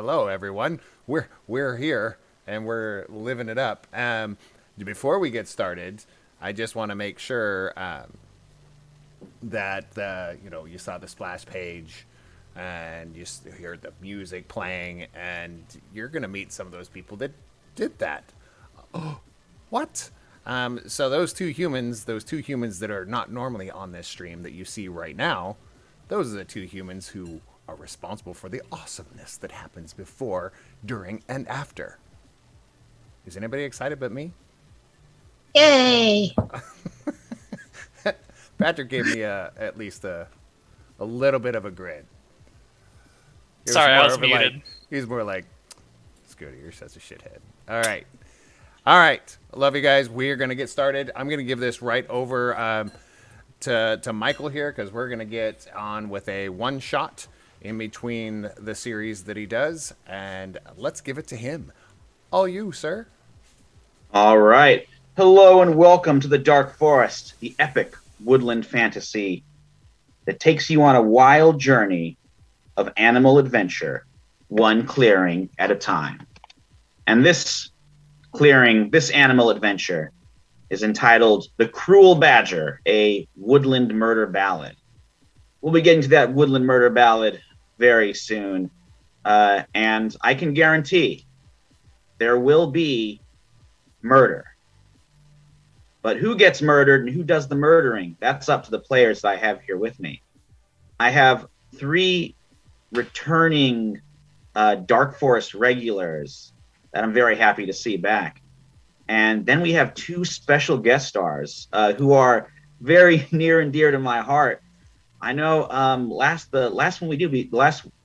hello everyone. We're here and we're living it up. Before we get started, I just want to make sure that you saw the splash page and hear the music playing, and you're gonna meet some of those people that did that. What? So those two humans that are not normally on this stream that you see right now, those are the two humans who are responsible for the awesomeness that happens before, during, and after. Is anybody excited but me? Yay! Patrick gave me at least a little bit of a grin. Sorry, I was muted. He's more like, Scooty, you're such a shithead. All right. I love you guys. We're going to get started. I'm going to give this right over to Michael here because we're going to get on with a one shot in between the series that he does. And let's give it to him. All you, sir. All right. Hello and welcome to the Dark Forest, the epic woodland fantasy that takes you on a wild journey of animal adventure, one clearing at a time. And this animal adventure is entitled The Cruel Badger, a woodland murder ballad. We'll be getting to that woodland murder ballad very soon. And I can guarantee there will be murder. But who gets murdered and who does the murdering? That's up to the players that I have here with me. I have 3 returning Dark Forest regulars that I'm very happy to see back. And then we have 2 special guest stars who are very near and dear to my heart. I know the last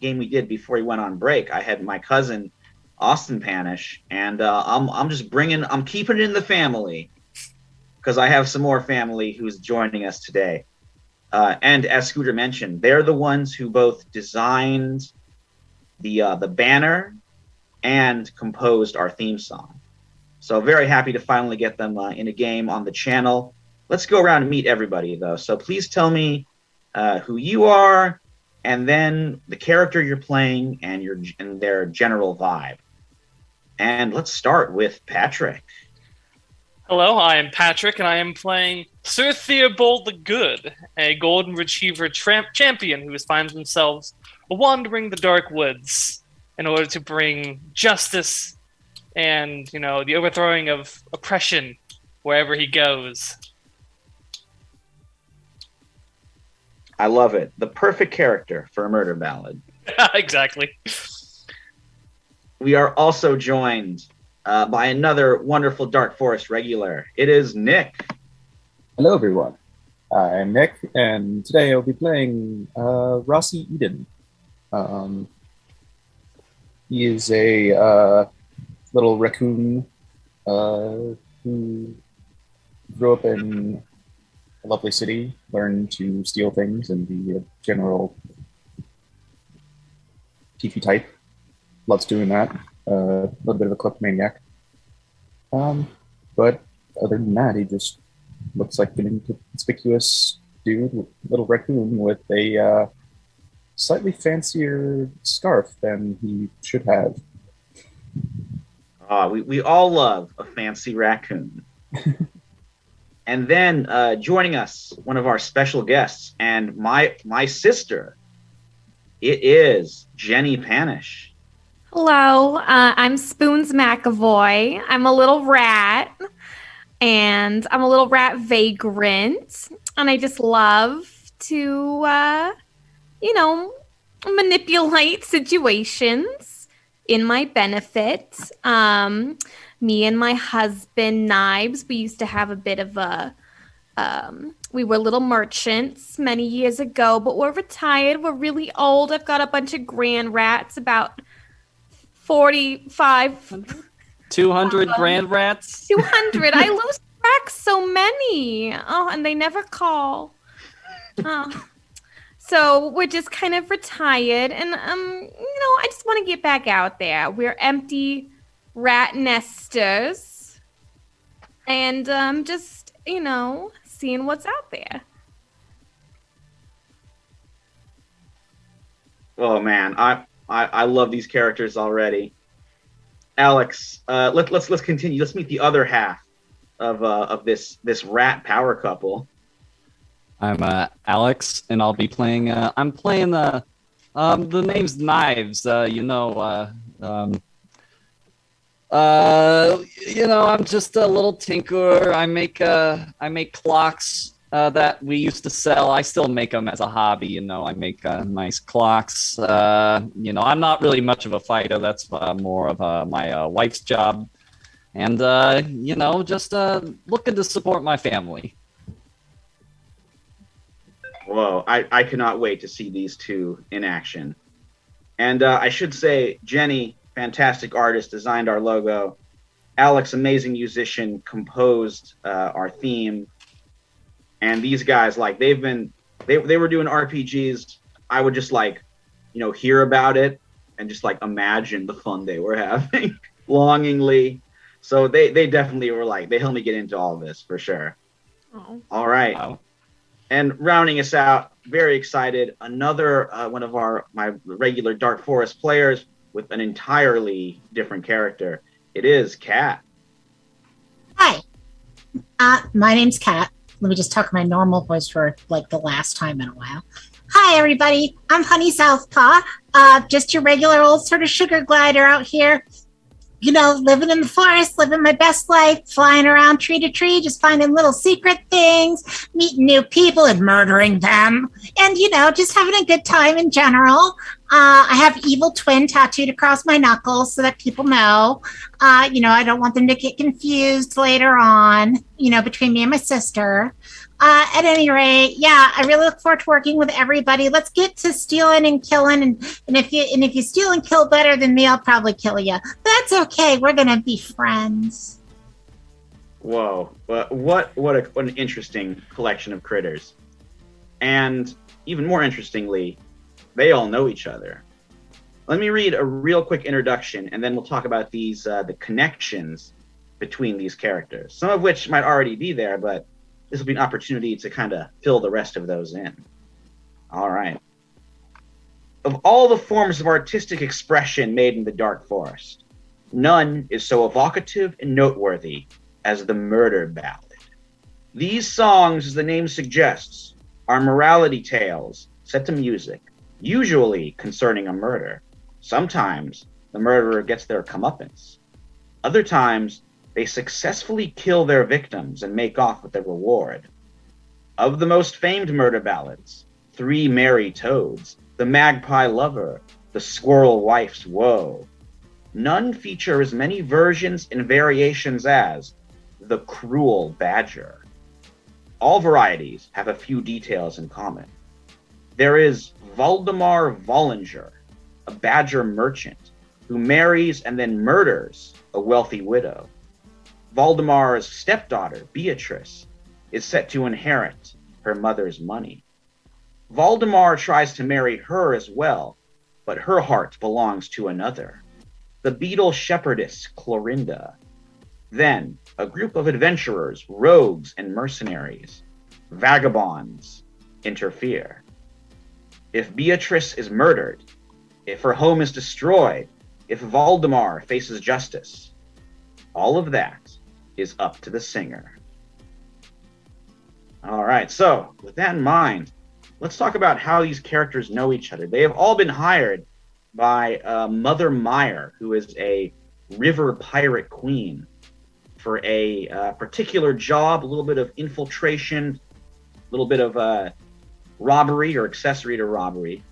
game we did before he went on break, I had my cousin Austin Panish, and I'm keeping it in the family because I have some more family who's joining us today. And as Scooter mentioned, they're the ones who both designed the banner and composed our theme song. So very happy to finally get them in a game on the channel. Let's go around and meet everybody, though. So please tell me who you are, and then the character you're playing and their general vibe. And let's start with Patrick. Hello, I am Patrick, and I am playing Sir Theobald the Good, a golden retriever champion who finds themselves wandering the dark woods in order to bring justice and, the overthrowing of oppression wherever he goes. I love it. The perfect character for a murder ballad. Exactly. We are also joined by another wonderful Dark Forest regular. It is Nick. Hello, everyone. I'm Nick, and today I'll be playing Rossi Eden. He is a little raccoon who grew up in a lovely city, learned to steal things and be a general Tiffy type. Loves doing that. A little bit of a kleptomaniac. But other than that, he just looks like an inconspicuous dude, little raccoon with a slightly fancier scarf than he should have. We all love a fancy raccoon. And then joining us, one of our special guests and my sister, it is Jenny Panish. Hello, I'm Spoons McAvoy. I'm a little rat, and I'm a little rat vagrant, and I just love to, manipulate situations in my benefit. Me and my husband, Knives, we used to have a bit of a, we were little merchants many years ago, but we're retired. We're really old. I've got a bunch of grand rats, about 45. 200 grand rats? 200. I lose track so many. Oh, and they never call. So we're just kind of retired, and I just want to get back out there. We're empty rat nesters, and just seeing what's out there. Oh man, I love these characters already. Alex, let's continue. Let's meet the other half of this rat power couple. I'm Alex, and I'll be playing. I'm playing the name's Knives. I'm just a little tinkerer. I make clocks that we used to sell. I still make them as a hobby. I make nice clocks. I'm not really much of a fighter. That's more of my wife's job. And just looking to support my family. Whoa, I cannot wait to see these two in action. And I should say, Jenny, fantastic artist, designed our logo. Alex, amazing musician, composed our theme. And these guys, they were doing RPGs. I would just hear about it and just imagine the fun they were having longingly. So they definitely were they helped me get into all of this for sure. Oh. All right. Wow. And rounding us out, very excited, another one of my regular Dark Forest players with an entirely different character. It is Kat. Hi. My name's Kat. Let me just talk my normal voice for the last time in a while. Hi, everybody. I'm Honey Southpaw. Just your regular old sort of sugar glider out here. Living in the forest, living my best life, flying around tree to tree, just finding little secret things, meeting new people and murdering them. And, just having a good time in general. I have Evil Twin tattooed across my knuckles so that people know. I don't want them to get confused later on, between me and my sister. At any rate, yeah, I really look forward to working with everybody. Let's get to stealing and killing, and if you steal and kill better than me, I'll probably kill you. That's okay. We're gonna be friends. Whoa! What an interesting collection of critters, and even more interestingly, they all know each other. Let me read a real quick introduction, and then we'll talk about these the connections between these characters. Some of which might already be there, but this will be an opportunity to kind of fill the rest of those in. All right. Of all the forms of artistic expression made in the Dark Forest, none is so evocative and noteworthy as the murder ballad. These songs, as the name suggests, are morality tales set to music, usually concerning a murder. Sometimes the murderer gets their comeuppance. Other times, they successfully kill their victims and make off with their reward. Of the most famed murder ballads, Three Merry Toads, The Magpie Lover, The Squirrel Wife's Woe, none feature as many versions and variations as The Cruel Badger. All varieties have a few details in common. There is Valdemar Vollinger, a badger merchant who marries and then murders a wealthy widow. Valdemar's stepdaughter, Beatrice, is set to inherit her mother's money. Valdemar tries to marry her as well, but her heart belongs to another, the beetle shepherdess Clorinda. Then, a group of adventurers, rogues, and mercenaries, vagabonds, interfere. If Beatrice is murdered, if her home is destroyed, if Valdemar faces justice, all of that is up to the singer. All right, so with that in mind, let's talk about how these characters know each other. They have all been hired by Mother Meyer, who is a river pirate queen, for a particular job, a little bit of infiltration, a little bit of robbery or accessory to robbery.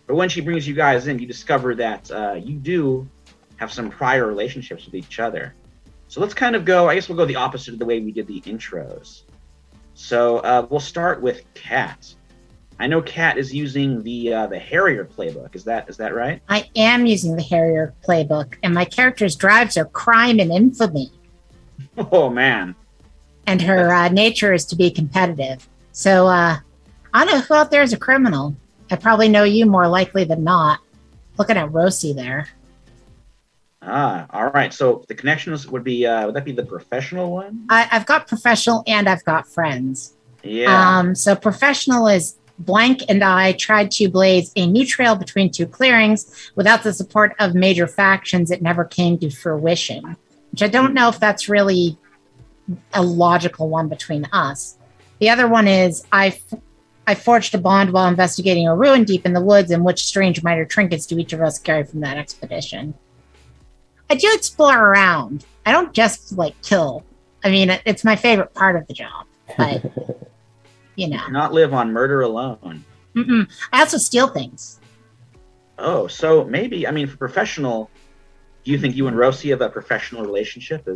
But when she brings you guys in, you discover that you do have some prior relationships with each other. So let's kind of go, I guess we'll go the opposite of the way we did the intros. So we'll start with Kat. I know Kat is using the Harrier playbook. Is that right? I am using the Harrier playbook, and my character's drives are crime and infamy. Oh, man. And her nature is to be competitive. So I don't know who out there is a criminal. I probably know you more likely than not. Looking at Rosie there. All right. So the connections would that be the professional one? I've got professional and I've got friends. Yeah. So professional is Blank and I tried to blaze a new trail between two clearings. Without the support of major factions, it never came to fruition, which I don't know if that's really a logical one between us. The other one is I forged a bond while investigating a ruin deep in the woods, and which strange minor trinkets do each of us carry from that expedition? I do explore around. I don't just like kill. I mean, it's my favorite part of the job, but you know, Not live on murder alone. I also steal things. Oh, so maybe, I mean, for professional, do you think you and Rosie have a professional relationship?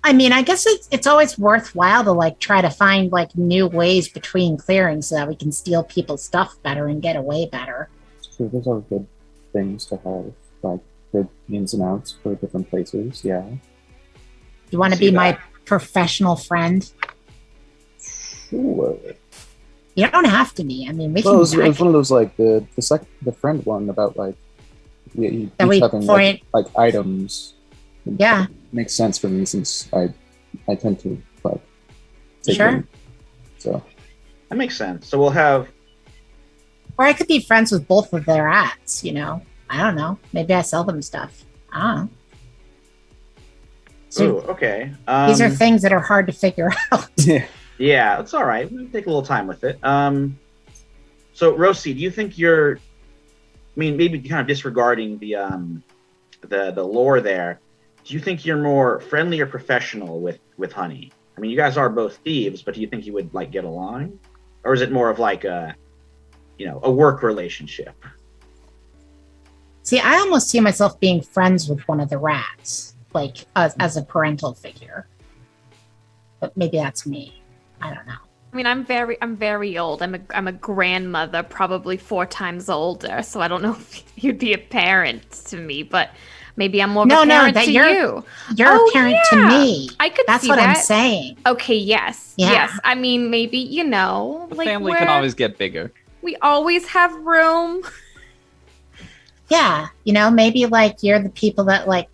I mean, I guess it's always worthwhile to like try to find like new ways between clearings so that we can steal people's stuff better and get away better. So those are good things to have, like good ins and outs for different places. Yeah. You want to See be my that. professional friend? Sure. You don't have to be. I mean, we Well, can. it was one of those like the friend one about like each That we having point- like items. Yeah. Makes sense for me since I tend to like take Sure. them. So that makes sense. So we'll have, Or I could be friends with both of their ads, you know? I don't know. Maybe I sell them stuff. I don't know. So ooh, okay. these are things that are hard to figure out. yeah. Yeah, that's all right. We'll take a little time with it. So Rosie, do you think you're? I mean, maybe kind of disregarding the lore there. Do you think you're more friendly or professional with Honey? I mean, you guys are both thieves, but do you think you would like get along, or is it more of like a work relationship? See, I almost see myself being friends with one of the rats, like as a parental figure. But maybe that's me. I don't know. I mean, I'm very old. I'm a grandmother, probably 4 times older. So I don't know if you'd be a parent to me, but maybe I'm more of a parent to you. You're Oh, a parent yeah. to me. I could That's see what I'm that. saying. Okay, yes, Yeah. yes. I mean, maybe The like family can always get bigger. we always have room. Yeah, maybe like you're the people that like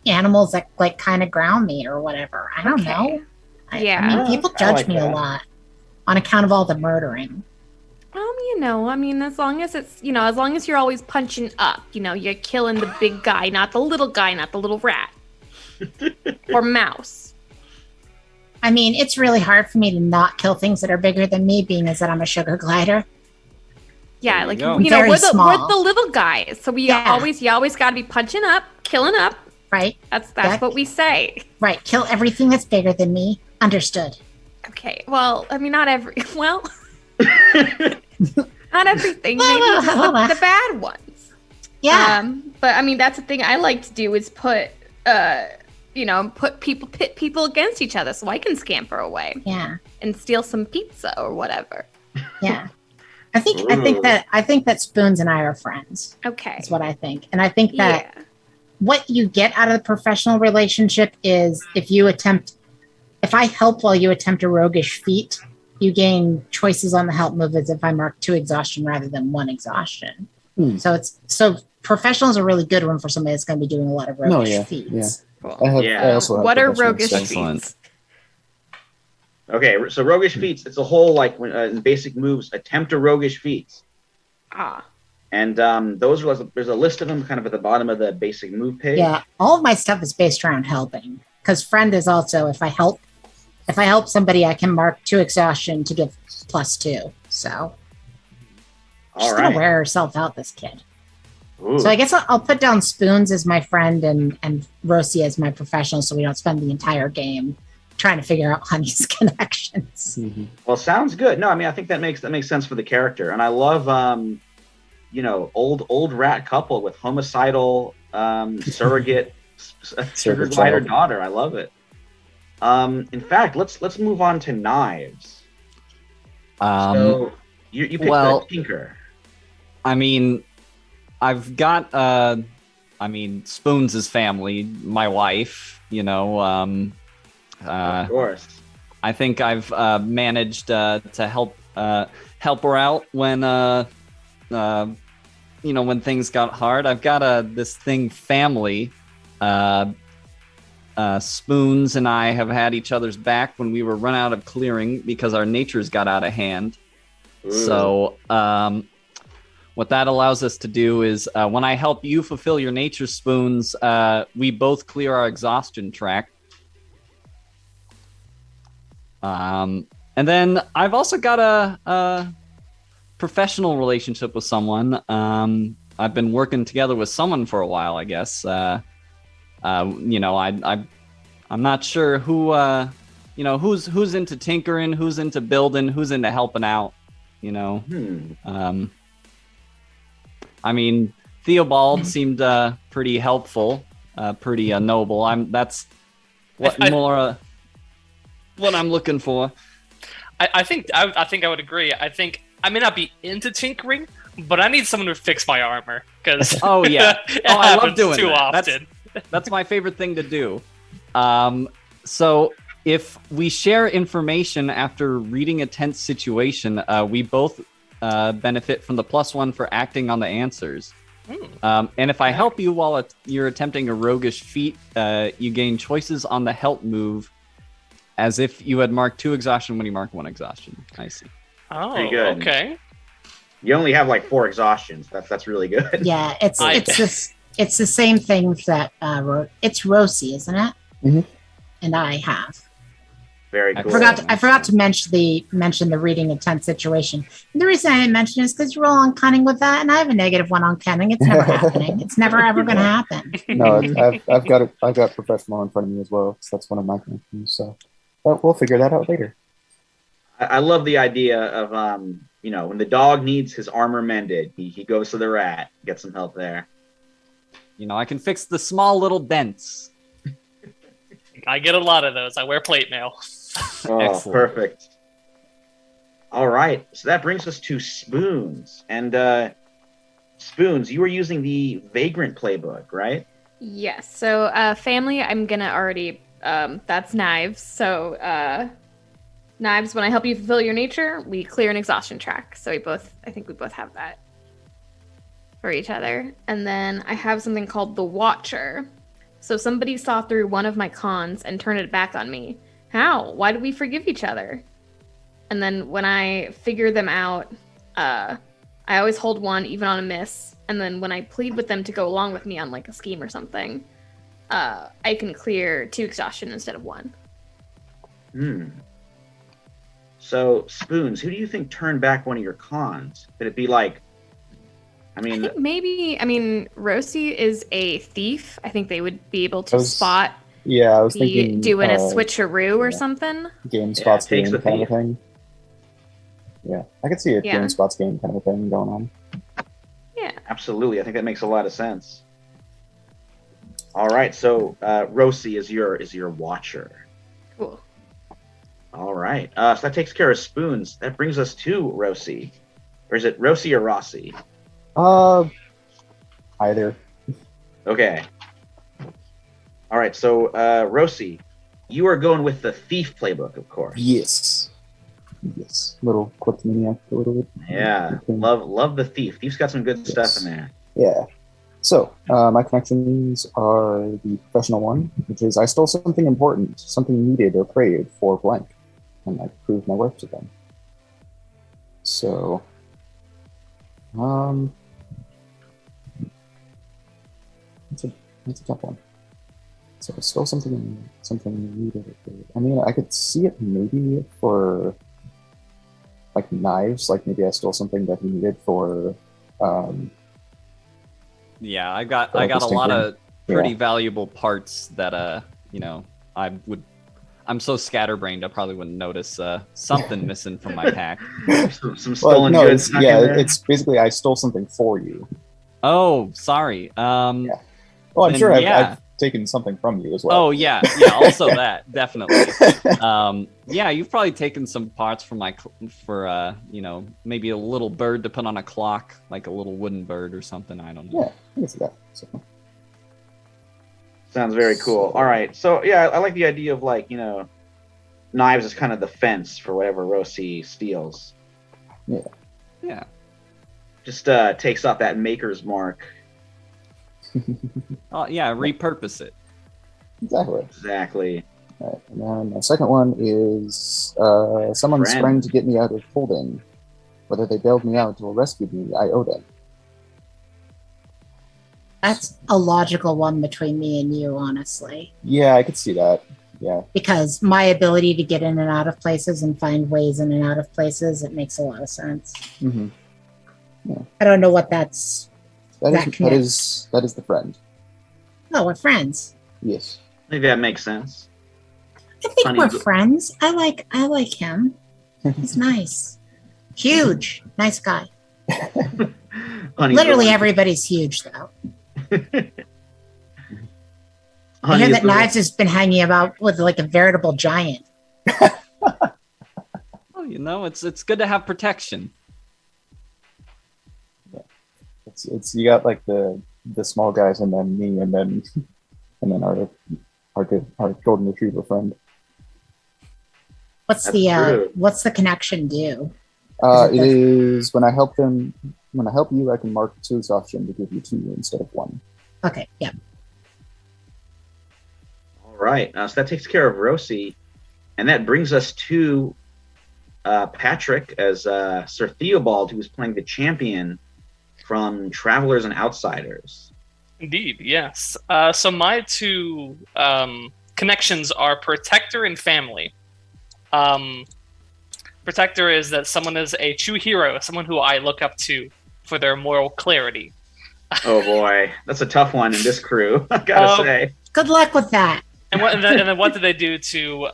animals that like kind of ground me or whatever. I don't Okay. know. I Yeah. mean, people I judge like me a that. lot on account of all the murdering. I mean, as long as it's, as long as you're always punching up, you're killing the big guy, not the little guy, not the little rat or mouse. I mean, it's really hard for me to not kill things that are bigger than me, being as that I'm a sugar glider. Yeah, There you like go. Very we're small. the little guys, so you always got to be punching up, killing up. Right? That's Yeah. what we say. Right. Kill everything that's bigger than me. Understood. Okay. Well, I mean, not everything. Maybe just the bad ones. Yeah. But I mean, that's the thing I like to do is pit people against each other, so I can scamper away Yeah. and steal some pizza or whatever. Yeah. I think that Spoons and I are friends. Okay. That's what I think. And I think that Yeah. what you get out of the professional relationship is if I help while you attempt a roguish feat, you gain choices on the help move as if I mark 2 exhaustion rather than 1 exhaustion. Hmm. So professional is a really good one for somebody that's going to be doing a lot of roguish yeah, feats. yeah. Cool. Yeah. I also have What are professional roguish stuff. Excellent. feats? Okay, so roguish feats. It's a whole like in basic moves. Attempt a roguish feats, Ah. and those are there's a list of them kind of at the bottom of the basic move page. Yeah, all of my stuff is based around helping. Because friend is also if I help somebody, I can mark 2 exhaustion to give +2. So she's All gonna right. wear herself out, this kid. Ooh. So I guess I'll put down Spoons as my friend and Rosie as my professional, so we don't spend the entire game trying to figure out Honey's connections. Mhm. Well, sounds good. No, I mean I think that makes sense for the character, and I love old rat couple with homicidal surrogate sugar Surrogate glider child. daughter. I love it. In fact, let's move on to knives. So you picked well- the tinker. I mean, I've got, Spoons' family, my wife, Of course. I think I've managed to help her out when when things got hard. I've got this thing family. Spoons and I have had each other's back when we were run out of clearing because our natures got out of hand. So, what that allows us to do is when I help you fulfill your nature spoons, we both clear our exhaustion track. And then I've also got a professional relationship with someone. I've been working together with someone for a while, I guess. I'm not sure who, who's into tinkering, who's into building, who's into helping out. I mean, Theobald seemed pretty helpful, pretty noble. That's what what I'm looking for. I think I would agree. I think I may not be into tinkering, but I need someone to fix my armor because Oh yeah, I love doing too that. often. That's my favorite thing to do. So if we share information after reading a tense situation, we both benefit from the +1 for acting on the answers. And if I help you while you're attempting a roguish feat, you gain choices on the help move as if you had marked 2 exhaustion when you mark 1 exhaustion. I see. Oh, Pretty good. okay. You only have like 4 exhaustions. That's really good. Yeah, it's the same thing that it's Rosie, isn't it? Mhm. And I have. Very I cool. I forgot to mention the reading intent situation. And the reason I didn't mention it is because you roll on cunning with that, and I have a -1 on cunning. It's never happening. It's never ever going to happen. No, I've got it. I've got professional in front of me as well, because that's one of my connections. So, but we'll figure that out later. I love the idea of when the dog needs his armor mended, he goes to the rat, gets some help there. I can fix the small little dents. I get a lot of those. I wear plate mail. Oh, Excellent. perfect. All right, so that brings us to Spoons. And Spoons, you were using the Vagrant playbook, right? Yes. So, family, I'm gonna already. That's Knives. So, Knives. When I help you fulfill your nature, we clear an exhaustion track. So I think we both have that for each other. And then I have something called the Watcher. So somebody saw through one of my cons and turned it back on me. How? Why did we forgive each other? And then when I figure them out, I always hold 1 even on a miss. And then when I plead with them to go along with me on like a scheme or something, I can clear 2 exhaustion instead of 1. So, Spoons, who do you think turned back one of your cons? Could it be like, I think maybe, Rosie is a thief. I think they would be able to spot Yeah, I was the thinking doing a switcheroo or yeah. something. Game spots takes game the kind of thief. thing. Yeah, I could see a Yeah. game spots game kind of a thing going on. Yeah. absolutely, I think that makes a lot of sense. All right, so Rosie is your watcher. Cool. All right, so that takes care of Spoons. That brings us to Rosie. Or is it Rosie or Rossi? Either. Okay. All right, so Rosie, you are going with the thief playbook, of course. Yes. Little kleptomaniac, a little bit. Yeah, love the thief. Thief's got some good stuff in there. Yeah. So, my connections are the professional one, which is I stole something important, something needed or craved for blank, and I proved my worth to them. So, that's a tough one. So I stole something needed or craved. I mean, I could see it maybe for like knives, like maybe I stole something that he needed for Yeah, I got a lot of pretty valuable parts that I'm so scatterbrained I probably wouldn't notice something missing from my pack. Some stolen goods. It's, yeah, it's basically I stole something for you. Oh, sorry. Well, I'm then, sure yeah. I've taken something from you as well. Oh yeah, also that definitely. Yeah, you've probably taken some parts from maybe a little bird to put on a clock, like a little wooden bird or something. I don't know. Yeah, I can see that. So. Sounds very cool. All right, so yeah, I like the idea of knives is kind of the fence for whatever Rosie steals. Yeah. Just takes off that maker's mark. Oh yeah, repurpose it. Exactly. Exactly. Right. And then my second one is someone's Friend. trying to get me out of holding. Whether they bailed me out or rescued me, I owe them. That's a logical one between me and you, honestly. Yeah, I could see that. Yeah. Because my ability to get in and out of places and find ways in and out of places, it makes a lot of sense. Mm-hmm. I don't know what that's. That is the friend. Oh, we're friends. Yes. I think that makes sense. I think Honey, we're go- friends. I like him. He's nice. Huge. Nice guy. Honey, Literally go on. everybody's huge though. I Honey, hear is that the- Knives has been hanging about with like a veritable giant. Well, you know, it's good to have protection. It's you got like the small guys and then me and then our golden retriever friend. What's That's the true. what's the connection do? It is when I help you, I can mark 2 exhaustion to give you 2 instead of 1. Okay, yeah. All right. So that takes care of Rosie. And that brings us to Patrick as Sir Theobald, who is playing the champion from Travelers and Outsiders. Indeed, yes. So my 2 connections are Protector and Family. Protector is that someone is a true hero, someone who I look up to for their moral clarity. Oh boy, that's a tough one in this crew, I gotta say. Good luck with that. And then what do they do to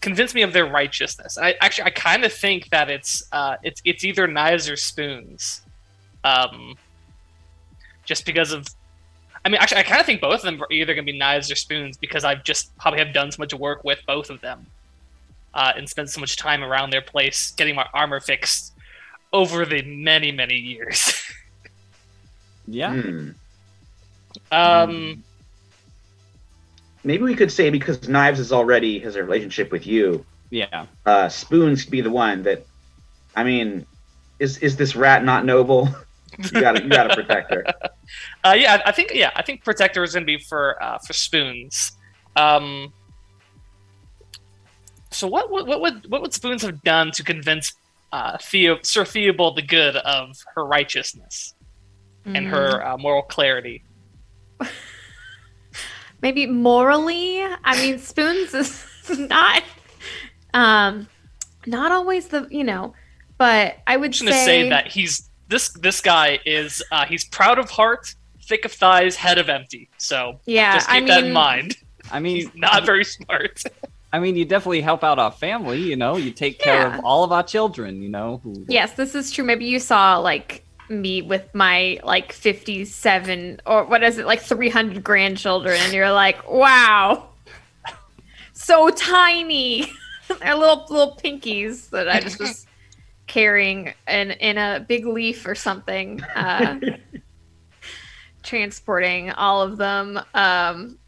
convince me of their righteousness? I kind of think that it's either knives or spoons, just because of. I mean, actually, I kind of think both of them are either going to be knives or spoons because I've just probably have done so much work with both of them, and spent so much time around their place getting my armor fixed over the many years. Yeah. Maybe we could say because Knives has a relationship with you, Yeah. Spoons could be the one that. I mean, is this rat not noble? you gotta protect her. I think Protector is going to be for Spoons. So what would Spoons have done to convince Sir Theobald the Good of her righteousness and her moral clarity? Maybe morally. I mean, Spoons is not always the but I would I'm just going to say that this guy is he's proud of heart, thick of thighs, head of empty. So Yeah, just keep that in mind. I mean, He's not very smart. I mean, you definitely help out our family. You take care Yeah. of all of our children. Who Yes, this is true. Maybe you saw like me with my like 57 or what is it, like 300 grandchildren, and you're like, wow, so tiny. They're little pinkies that I just was carrying in a big leaf or something, transporting all of them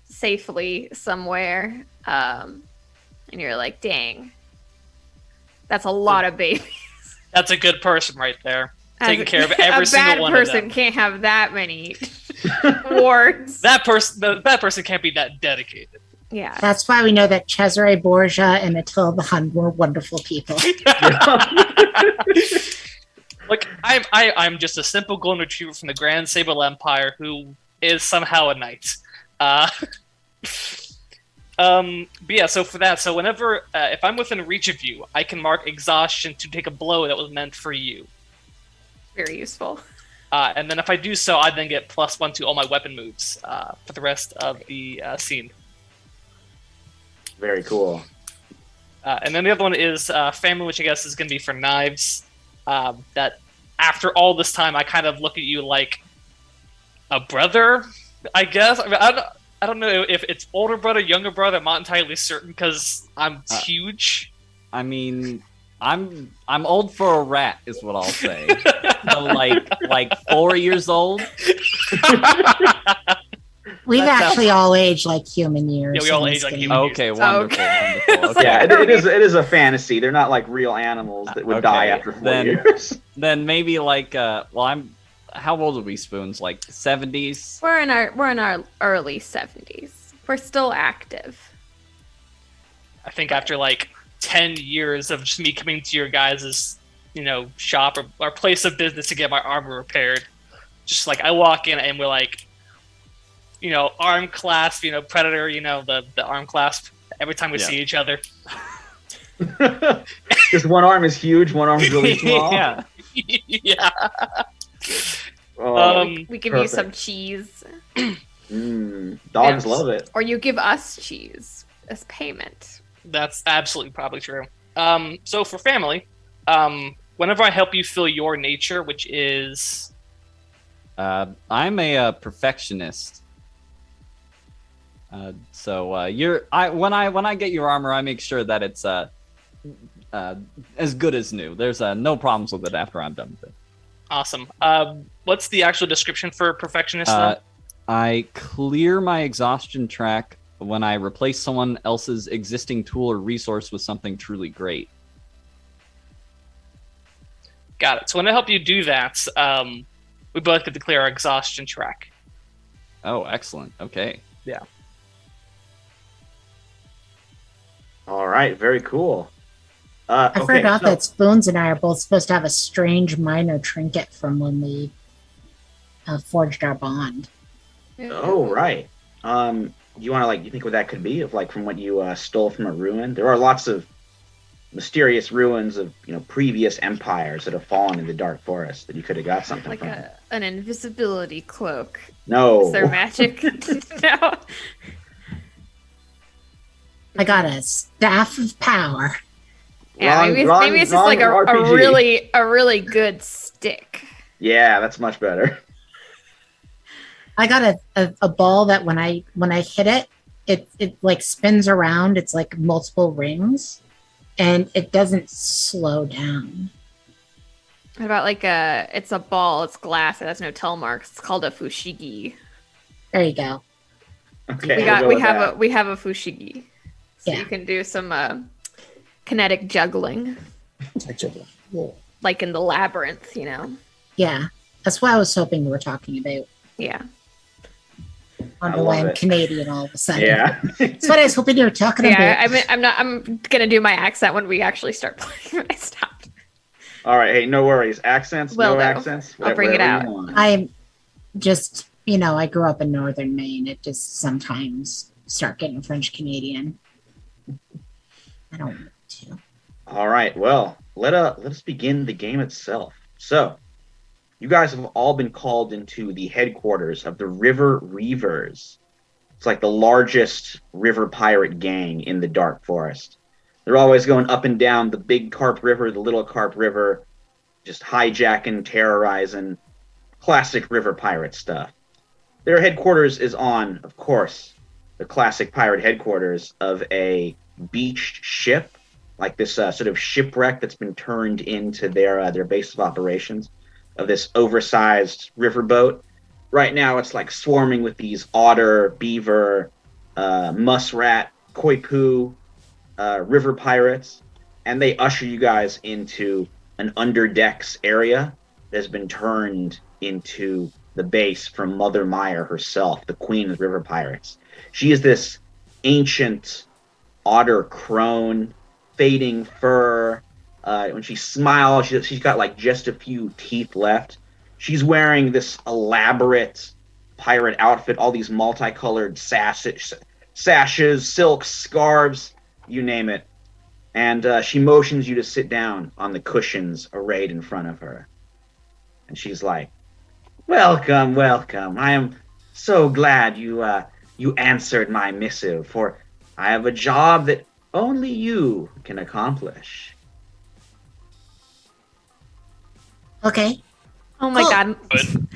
safely somewhere. And you're like, dang, that's a lot of babies. That's a good person right there. Taking care of every a single bad one person of them. can't have that many wards. That person can't be that dedicated. Yeah. That's why we know that Cesare Borgia and Attila the Hun were wonderful people. Like I'm just a simple golden retriever from the Grand Sable Empire who is somehow a knight. But yeah, so for that, so whenever if I'm within reach of you, I can mark exhaustion to take a blow that was meant for you. Very useful. And then if I do so, I then get +1 to all my weapon moves for the rest of the scene. Very cool. And then the other one is family, which I guess is going to be for Knives. That after all this time, I kind of look at you like a brother, I guess. I mean, I don't know if it's older brother, younger brother. I'm not entirely certain because I'm huge. I mean, I'm old for a rat, is what I'll say. So like 4 years old. We've That sounds- actually all aged like human years. Yeah, we all in age this like game. human Okay, years. wonderful, Okay. wonderful. Okay. Yeah, it is a fantasy. They're not like real animals that would die Okay, after 4 then- years. Then maybe like I'm. How old are we, Spoons? Like 70s? We're in our early 70s. We're still active. I think after like 10 years of just me coming to your guys' shop or place of business to get my armor repaired. Just like I walk in and we're like, arm clasp, Predator, the arm clasp every time we see each other. Just one arm is huge, one arm is really small. Yeah. Yeah. Oh, We give you perfect. some cheese, Dogs Yes. love it. or you give us cheese as payment. That's absolutely probably true. So for family, whenever I help you fill your nature, which is I'm a perfectionist. So when I get your armor, I make sure that it's as good as new. There's no problems with it after I'm done with it. awesome. What's the actual description for perfectionist? Then? I clear my exhaustion track when I replace someone else's existing tool or resource with something truly great. Got it. So when I help you do that, we both get to clear our exhaustion track. Oh, excellent. Okay. All right, very cool. I Okay, forgot so- that Spoons and I are both supposed to have a strange minor trinket from when we forged our bond. Oh, right. You want to you think what that could be? Of from what you stole from a ruin? There are lots of mysterious ruins of previous empires that have fallen in the dark forest that you could have got something Like from. an invisibility cloak. No. Is there magic? No. I got a staff of power. Yeah, Wrong- maybe wrong- maybe it's just wrong like a RPG. really good stick. Yeah, that's much better. I got a ball that when I hit it, it spins around. It's like multiple rings, and it doesn't slow down. What about it's a ball, it's glass, it has no telemarks. It's called a fushigi. There you go. Okay, We we'll got go we with have that. we have a fushigi. So Yeah. you can do some kinetic juggling, like in the labyrinth, Yeah, that's what I was hoping we were talking about. Yeah. I I wonder why love I'm it. Canadian all of a sudden. Yeah. That's what I was hoping you were talking Yeah, about. I'm gonna do my accent when we actually start playing. I stopped. All right. Hey, no worries. Accents, Will no do. accents. I'll bring it whatever you out. want. I'm just, I grew up in northern Maine. It just sometimes start getting French Canadian. I don't want to. All right. Well, let us begin the game itself. So, you guys have all been called into the headquarters of the River Reavers. It's like the largest river pirate gang in the Dark Forest. They're always going up and down the Big Carp River, the Little Carp River, just hijacking, terrorizing, classic river pirate stuff. Their headquarters is on, of course, the classic pirate headquarters of a beached ship, like this sort of shipwreck that's been turned into their base of operations, of this oversized riverboat. Right now, it's swarming with these otter, beaver, muskrat, koipu, river pirates, and they usher you guys into an underdecks area that has been turned into the base from Mother Maya herself, the queen of the river pirates. She is this ancient otter crone, fading fur. When she smiles, she's got just a few teeth left. She's wearing this elaborate pirate outfit, all these multicolored sashes, silks, scarves, you name it. And she motions you to sit down on the cushions arrayed in front of her. And she's like, "Welcome, welcome. I am so glad you answered my missive, for I have a job that only you can accomplish." Okay. Oh my Cool. god. Good.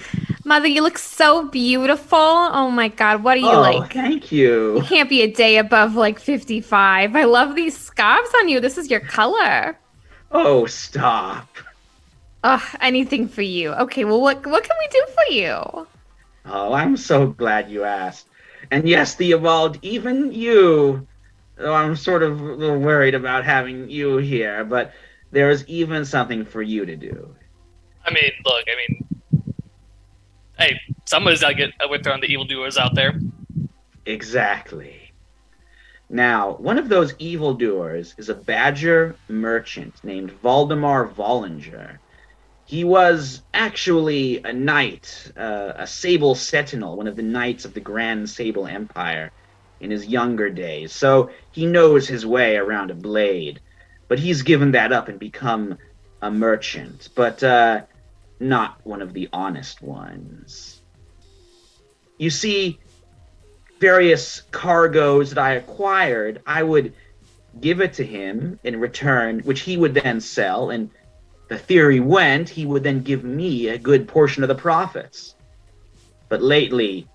Mother, you look so beautiful. Oh my god, what are you Oh, like? thank you. You can't be a day above 55. I love these scarves on you. This is your color. Oh, stop. Ugh, anything for you. Okay, well, what can we do for you? Oh, I'm so glad you asked. And yes, Theobald, even you. Though I'm sort of a little worried about having you here, but there is even something for you to do. Look, hey, somebody's got to get overthrown the evildoers out there. Exactly. Now, one of those evildoers is a badger merchant named Valdemar Vollinger. He was actually a knight, a sable sentinel, one of the knights of the Grand Sable Empire in his younger days. So he knows his way around a blade. But he's given that up and become a merchant, but not one of the honest ones. You see, various cargoes that I acquired, I would give it to him in return, which he would then sell, and the theory went, he would then give me a good portion of the profits. But lately,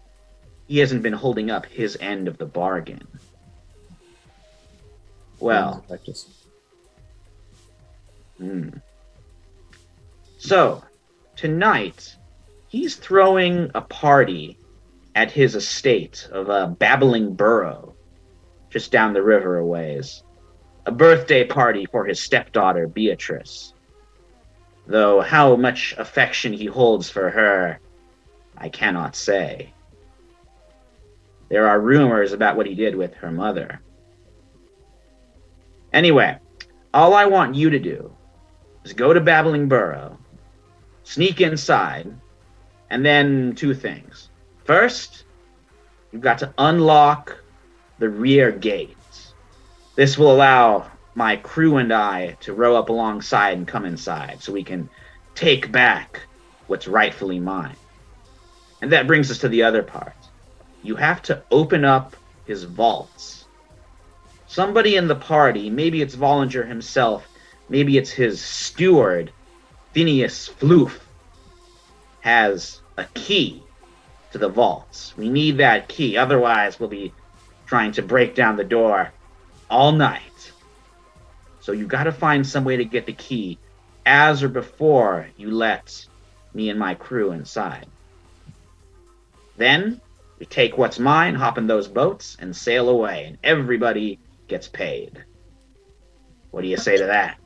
he hasn't been holding up his end of the bargain. Well, so, tonight, he's throwing a party at his estate of Babbling Burrow, just down the river a ways. A birthday party for his stepdaughter, Beatrice. Though how much affection he holds for her, I cannot say. There are rumors about what he did with her mother. Anyway, all I want you to do is go to Babbling Burrow, sneak inside, and then two things. First, you've got to unlock the rear gate. This will allow my crew and I to row up alongside and come inside so we can take back what's rightfully mine. And that brings us to the other part. You have to open up his vaults. Somebody in the party, maybe it's Vollinger himself, maybe it's his steward, Phineas Floof, has a key to the vaults. We need that key, otherwise we'll be trying to break down the door all night. So you got to find some way to get the key as or before you let me and my crew inside. Then we take what's mine, hop in those boats, and sail away, and everybody gets paid. What do you say to that?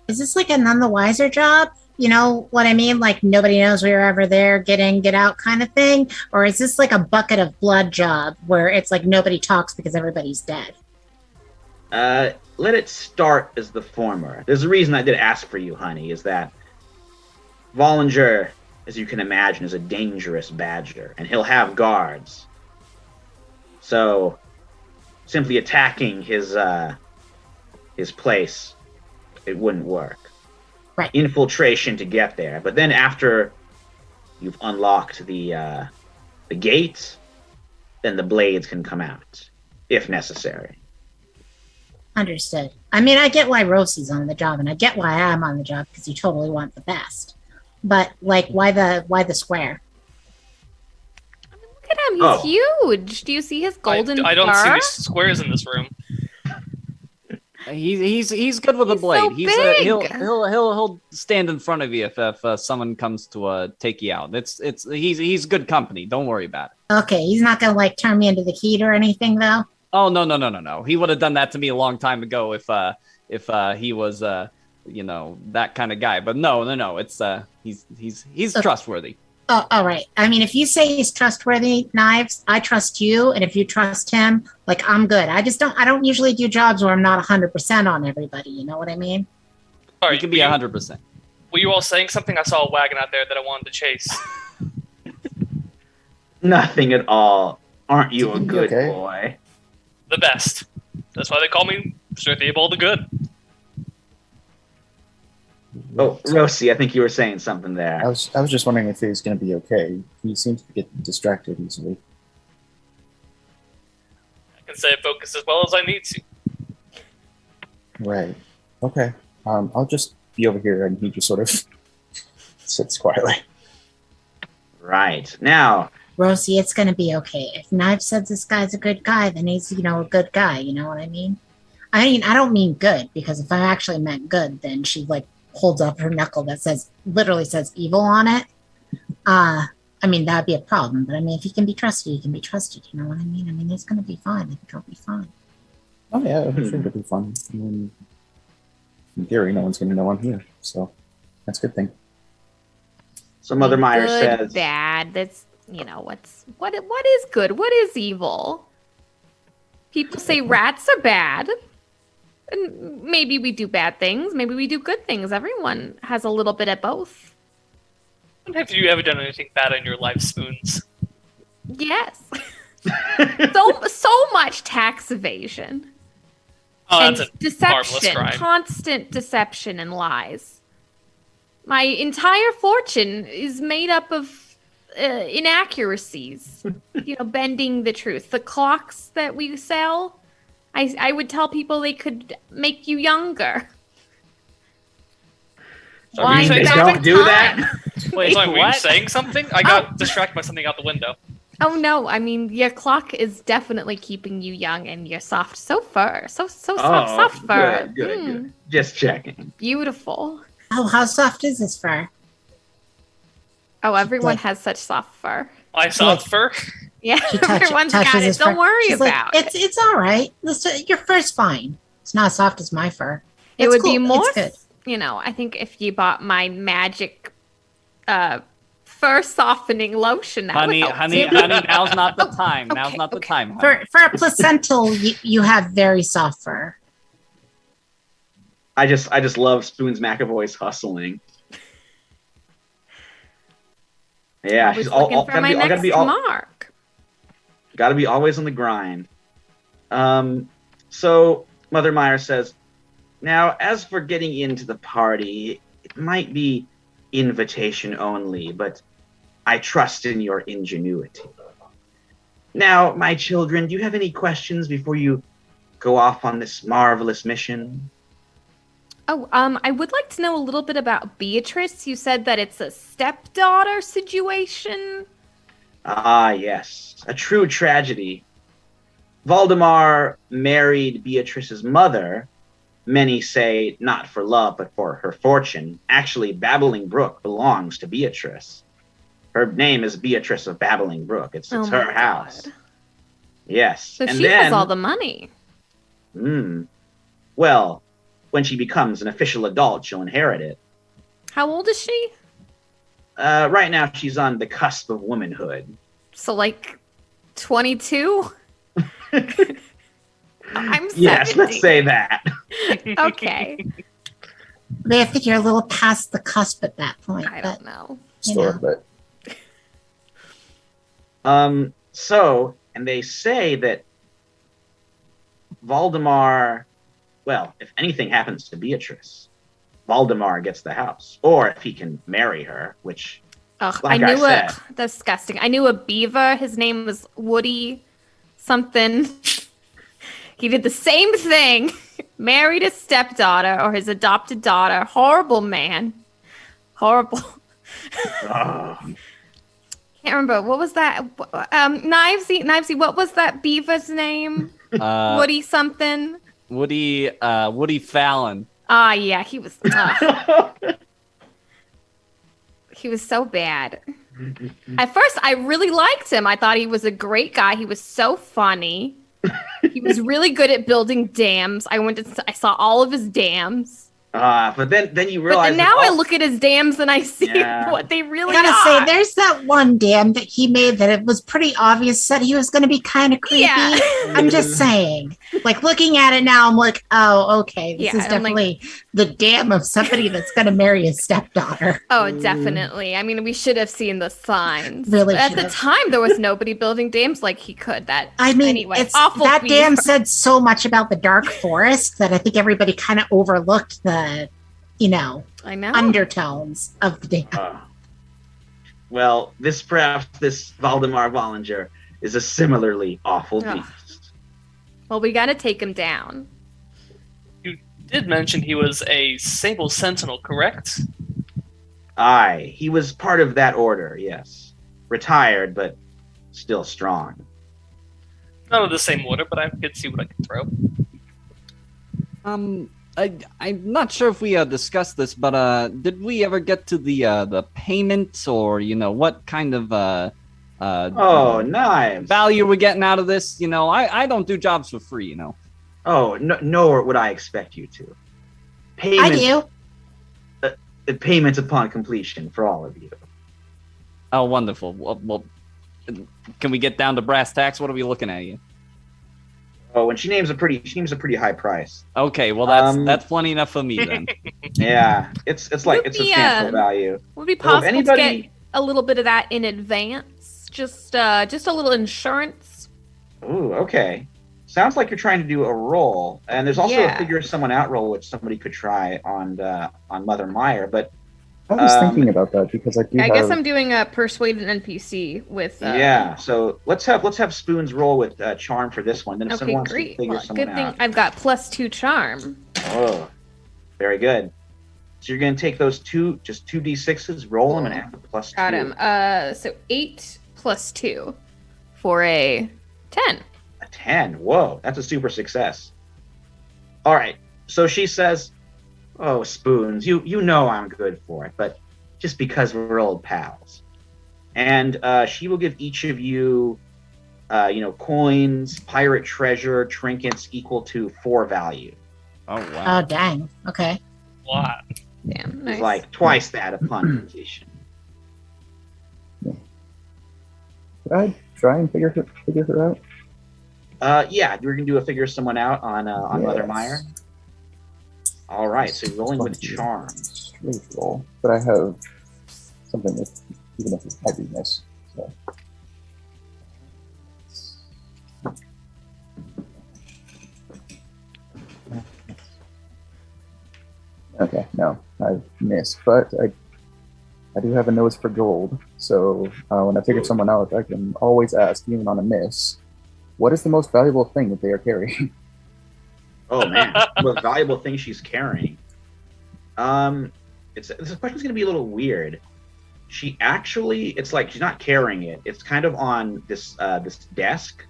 Is this like a none the wiser job? You know what I mean? Like nobody knows we were ever there, get in, get out kind of thing? Or is this like a bucket of blood job where it's like nobody talks because everybody's dead? Let it start as the former. There's a reason I did ask for you, honey, is that Vollinger, as you can imagine, is a dangerous badger, and he'll have guards. So, simply attacking his place, it wouldn't work. Right. Infiltration to get there, but then after you've unlocked the gate, then the blades can come out, if necessary. Understood. I mean, I get why Rosie's on the job, and I get why I'm on the job because you totally want the best. But like, why the square? Look at him. He's huge. Do you see his golden I don't see fur? any squares in this room. He's good with a He's blade. so big. He'll stand in front of you if someone comes to take you out. He's good company. Don't worry about it. Okay, he's not gonna like turn me into the heat or anything, though. Oh no. He would have done that to me a long time ago if he was that kind of guy. But no. It's he's trustworthy. Oh, all right. I mean, if you say he's trustworthy, Knives, I trust you, and if you trust him, like I'm good. I don't usually do jobs where I'm not 100% on everybody. You know what I mean? Sorry, He can be 100%. Were you all saying something? I saw a wagon out there that I wanted to chase. Nothing at all. Aren't you a good Okay. boy? The best. That's why they call me Sir Theobald the Good. Oh, Rosie, I think you were saying something there. I was just wondering if he was going to be okay. He seems to get distracted easily. I can stay focused as well as I need to. Right. Okay. I'll just be over here, and he just sort of sits quietly. Right. Now, Rosie, it's gonna be okay. If Knives says this guy's a good guy, then he's a good guy. You know what I mean? I don't mean good, because if I actually meant good, then she like holds up her knuckle that literally says evil on it. I mean, that'd be a problem. But I mean, if he can be trusted, he can be trusted. You know what I mean? I mean, it's gonna be fine. I think it'll be fine. Oh yeah, I'm sure it'll be fun. I mean, in theory, no one's going to know I'm here, so that's a good thing. so Mother Meyer Good, says, bad. That's what is good? What is evil? People say rats are bad. And maybe we do bad things. Maybe we do good things. Everyone has a little bit of both. Have you ever done anything bad in your life, Spoons? Yes. so much tax evasion. Oh, And that's a marvelous deception. crime. Constant deception and lies. My entire fortune is made up of inaccuracies. Bending the truth. The clocks that we sell, I would tell people they could make you younger. So are you Why saying they back don't in do that? time? Wait, sorry, were you what? saying something? I got distracted by something out the window. Oh no, I mean your clock is definitely keeping you young and you're soft. So fur. So soft fur. Good. Just checking. Beautiful. Oh, how soft is this fur? Oh, everyone Like- has such soft fur. I saw fur. Yeah, She everyone's got touches it. his Don't fur. worry She's like, about it. It's all right. Your fur's fine. It's not as soft as my fur. It It's would be cool. more, It's good. I think if you bought my magic fur softening lotion, that Honey, would help honey, too. honey, now's not the time. Now's okay, not the okay. time. honey. For a placental, you have very soft fur. I just love Spoons McAvoy's hustling. Yeah, I was she's looking all for gotta my be, all, next gotta be all, mark. gotta be always on the grind. So Mother Meyer says, now as for getting into the party, it might be invitation only, but I trust in your ingenuity. Now, my children, do you have any questions before you go off on this marvelous mission? Oh, I would like to know a little bit about Beatrice. You said that it's a stepdaughter situation. Ah, yes. A true tragedy. Valdemar married Beatrice's mother. Many say not for love, but for her fortune. Actually, Babbling Brook belongs to Beatrice. Her name is Beatrice of Babbling Brook. It's Oh my her God. house. Yes. So and she then, has all the money. Well, when she becomes an official adult, she'll inherit it. How old is she? Right now, she's on the cusp of womanhood. So like 22? I'm 70. Yes, let's say that. Okay. I think you're a little past the cusp at that point. I but, don't know. you Store, know. but So, and they say that Valdemar, well, if anything happens to Beatrice, Valdemar gets the house. Or if he can marry her, which, Ugh, like I I knew said. disgusting. I knew a beaver. His name was Woody something. He did the same thing. Married his stepdaughter or his adopted daughter. Horrible man. Horrible. oh, Can't remember. What was that? Knivesy, what was that beaver's name? Woody something? Woody Fallon. Ah, yeah, he was. He was so bad. At first, I really liked him. I thought he was a great guy. He was so funny. He was really good at building dams. I saw all of his dams. but then you realize. But then now I look at his dams and I see Yeah. what they I really gotta are. say, there's that one dam that he made that it was pretty obvious that he was going to be kind of creepy. Yeah. I'm just saying. Like, looking at it now, I'm like, oh, okay. This Yeah, is I'm like- definitely the dam of somebody that's going to marry his stepdaughter. Oh, definitely. I mean, we should have seen the signs. Really But at should the have. time, there was nobody building dams like he could. I mean, anyway, it's awful that dam beaver. said so much about the dark forest that I think everybody kind of overlooked the, I know. undertones of the dam. Well, perhaps this Valdemar Vollinger is a similarly awful Ugh. beast. Well, we got to take him down. You did mention he was a Sable Sentinel, correct? Aye, he was part of that order, yes. Retired, but still strong. Not of the same order, but I could see what I could throw. I'm not sure if we discussed this, but did we ever get to the payment or what kind of Oh, knives. value we're getting out of this? I don't do jobs for free. Oh, no, nor would I expect you to. I Payment, do. payment upon completion for all of you. Oh, wonderful. Well, can we get down to brass tacks? What are we looking at here? Oh, and she names a pretty high price. Okay, well that's plenty enough for me then. Yeah, it's like it's substantial value. Would it be So if possible to get a little bit of that in advance? Just a little insurance. Ooh, okay. Sounds like you're trying to do a roll, and there's also Yeah. a figure someone out roll which somebody could try on Mother Meyer. But I was thinking about that because I do. I guess I'm doing a persuade an NPC with. yeah, so let's have Spoons roll with charm for this one. Then if Okay, someone wants great. to figure Well, someone good thing out, I've got +2 charm. oh, very good. So you're going to take those just 2d6s, roll them, and add the +2. Got him. So 8 + 2 for a 10. A 10. Whoa, that's a super success. All right. So she says, "Oh, Spoons, you know I'm good for it, but just because we're old pals." And she will give each of you, coins, pirate treasure, trinkets equal to 4 value. Oh Oh, wow. dang. Okay. Lot. Damn, It's nice. like twice that upon completion. Could I try and figure her out? Yeah, you're gonna do a figure someone out on Mother Yes. Meyer. All right, so you're rolling with charm. Straight roll, but I have something with even if it's heaviness. So. Okay, no, I missed, but I do have a nose for gold. So when I figure someone out, I can always ask, even on a miss, what is the most valuable thing that they are carrying? Oh man, what valuable thing she's carrying. This question's gonna be a little weird. She actually, it's like she's not carrying it. It's kind of on this desk.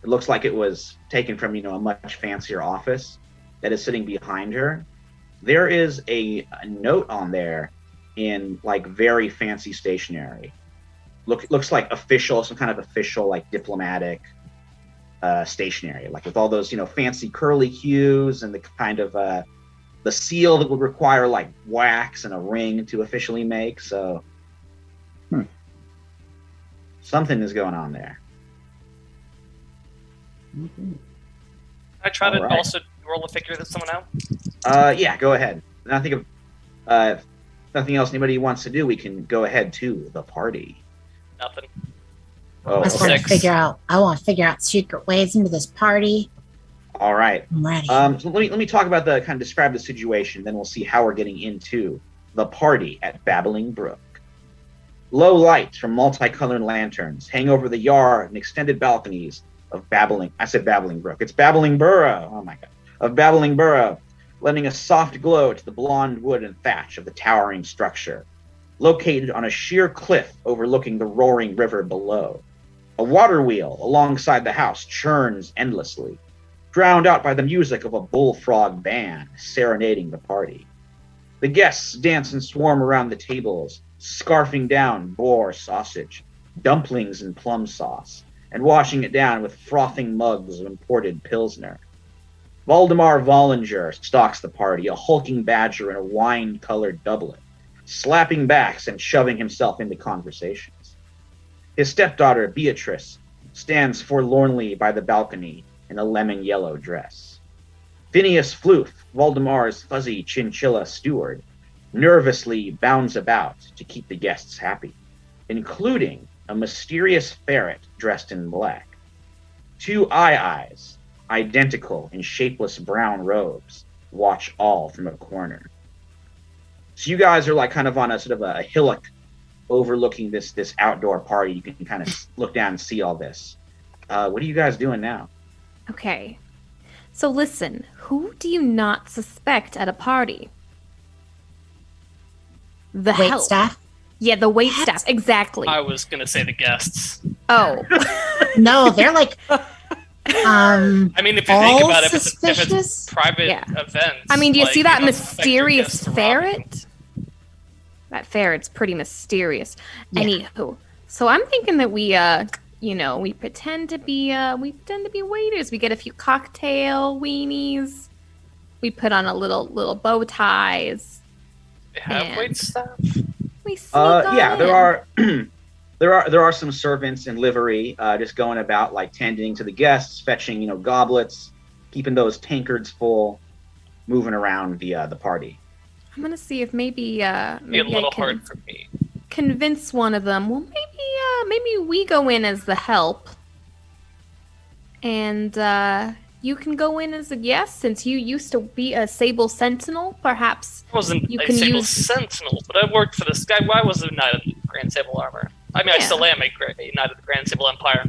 It looks like it was taken from a much fancier office that is sitting behind her. There is a note on there in like very fancy stationery. Looks like official, some kind of official like diplomatic stationery, like with all those fancy curly hues and the kind of the seal that would require like wax and a ring to officially make. So something is going on there. I try to All right. also roll a figure that someone out. Yeah, go ahead. And I think of if nothing else anybody wants to do, we can go ahead to the party. Nothing. Oh, I just want okay. to figure out. I want to figure out secret ways into this party. All right. I'm ready. So let me talk about describe the situation, then we'll see how we're getting into the party at Babbling Brook. Low lights from multicolored lanterns hang over the yard and extended balconies of Babbling. I said Babbling Brook. It's Babbling Burrow. Oh my god. Of Babbling Burrow, lending a soft glow to the blonde wood and thatch of the towering structure, located on a sheer cliff overlooking the roaring river below. A water wheel alongside the house churns endlessly, drowned out by the music of a bullfrog band serenading the party. The guests dance and swarm around the tables, scarfing down boar sausage, dumplings and plum sauce, and washing it down with frothing mugs of imported Pilsner. Valdemar Vollinger stalks the party, a hulking badger in a wine-colored doublet, slapping backs and shoving himself into conversations. His stepdaughter, Beatrice, stands forlornly by the balcony in a lemon-yellow dress. Phineas Floof, Valdemar's fuzzy chinchilla steward, nervously bounds about to keep the guests happy, including a mysterious ferret dressed in black. Two eyes, identical in shapeless brown robes, watch all from a corner. So you guys are like kind of on a sort of a hillock overlooking this outdoor party. You can kind of look down and see all this. What are you guys doing now? Okay. So listen, who do you not suspect at a party? The Wait, help. staff? Yeah, the wait What? staff. Exactly. I was gonna say the guests. Oh. No, they're like. I mean, if you All think about it, if it's suspicious? private Yeah. events. I mean, do you like, see that don't expect your mysterious guests to rob you. ferret? That ferret's pretty mysterious. Yeah. Anywho, so I'm thinking that we pretend to be waiters. We get a few cocktail weenies. We put on a little bow ties. They have Man. wait staff. We sneak on Yeah, there in. are there are some servants in livery just going about like tending to the guests, fetching goblets, keeping those tankards full, moving around the party. I'm gonna see if maybe Be a little I can hard for me. convince one of them. Well, maybe we go in as the help, and you can go in as a guest since you used to be a Sable Sentinel. Perhaps I wasn't you a can Sable use. Sentinel, but I worked for this guy. Why was a knight of the Grand Sable Armor? I mean, I Yeah. still am a knight of the Grand Sable Empire.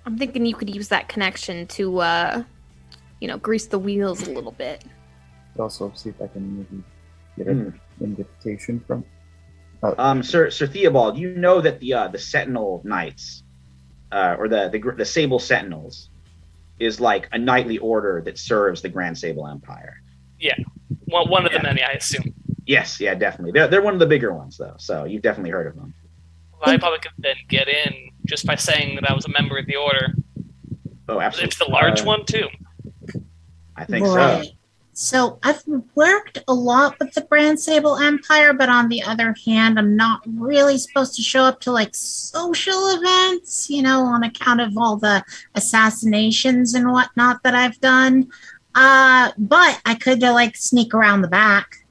I'm thinking you could use that connection to, grease the wheels a little bit. Also, see if I can maybe get an invitation from. Sir Theobald, you know that the Sentinel Knights, or the Sable Sentinels, is like a knightly order that serves the Grand Sable Empire. Well, one of the Yeah. many, I assume. Yes, yeah, definitely. They're one of the bigger ones though, so you've definitely heard of them. Well, I probably could then get in just by saying that I was a member of the order. Oh, absolutely. It's the large one too. I think so. Right. So I've worked a lot with the Grand Sable Empire, but on the other hand, I'm not really supposed to show up to like social events, on account of all the assassinations and whatnot that I've done. But I could like sneak around the back,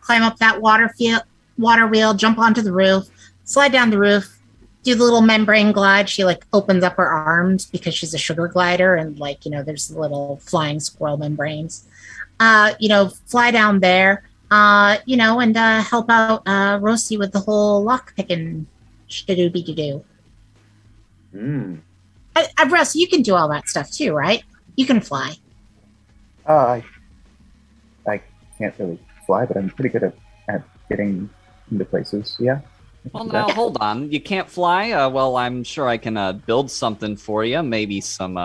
climb up that water wheel, jump onto the roof, slide down the roof, do the little membrane glide. She like opens up her arms because she's a sugar glider, and there's the little flying squirrel membranes. Fly down there, and help out Rosie with the whole lock picking shadooby-doo. Rosie, you can do all that stuff too, right? You can fly. I can't really fly, but I'm pretty good at getting into places. Yeah. Well, now hold on. You can't fly? Well, I'm sure I can build something for you. Maybe some,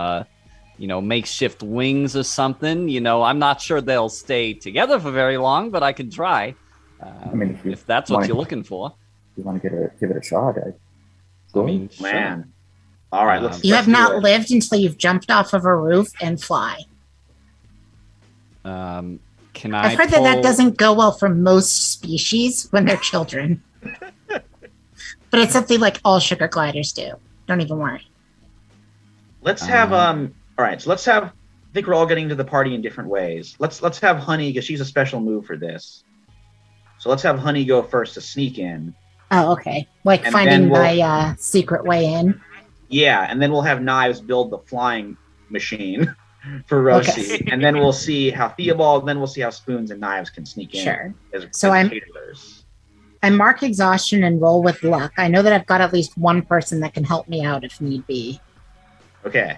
makeshift wings or something. I'm not sure they'll stay together for very long, but I can try. I mean, if that's what you're looking for. If you want to give it a shot, I mean, sure. Man. All right, let's. You let's have do not it. lived until you've jumped off of a roof and fly. Can I? I've heard that doesn't go well for most species when they're children. But it's something like all sugar gliders do. Don't even worry. Let's have all right, so let's have. I think we're all getting to the party in different ways. Let's have Honey, because she's a special move for this. So let's have Honey go first to sneak in. Oh, okay. Like And finding then we'll- my secret way in. Yeah, and then we'll have Knives build the flying machine for Rosie, Okay. and then we'll see how Theobald, then we'll see how Spoons and Knives can sneak in. Sure. As, So as I'm- caterers. I mark exhaustion and roll with luck. I know that I've got at least one person that can help me out if need be. Okay.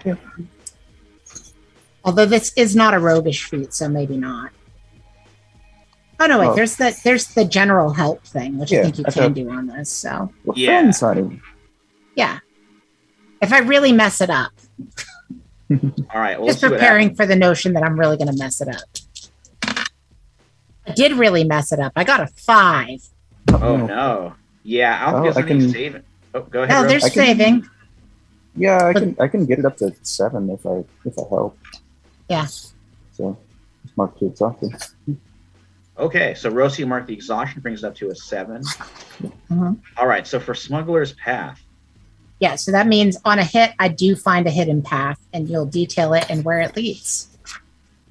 Although this is not a roguish feat, so maybe not. Oh no, wait. Oh. There's the general help thing, which I Yeah, think you I can thought- do on this. So We're Yeah. friends, honey. yeah, if I really mess it up, All right. Well, just let's see what preparing for the notion that I'm really going to mess it up. I did really mess it up. I got a 5. Oh no. Yeah, I don't Oh, think I there's any can- saving. Oh, go ahead. No, Rose. there's I can- saving. Yeah, But- I can get it up to 7 if I help. Yeah. So just mark to exhaustion. Okay, so Rosie marked the exhaustion, brings it up to a 7. Mhm. All right, so for Smuggler's Path, Yeah, so that means on a hit, I do find a hidden path, and you'll detail it and where it leads.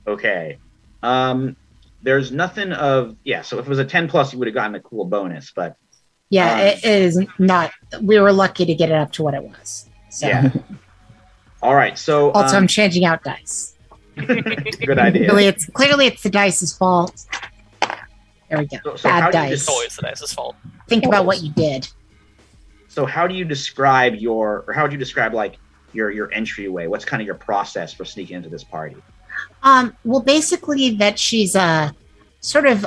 okay. There's nothing of so if it was a 10 plus, you would have gotten a cool bonus, but Yeah, it is not. We were lucky to get it up to what it was. So. yeah. All right, so Also, I'm changing out dice. good idea. Clearly it's the dice's fault. There we go. So how Bad do you dice. It's always the dice's fault. Think about what you did. So how do you describe how would you describe like your entryway? What's kind of your process for sneaking into this party? Well, basically, that she's sort of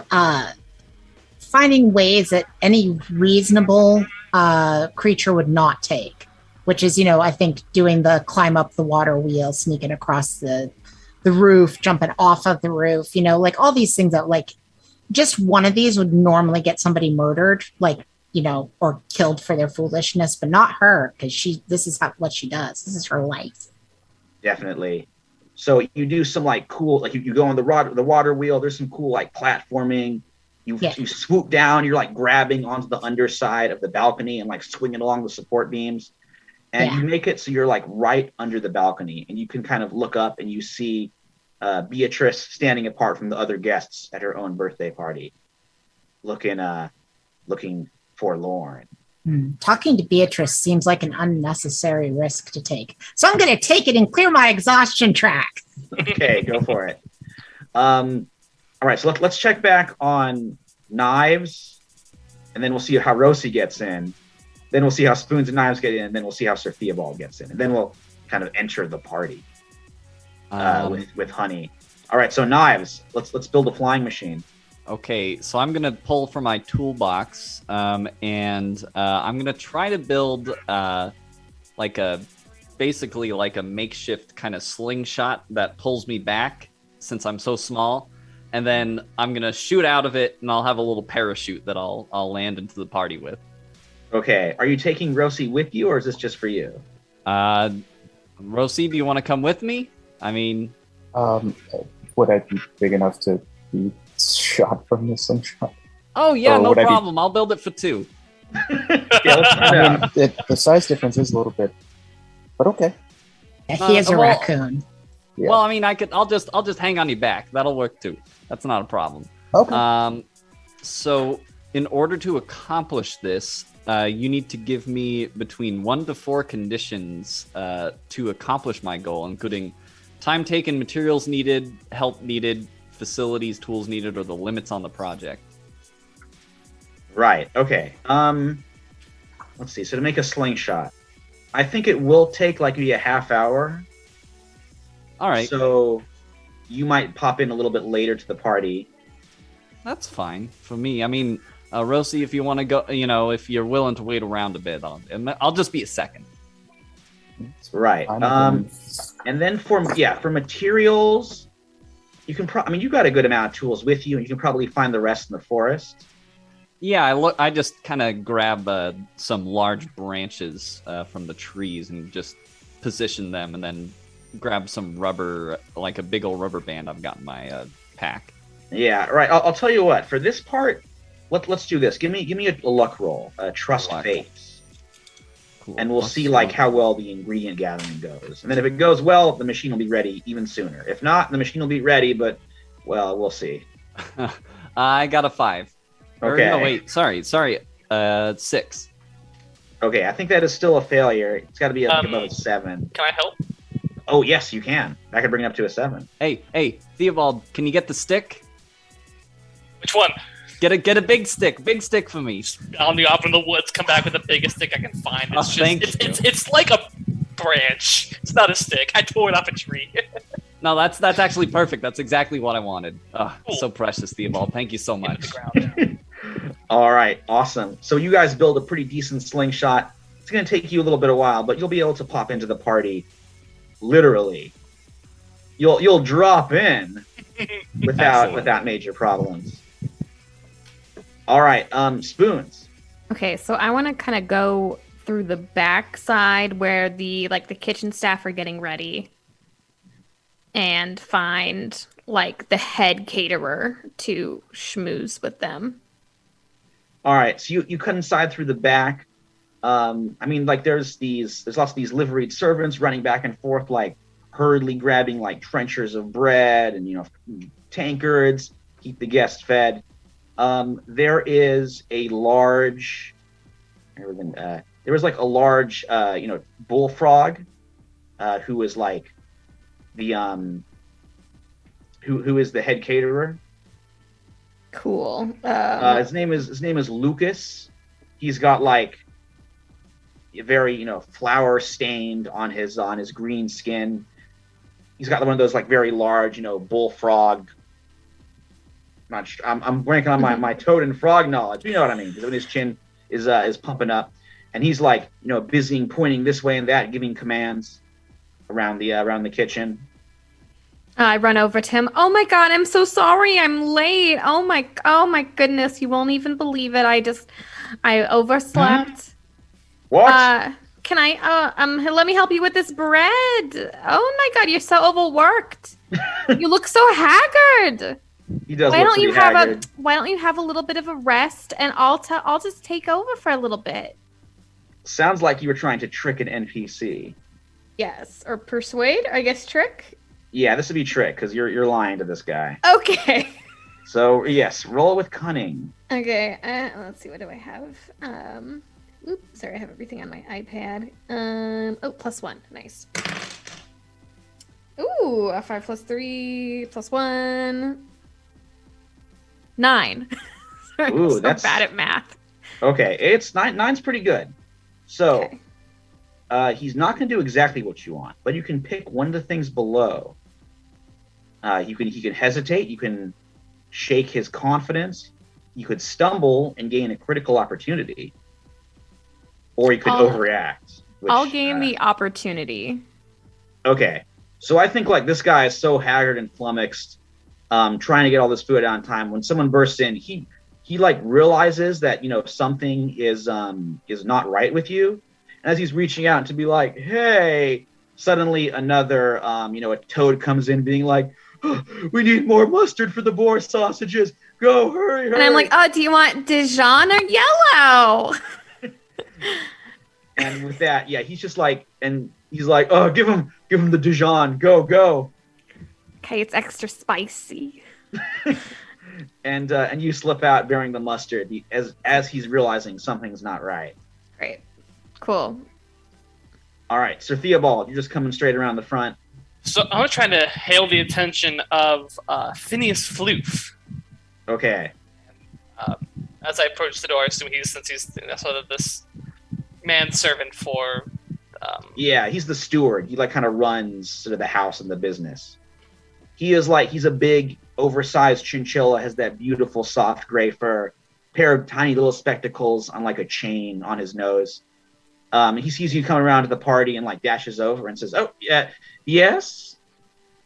finding ways that any reasonable creature would not take, which is, I think doing the climb up the water wheel, sneaking across the roof, jumping off of the roof, like all these things that like just one of these would normally get somebody murdered, like, or killed for their foolishness, but not her, because this is what she does. This is her life. Definitely. So you do some like cool, like you go on the water wheel. There's some cool like platforming. Yeah. You swoop down. You're like grabbing onto the underside of the balcony and like swinging along the support beams, and Yeah. you make it so you're like right under the balcony, and you can kind of look up and you see Beatrice standing apart from the other guests at her own birthday party, looking forlorn. Talking to Beatrice seems like an unnecessary risk to take. So I'm going to take it and clear my exhaustion track. Okay, go for it. All right, so let's check back on Knives, and then we'll see how Rosie gets in. Then we'll see how Spoons and Knives get in, and then we'll see how Sir Theobald gets in, and then we'll kind of enter the party with Honey. All right, so Knives, let's build a flying machine. Okay, so I'm gonna pull from my toolbox, and I'm gonna try to build basically like a makeshift kind of slingshot that pulls me back since I'm so small, and then I'm gonna shoot out of it, and I'll have a little parachute that I'll land into the party with. Okay, are you taking Rosie with you, or is this just for you? Rosie, do you want to come with me? I mean, Would I be big enough to be shot from the slingshot? oh yeah, Or no would I be- problem. I'll build it for 2. Yeah, let's find out. The size difference is a little bit, but okay. Yeah, he is a well- raccoon. Yeah. Well, I mean, I'll just hang on your back. That'll work too. That's not a problem. Okay. So in order to accomplish this, you need to give me between 1 to 4 conditions to accomplish my goal, including time taken, materials needed, help needed, facilities, tools needed, or the limits on the project. Right. Okay. Let's see. So to make a slingshot, I think it will take like maybe a half hour. All right, So you might pop in a little bit later to the party. that's fine for me. I mean, Rosie, if you want to go, if you're willing to wait around a bit, I'll just be a second. Right. I'm And then for materials, you can you got a good amount of tools with you, and you can probably find the rest in the forest. Yeah, I just kind of grab some large branches from the trees and just position them, and then grab some rubber, like a big old rubber band I've got in my pack. Yeah. Right. I'll tell you what. For this part, let's do this. Give me a luck roll. Trust Luck. fate. Cool. And we'll Plus see like one. how well the ingredient gathering goes. And then if it goes well, the machine will be ready even sooner. If not, the machine will be ready, but well, we'll see. I got a 5. Or, Okay. no, wait. Sorry. 6. Okay, I think that is still a failure. It's got to be above a 7. Can I help? Oh yes, you can. That could bring it up to a 7. Hey, Theobald, can you get the stick? Which one? Get a big stick for me. On the off in the woods, come back with the biggest stick I can find. It's Oh, just thank it's like a branch. It's not a stick. I tore it off a tree. No, that's actually perfect. That's exactly what I wanted. Oh, Cool. so precious, Theobald. Thank you so Into much. the ground. All right, awesome. So you guys build a pretty decent slingshot. It's going to take you a little bit of while, but you'll be able to pop into the party. Literally, you'll drop in Excellent. without major problems. All right, Spoons. Okay, so I want to kind of go through the back side where the kitchen staff are getting ready and find like the head caterer to schmooze with them. All right, so you cut inside through the back. There's lots of these liveried servants running back and forth, like hurriedly grabbing like trenchers of bread and tankards, keep the guests fed. There is a large, bullfrog, who is like the who is the head caterer. Cool. His name is Lucas. He's got like a very flour stained on his green skin. He's got one of those like very large bullfrog. I'm blanking on my toad and frog knowledge. You know what I mean? Because when his chin is pumping up, and he's like busy pointing this way and that, giving commands around the kitchen. I run over to him. Oh my god, I'm so sorry. I'm late. Oh my goodness, you won't even believe it. I overslept. What? Can I let me help you with this bread? Oh my god, you're so overworked. You look so haggard. He does Why look don't pretty you have haggard. Why don't you have a little bit of a rest, and I'll just take over for a little bit. Sounds like you were trying to trick an NPC. Yes, or persuade. I guess trick. Yeah, this would be trick because you're lying to this guy. Okay. So yes, roll with cunning. Okay. Let's see. What do I have? Oops. Sorry, I have everything on my iPad. Oh, +1. Nice. Ooh, a 5 + 3 + 1. 9. Sorry, Ooh, I'm so that's- bad at math. Okay, it's nine's pretty good. So Okay. he's not going to do exactly what you want, but you can pick one of the things below. He can hesitate. You can shake his confidence. You could stumble and gain a critical opportunity, or you could I'll- overreact. Which, I'll gain the opportunity. Okay, so I think like this guy is so haggard and flummoxed, trying to get all this food out on time. When someone bursts in, he like realizes that something is not right with you, and as he's reaching out to be like, "Hey," suddenly another a toad comes in, being like, "Oh, "We need more mustard for the boar sausages. Go, hurry, hurry!" And I'm like, oh, do you want Dijon or yellow? And with that, yeah, he's just like, and he's like, "Oh, give him the Dijon. Go, go." Okay, it's extra spicy. And you slip out bearing the mustard as he's realizing something's not right. Great. Cool. All right, Sir Theobald, you're just coming straight around the front. So I'm trying to hail the attention of Phineas Floof. Okay. As I approach the door, I assume since he's sort of this manservant for. Yeah, he's the steward. He like kind of runs sort of the house and the business. He's a big, oversized chinchilla, has that beautiful soft gray fur, pair of tiny little spectacles on like a chain on his nose. He sees you coming around to the party and like dashes over and says, "Oh, yeah, yes?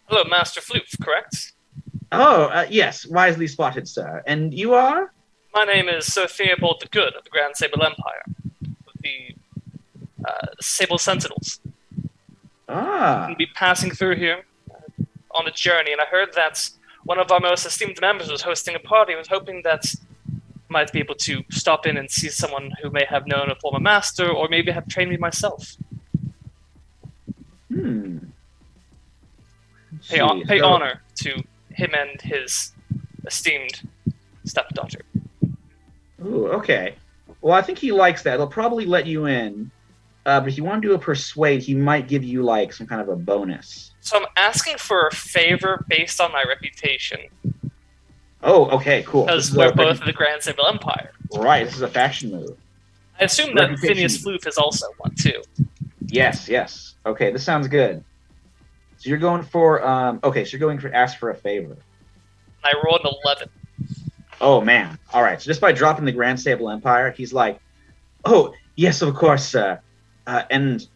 Hello, Master Floof, correct? Oh, yes, wisely spotted, sir. And you are?" My name is Sir Theobald the Good of the Grand Sable Empire, of the Sable Sentinels. Ah, We'll be passing through here on a journey, and I heard that one of our most esteemed members was hosting a party. I was hoping that might be able to stop in and see someone who may have known a former master, or maybe have trained me myself. hmm. Pay honor to him and his esteemed stepdaughter. Ooh, okay. Well, I think he likes that. He'll probably let you in. But if you want to do a persuade, he might give you like some kind of a bonus. So I'm asking for a favor based on my reputation, Oh, okay, cool. because This is we're a- both of the Grand Sable Empire. Right, this is a faction move. I assume that Reputation. Phineas Floof is also one too. Yes, yes. Okay, this sounds good. So you're going for ask for a favor. I rolled an 11. Oh man. All right. So just by dropping the Grand Sable Empire, he's like, "Oh, yes, of course, sir. And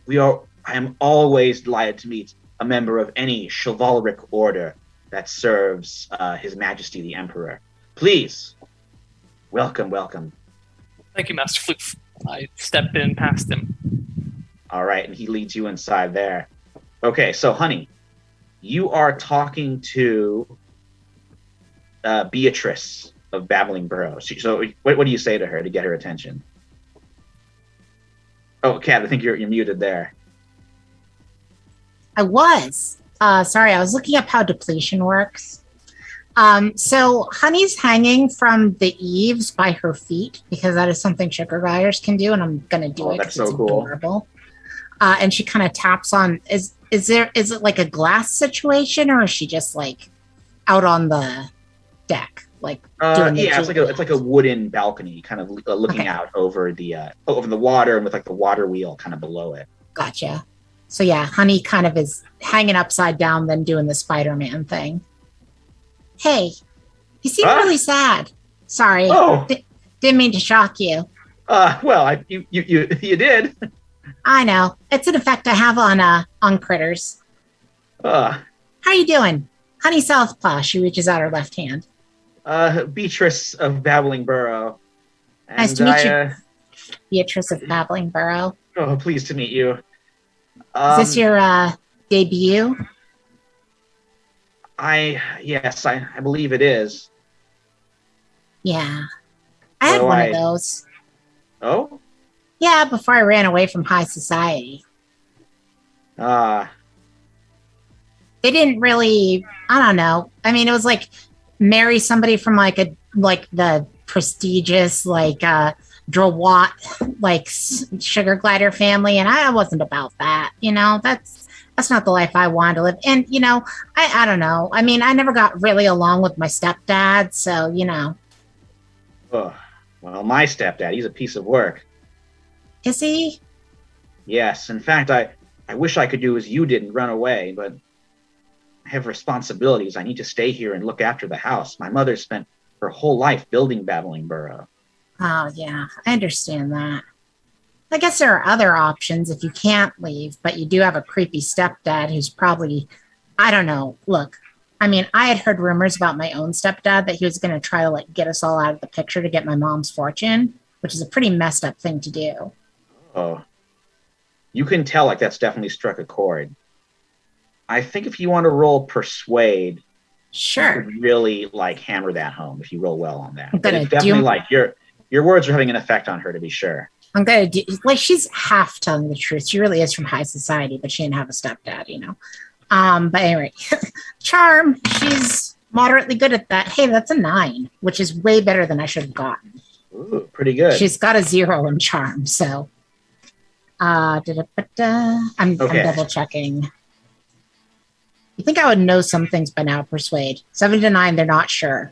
I am always delighted to meet a member of any chivalric order that serves His Majesty the Emperor. Please, welcome, welcome." Thank you, Master Floof. I step in past him. All right, and he leads you inside there. Okay, so honey, you are talking to Beatrice of Babbling Burrow. So what do you say to her to get her attention? Oh, Kat, I think you're muted there. I was. Sorry, I was looking up how depletion works. So Honey's hanging from the eaves by her feet because that is something sugar gliders can do, and I'm gonna do Oh, it that's because so it's cool. adorable. And she kind of taps on. Is it like a glass situation, or is she just like out on the deck, like doing the Yeah, it's like a wooden balcony, kind of looking Okay. out over the water, and with like the water wheel kind of below it. Gotcha. So yeah, Honey kind of is hanging upside down, then doing the Spider-Man thing. Hey, you seem Ah. really sad. Sorry, Oh. didn't mean to shock you. Well, you did. I know it's an effect I have on critters. How are you doing, Honey Southpaw? She reaches out her left hand. Beatrice of Babbling Burrow. Nice to meet you. Beatrice of Babbling Burrow. Oh, pleased to meet you. Is this your debut? Yes, I believe it is. Yeah. I had So one of those. Oh? Yeah, before I ran away from high society. Ah, They didn't really, I don't know. I mean, it was like marry somebody from like the prestigious Drawat sugar glider family, and I wasn't about that. That's not the life I wanted to live. And I don't know. I mean, I never got really along with my stepdad, so ugh. Well, my stepdad, he's a piece of work. is he? Yes, in fact, I wish I could do as you did and run away, but I have responsibilities. I need to stay here and look after the house. My mother spent her whole life building Battling Burrow. Oh yeah, I understand that. I guess there are other options if you can't leave, but you do have a creepy stepdad who's probably, I don't know. Look, I mean, I had heard rumors about my own stepdad that he was going to try to get us all out of the picture to get my mom's fortune, which is a pretty messed up thing to do. Oh, you can tell like that's definitely struck a chord. I think if you want to roll persuade, you Sure. could really hammer that home if you roll well on that. I'm But gonna it's definitely do- your words are having an effect on her, to be sure. I'm going to do, she's half telling the truth. She really is from high society, but she didn't have a stepdad. But anyway, charm, she's moderately good at that. Hey, that's a 9, which is way better than I should have gotten. Ooh, pretty good. She's got a 0 in charm, so I'm Okay. double checking. You think I would know some things by now, persuade. 7 to 9, they're not sure.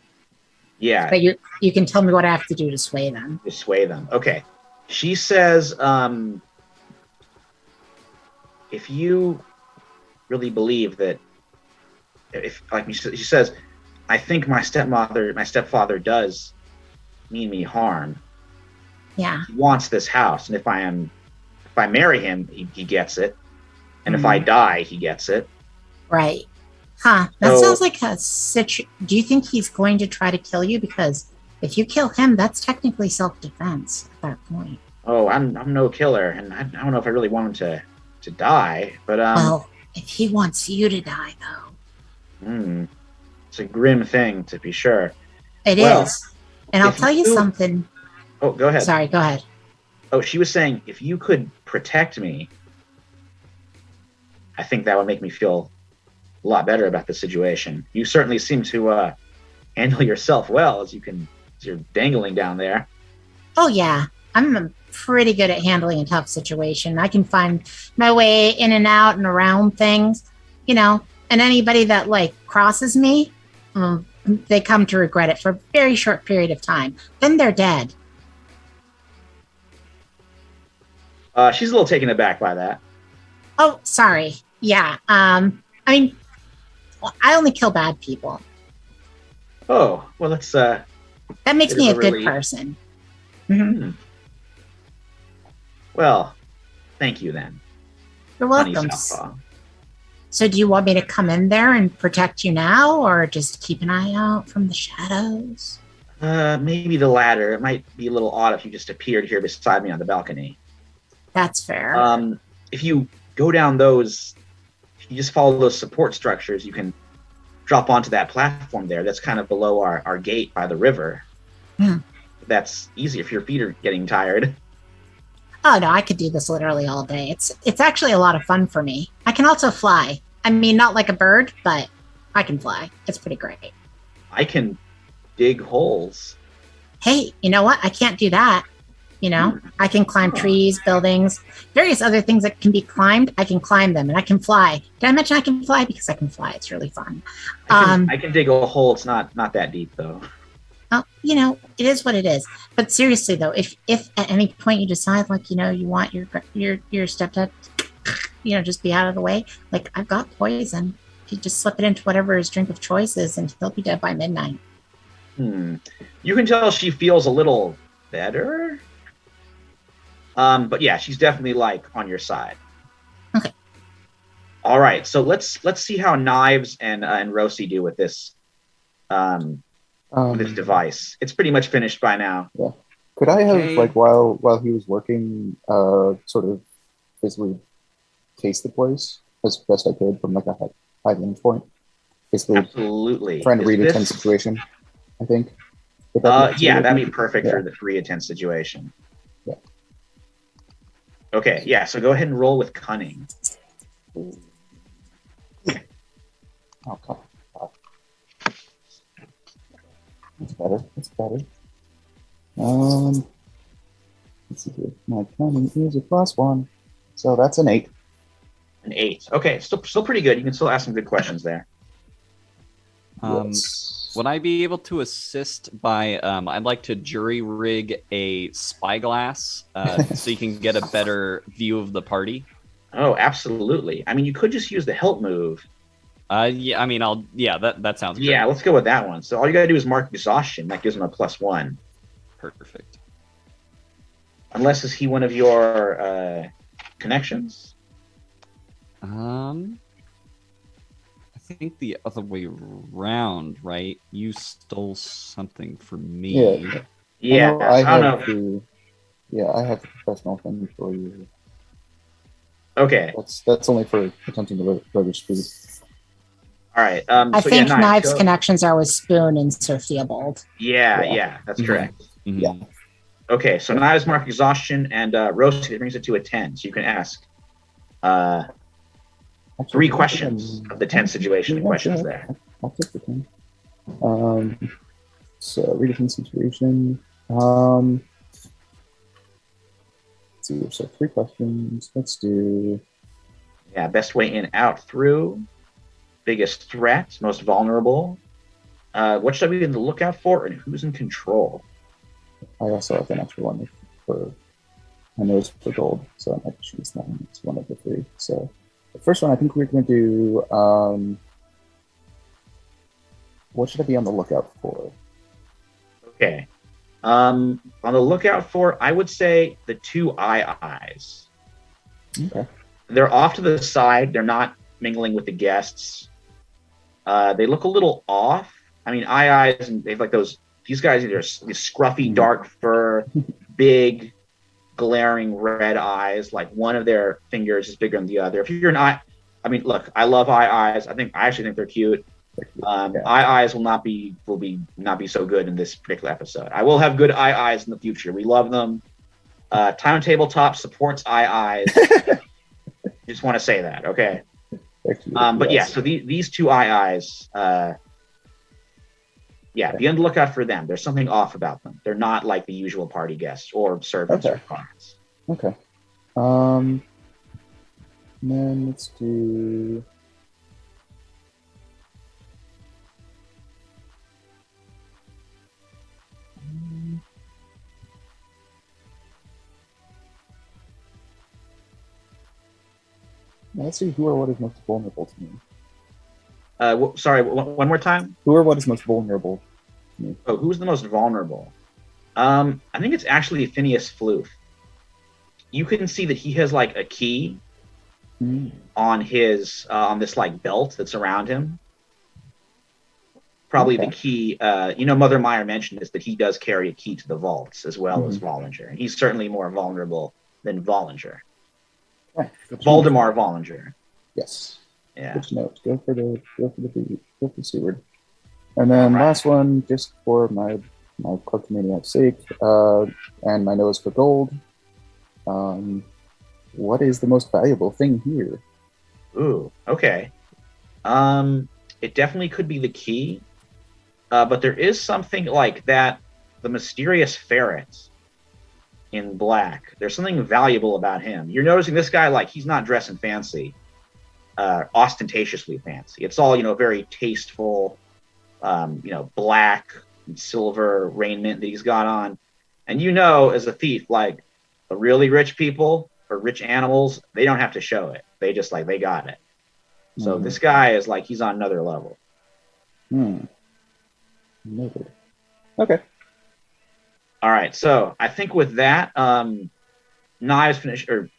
Yeah, But you can tell me what I have to do to sway them. to sway them. Okay. She says, if you really believe that, she says, I think my stepfather does mean me harm. Yeah. He wants this house, and if I marry him, he gets it, and if I die, he gets it. Right. Huh. That So- sounds like a Do you think he's going to try to kill you? Because if you kill him, that's technically self-defense at that point. Oh, I'm no killer, and I don't know if I really want him to die, but Well, if he wants you to die, though, it's a grim thing to be sure. it is. Well, And I'll if tell you you- something. Oh, go ahead. Sorry, go ahead. Oh, she was saying if you could protect me, I think that would make me feel a lot better about the situation. You certainly seem to handle yourself well as you're dangling down there. Oh, yeah. I'm pretty good at handling a tough situation. I can find my way in and out and around things, and anybody that crosses me, they come to regret it for a very short period of time. Then they're dead. She's a little taken aback by that. Oh, sorry. Yeah. I mean, I only kill bad people. Oh, well, that's That makes Bit me a of a good relief. person. Mhm. well. Thank you then. You're Honey welcome. Southpaw. So, do you want me to come in there and protect you now, or just keep an eye out from the shadows? Maybe the latter. It might be a little odd if you just appeared here beside me on the balcony. That's fair. If you go down those, if you just follow those support structures, you can drop onto that platform there. That's kind of below our gate by the river. Hmm. That's easy if your feet are getting tired. Oh no, I could do this literally all day. It's actually a lot of fun for me. I can also fly. I mean, not like a bird, but I can fly. It's pretty great. I can dig holes. Hey, you know what? I can't do that. I can climb trees, buildings, various other things that can be climbed. I can climb them, and I can fly. Did I mention I can fly? Because I can fly. It's really fun. I can dig a hole. It's not that deep though. Oh, it is what it is. But seriously though, if at any point you decide you want your stepdad, just be out of the way. I've got poison. You just slip it into whatever his drink of choice is, and he'll be dead by midnight. You can tell she feels a little better. But yeah, she's definitely on your side. Okay. All right, so let's see how Knives and Rosie do with this this device. It's pretty much finished by now. Yeah. Could I have Okay. while he was working, sort of basically taste the place as best I could from a high vantage point? basically Absolutely. trying to Is read a this- tense situation, I think. Would that be Yeah, considered? that'd be perfect Yeah. for the free tense situation. Yeah. Okay, yeah, so go ahead and roll with cunning. Oh, come on. That's better. That's better. Let's see here. My cunning is a +1. So that's an 8. An 8. Okay, still pretty good. You can still ask some good questions there. Yes. Would I be able to assist by? I'd like to jury rig a spyglass so you can get a better view of the party. Oh, absolutely. I mean, you could just use the help move. Yeah, I mean, that sounds great. Yeah, let's go with that one. So all you gotta do is mark exhaustion. That gives him a +1. Perfect. Unless is he one of your connections? I think the other way around, right? You stole something from me. Yeah. Yeah, I I don't know. have the. Yeah, I have the professional thing for you. Okay, That's only for attempting to register. all right. I so think yeah, Knives so- connections are with Spoon and Sir Theobald. Yeah, that's Mhm. correct. Mhm. Yeah. Okay, so Knives mark exhaustion, and Roasty, that brings it to a 10. So you can ask Actually, 3 questions of the 10 situation Yeah, questions sure. there. I'll take the 10. So read a tense situation. Let's see. So 3 questions. Let's do. Yeah, best way in, out, through. Biggest threat, most vulnerable. What should I be on the lookout for, and who's in control? I also have an extra one for. I know it's for gold, so I might choose that one. It's one of the 3. So the first one, I think we're going to do. What should I be on the lookout for? Okay. On the lookout for, I would say the 2 eyes. Okay. They're off to the side. They're not mingling with the guests. They look a little off. I mean, eyes, and they've like those. These guys either these scruffy, dark fur, big, glaring red eyes. Like one of their fingers is bigger than the other. If you're an eye, I mean, look, I love eyes. I actually think they're cute. Yeah. Eyes will not be so good in this particular episode. I will have good eyes in the future. We love them. Time Tabletop supports eyes. Just want to say that, okay? Actually, But yeah, yes. so these 2 eyes, be on the lookout for them. There's something off about them. They're not like the usual party guests or servants Okay. or clients. Okay. And then let's do. Let's see who or what is most vulnerable to me. Sorry, one more time. Who or what is most vulnerable to me? Oh, who's the most vulnerable? I think it's actually Phineas Floof. You can see that he has like a key on his on this like belt that's around him. Probably Okay. the key. Mother Meyer mentioned this, that he does carry a key to the vaults as well as Vollinger. And he's certainly more vulnerable than Vollinger. Right. Good to know. Voldemar Vollinger. Yes. Yeah. Good to know. Go for the Seward. And then Alright. last one, just for my kleptomaniac's sake, and my nose for gold. What is the most valuable thing here? Ooh. Okay. It definitely could be the key. But there is something like that. The mysterious ferret in black. There's something valuable about him. You're noticing this guy, like, he's not dressing fancy, ostentatiously fancy. It's all, very tasteful, black and silver raiment that he's got on. And as a thief, like, the really rich people or rich animals, they don't have to show it. They just, they got it. So this guy is, he's on another level. Noted. Okay. All right, so I think with that, Knives finishes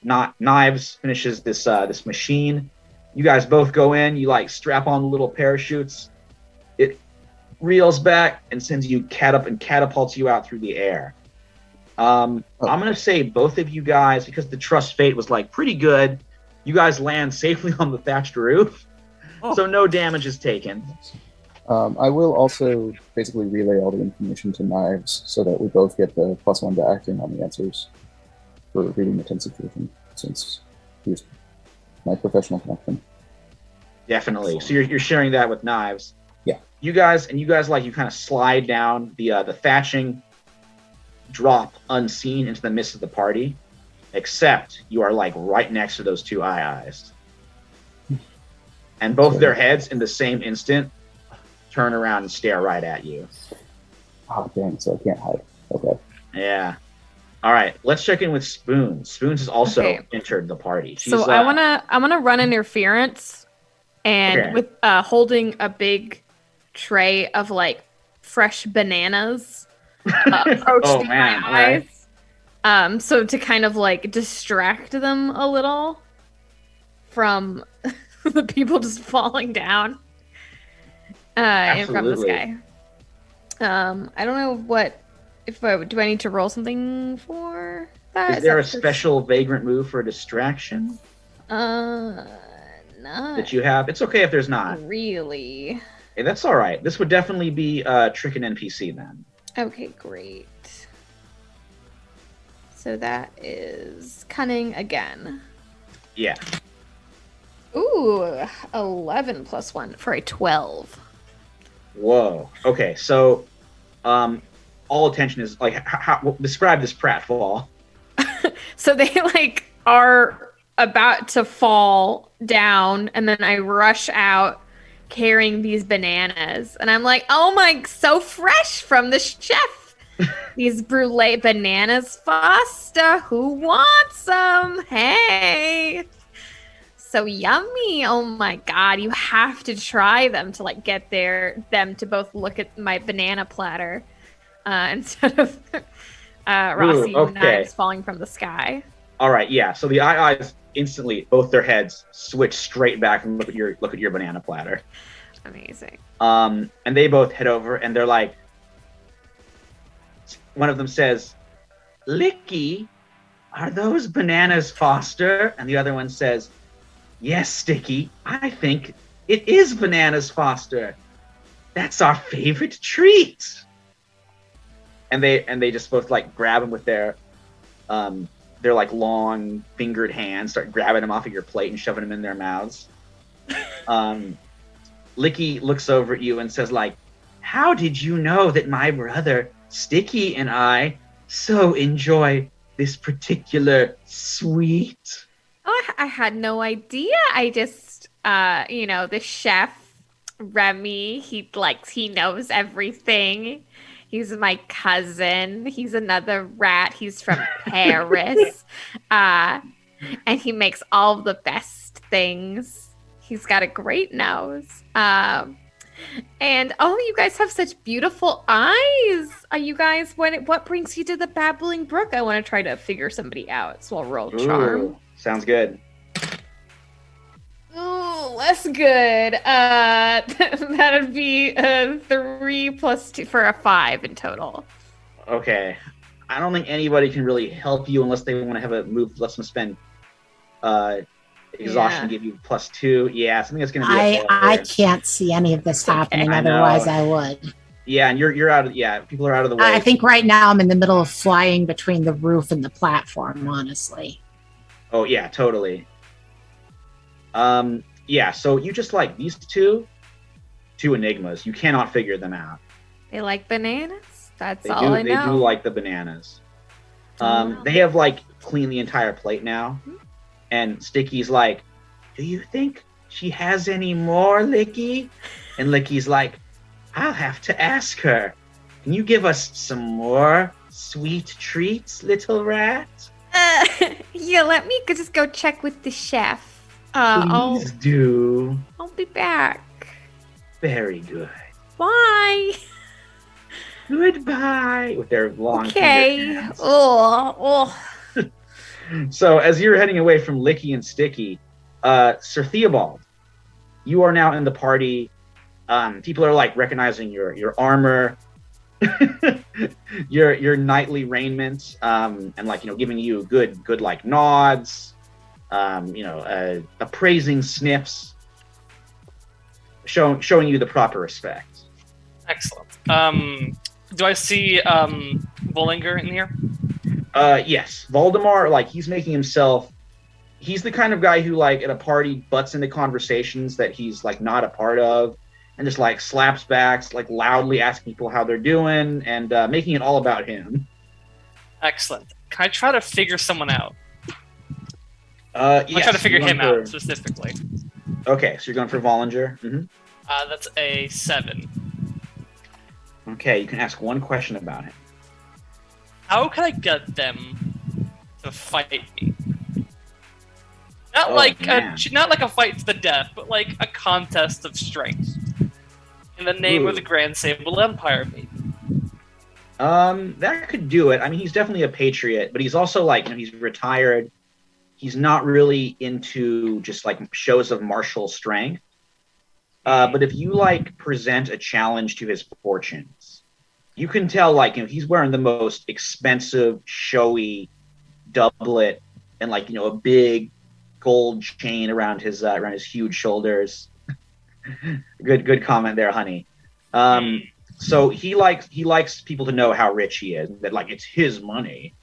this machine. You guys both go in. You strap on the little parachutes. It reels back and sends you catapults you out through the air. I'm gonna say both of you guys, because the trust fate was pretty good. You guys land safely on the thatched roof. So no damage is taken. I will also basically relay all the information to Knives so that we both get the +1 to acting on the answers for reading the tense situation, since he's my professional connection. Definitely. So you're sharing that with Knives. Yeah. You guys like you kind of slide down the thatching, drop unseen into the midst of the party, except you are like right next to those two eyes. And both their heads in the same instant turn around and stare right at you. Oh, dang, so I can't hide. Okay. Yeah. All right, let's check in with Spoons. Spoons has also Okay. entered the party. She's, So I wanna run interference, and Okay. with holding a big tray of like fresh bananas, approach Oh, the man, all right. eyes. So to kind of like distract them a little from the people just falling down in front of this Absolutely. guy. I don't know what if do I need to roll something for that? Is there a that just- special vagrant move for a distraction Not that you have? It's okay if there's not. really. Hey, that's all right. This would definitely be trick an NPC then. Okay, great. So that is cunning again. Yeah. Ooh, 11 plus 1 for a 12. Whoa. Okay, so all attention is like how describe this pratfall. So they like are about to fall down, and then I rush out carrying these bananas, and I'm like, oh my, so fresh from the chef. These brulee bananas, Foster. Who wants them? Hey. So yummy. Oh my god, you have to try them to like get them to both look at my banana platter instead of Rossi okay. knives falling from the sky. All right, yeah. So the eyes instantly, both their heads switch straight back and look at your banana platter. Amazing. And they both head over, and they're like, one of them says, "Licky, are those bananas, Foster?" And the other one says, "Yes, Sticky, I think it is bananas, Foster. That's our favorite treat." And they just both like grab them with their like long fingered hands, start grabbing them off of your plate and shoving them in their mouths. Licky looks over at you and says like, "How did you know that my brother Sticky and I so enjoy this particular sweet?" Oh, I had no idea. I just, the chef, Remy, he knows everything. He's my cousin. He's another rat. He's from Paris. And he makes all the best things. He's got a great nose. And you guys have such beautiful eyes. Are you guys, what brings you to the Babbling Brook? I want to try to figure somebody out. So I'll roll charm. Ooh, sounds good. Ooh, less good. That'd be 3 plus 2 for a 5 in total. Okay. I don't think anybody can really help you unless they want to have a move, let them spend exhaustion, Yeah. give you +2. Yeah, something that's going to be a I failure. can't see any of this It's okay. happening. I know. Otherwise, I would. Yeah, and you're out of, people are out of the way. I think right now I'm in the middle of flying between the roof and the platform. Honestly, Oh yeah, totally. Yeah, so you just like these two enigmas. You cannot figure them out. They like bananas. That's They all do I know. they do like the bananas. Oh. They have like cleaned the entire plate now. And Sticky's like, "Do you think she has any more, Licky?" And Licky's like, "I'll have to ask her. Can you give us some more sweet treats, little rat?" Yeah, let me just go check with the chef. I'll Please do. be back. Very good. Bye. Goodbye. With their long Okay. fingered hands. Oh. So as you're heading away from Licky and Sticky, Sir Theobald, you are now in the party. People are like recognizing your armor, your knightly raiment, and like giving you good like nods, appraising sniffs. showing you the proper respect. Excellent. Do I see Vollinger in here? Yes, Voldemort. Like he's making himself. He's the kind of guy who, like, at a party, butts into conversations that he's like not a part of, and just like slaps backs, like loudly asking people how they're doing, and making it all about him. Excellent. Can I try to figure someone out? Yes, I'm trying to figure you're him going out specifically. Okay, so you're going for Vollinger. Mm-hmm. That's a 7. Okay, you can ask one question about him. How can I get them to fight me? Not Oh, man. not like a fight to the death, but like a contest of strength. In the name Ooh. of the Grand Sable Empire, maybe. That could do it. I mean, he's definitely a patriot, but he's also like, he's retired. He's not really into just like shows of martial strength. But if you like present a challenge to his fortunes, you can tell like, he's wearing the most expensive, showy doublet and like, a big gold chain around his huge shoulders. Good comment there, honey. So he likes people to know how rich he is, that like it's his money.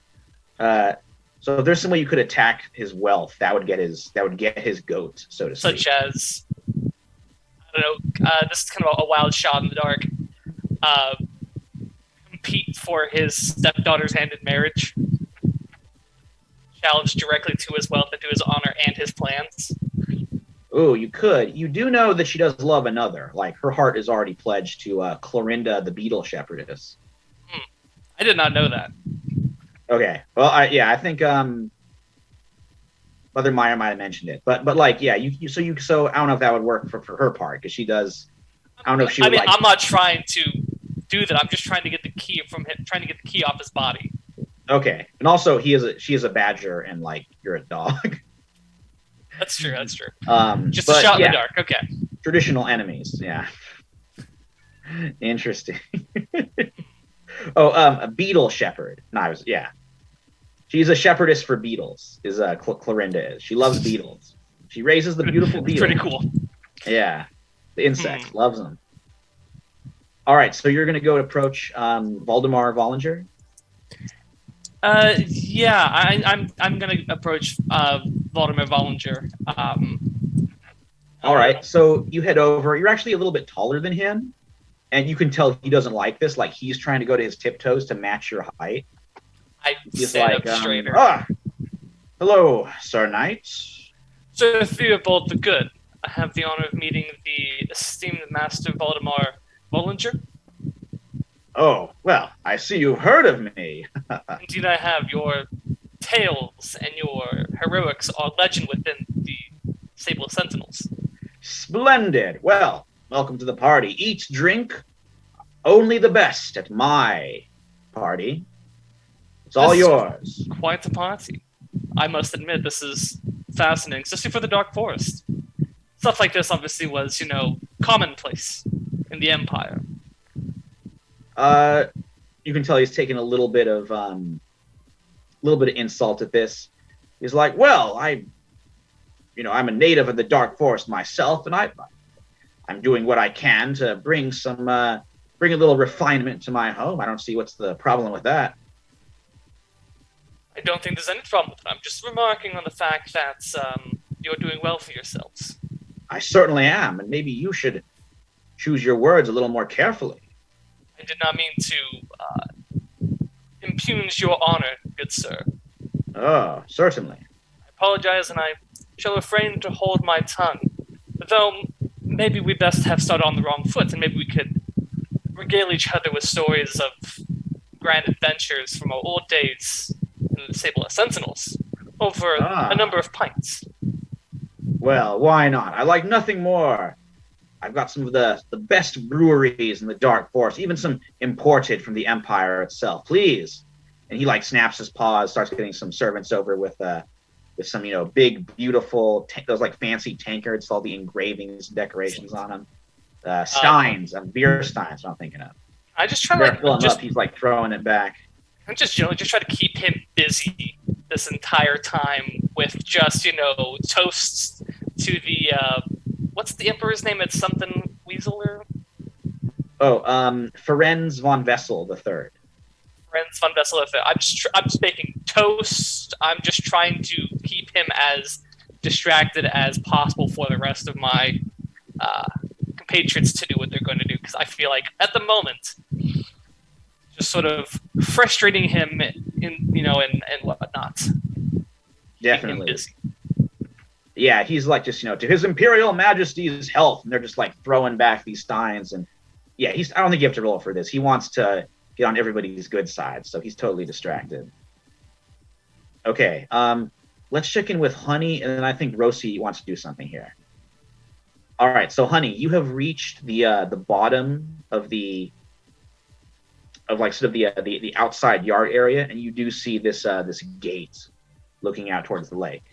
So if there's some way you could attack his wealth, that would get his goat, so to speak. Such as, I don't know, this is kind of a wild shot in the dark. Compete for his stepdaughter's hand in marriage. Challenge directly to his wealth and to his honor and his plans. Oh, you could. You do know that she does love another. Like, her heart is already pledged to Clorinda, the Beetle Shepherdess. I did not know that. Okay. Well, I think Mother Meyer might have mentioned it, but like, yeah, so I don't know if that would work for her part, because she does. I don't know if she. Would, I'm not trying to do that. I'm just trying to get the key from him. Trying to get the key off his body. Okay, and also she is a badger, and like you're a dog. That's true. That's true. Just but, a shot yeah, in the dark. Okay. Traditional enemies. Yeah. Interesting. A beetle shepherd. No, yeah. She's a shepherdess for beetles. Is Clorinda is. She loves beetles. She raises the beautiful beetles. Pretty cool. Yeah, the insects loves them. All right, so you're gonna go approach Voldemar Vollinger. Yeah, I'm gonna approach Vladimir Vollinger. All right, so you head over. You're actually a little bit taller than him, and you can tell he doesn't like this. Like he's trying to go to his tiptoes to match your height. I He's stand like, up straighter. Hello, Sir Knight. Sir Theobald the Good, I have the honor of meeting the esteemed Master Valdemar Vollinger. Oh, well, I see you've heard of me. Indeed, I have. Your tales and your heroics are legend within the Sable Sentinels. Splendid. Well, welcome to the party. Eat, drink, only the best at my party. It's all This is yours. Quite a party. I must admit, this is fascinating, especially for the Dark Forest. Stuff like this obviously was, commonplace in the Empire. You can tell he's taking a little bit of insult at this. He's like, well, I'm a native of the Dark Forest myself, and I'm doing what I can to bring a little refinement to my home. I don't see what's the problem with that. I don't think there's any problem with it. I'm just remarking on the fact that you're doing well for yourselves. I certainly am, and maybe you should choose your words a little more carefully. I did not mean to impugn your honor, good sir. Oh, certainly. I apologize, and I shall refrain to hold my tongue. Though, maybe we best have started on the wrong foot, and maybe we could regale each other with stories of grand adventures from our old days in the Sable Sentinels over a number of pints. Well, why not? I like nothing more. I've got some of the best breweries in the Dark Forest, even some imported from the Empire itself. Please. And he like snaps his paws, starts getting some servants over with some big, beautiful those like fancy tankards, all the engravings and decorations on them. Steins, beer steins. What I'm thinking of. I just try They're filling up. He's like throwing it back. I'm just generally just try to keep him busy this entire time with just toasts to the what's the Emperor's name? It's something Weaseler? Oh, Ferenz von Vessel the third. Friends von Vessel. I'm just making toast. I'm just trying to keep him as distracted as possible for the rest of my compatriots to do what they're going to do, because I feel like at the moment, just sort of frustrating him and whatnot. Definitely. Busy. Yeah, he's like just to His Imperial Majesty's health, and they're just like throwing back these steins, and yeah, I don't think you have to roll for this. He wants to get on everybody's good side, so he's totally distracted. Okay, let's check in with Honey, and then I think Rosie wants to do something here. All right, so Honey, you have reached the bottom of the outside yard area, and you do see this gate looking out towards the lake.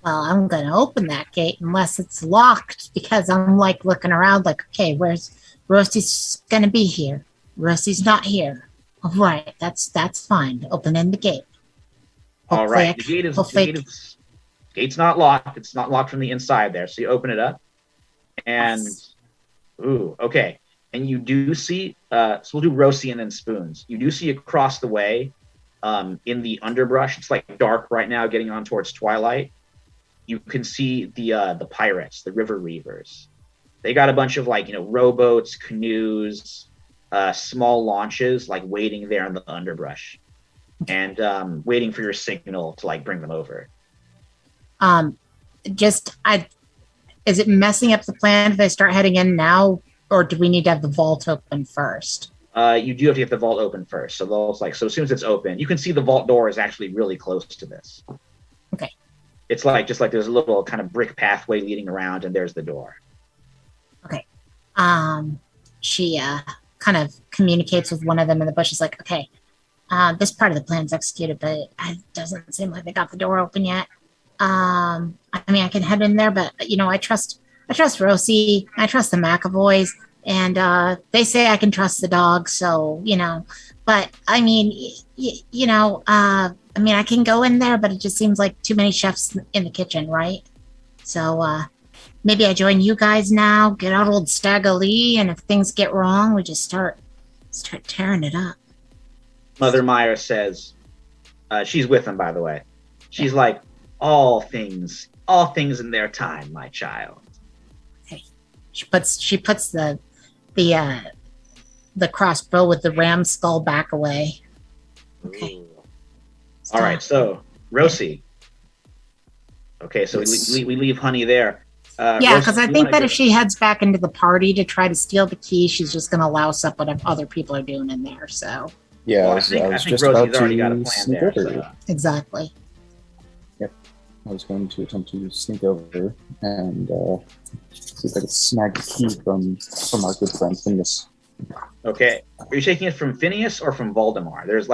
Well, I'm going to open that gate unless it's locked, because I'm like looking around like, okay, where's Rosie's going to be here? Rosie's not here. All right, that's fine. Opening the gate. All right, gate's not locked. It's not locked from the inside there. So you open it up, and Yes. ooh, okay. And you do see. So we'll do Rosie and then Spoons. You do see across the way, in the underbrush. It's like dark right now, getting on towards twilight. You can see the pirates, the River Reavers. They got a bunch of rowboats, canoes, small launches, like waiting there in the underbrush, and waiting for your signal to bring them over. Is it messing up the plan if I start heading in now, or do we need to have the vault open first? You do have to get the vault open first. So so as soon as it's open, you can see the vault door is actually really close to this. Okay. It's just like there's a little kind of brick pathway leading around, and there's the door. Okay. She kind of communicates with one of them in the bushes, like, okay, this part of the plan's executed, but it doesn't seem like they got the door open yet. I mean, I can head in there, but I trust Rosie. I trust the McAvoys, and they say I can trust the dog. So but I mean, I can go in there, but it just seems like too many chefs in the kitchen, right? So maybe I join you guys now, get out old Stagger Lee, and if things get wrong, we just start tearing it up. Mother Meyer says, she's with them, by the way. She's like, all things in their time, my child. Okay. She puts the crossbow with the ram skull back away. Okay. Ooh. All right, so Rosie. Okay, so we leave Honey there. Yeah, because I think that if she heads back into the party to try to steal the key, she's just going to louse up what other people are doing in there. So Yeah, Well, I was think just Rosie's about already got a to plan sneak there. over. So. exactly. I was going to attempt to sneak over and see if I could snag the key from our good friend Phineas. Okay, are you taking it from Phineas or from Voldemar? There's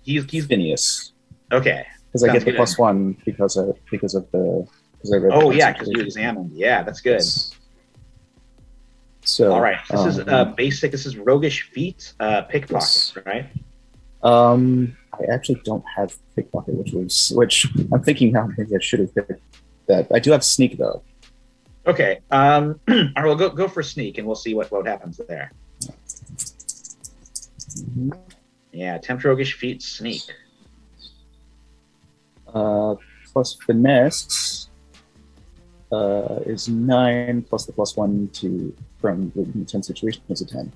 he's Phineas, okay. because I Sounds get the good. +1 because I read. Oh the yeah, because you concentration. examined. Yeah, that's good. Yes. So All right, this is basic. This is roguish feat, pickpocket, Yes. right? I actually don't have pickpocket, which I'm thinking now maybe I should have picked that. I do have sneak though. Okay. All right, we'll go for sneak, and we'll see what happens there. Yeah, attempt roguish feat, sneak. Plus finesse is 9 plus the +1 from the intense situation is a 10.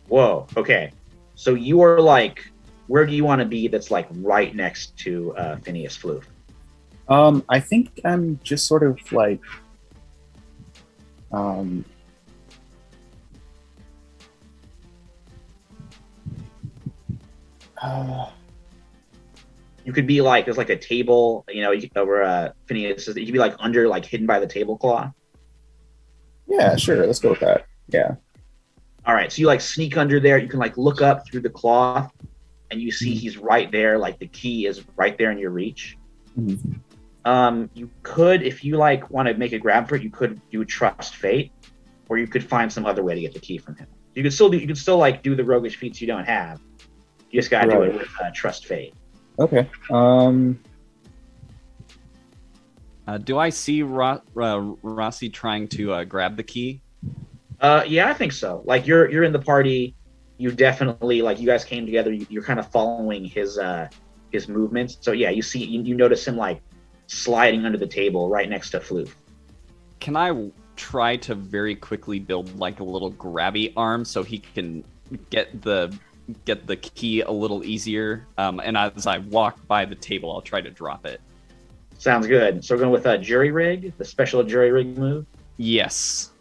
Whoa. Okay. So you are where do you want to be? That's right next to Phineas Floof. I think I'm just sort of You could be there's a table, over Phineas. You could be under, hidden by the tablecloth. yeah, sure, let's go with that. Yeah. All right, so you sneak under there. You can look up through the cloth, and you see he's right there. The key is right there in your reach. Mhm. You could, if you want to make a grab for it, you could do trust fate, or you could find some other way to get the key from him. You could still do the roguish feats you don't have. You just gotta do it Right. with trust fate. Okay. Do I see Rossi trying to grab the key? Yeah, I think so. Like you're in the party. You definitely like you guys came together. You're kind of following his movements. So yeah, you notice him like sliding under the table right next to Floof. Can I try to very quickly build like a little grabby arm so he can get the key a little easier? And as I walk by the table, I'll try to drop it. Sounds good. So we're going with a jury rig, the special jury rig move. Yes.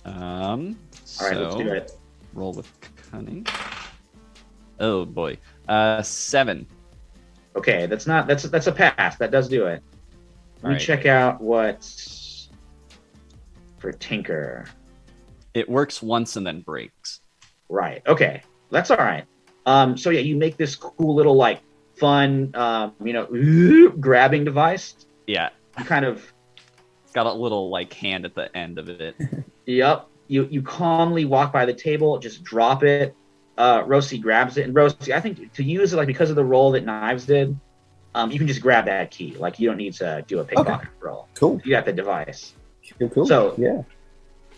All right, let's do it. Roll with cunning. Oh boy. 7. Okay, that's a pass. That does do it. Let me Alright. check out what's for Tinker. It works once and then breaks. Right. Okay. That's all right. So yeah, you make this cool little like fun, grabbing device. Yeah. You kind of, It's got a little like hand at the end of it. yep. You calmly walk by the table, just drop it. Rosie grabs it, and Rosie, I think to use it like because of the roll that Knives did, you can just grab that key. Like you don't need to do a pickpocket roll. Cool. You got the device. Cool. So- yeah.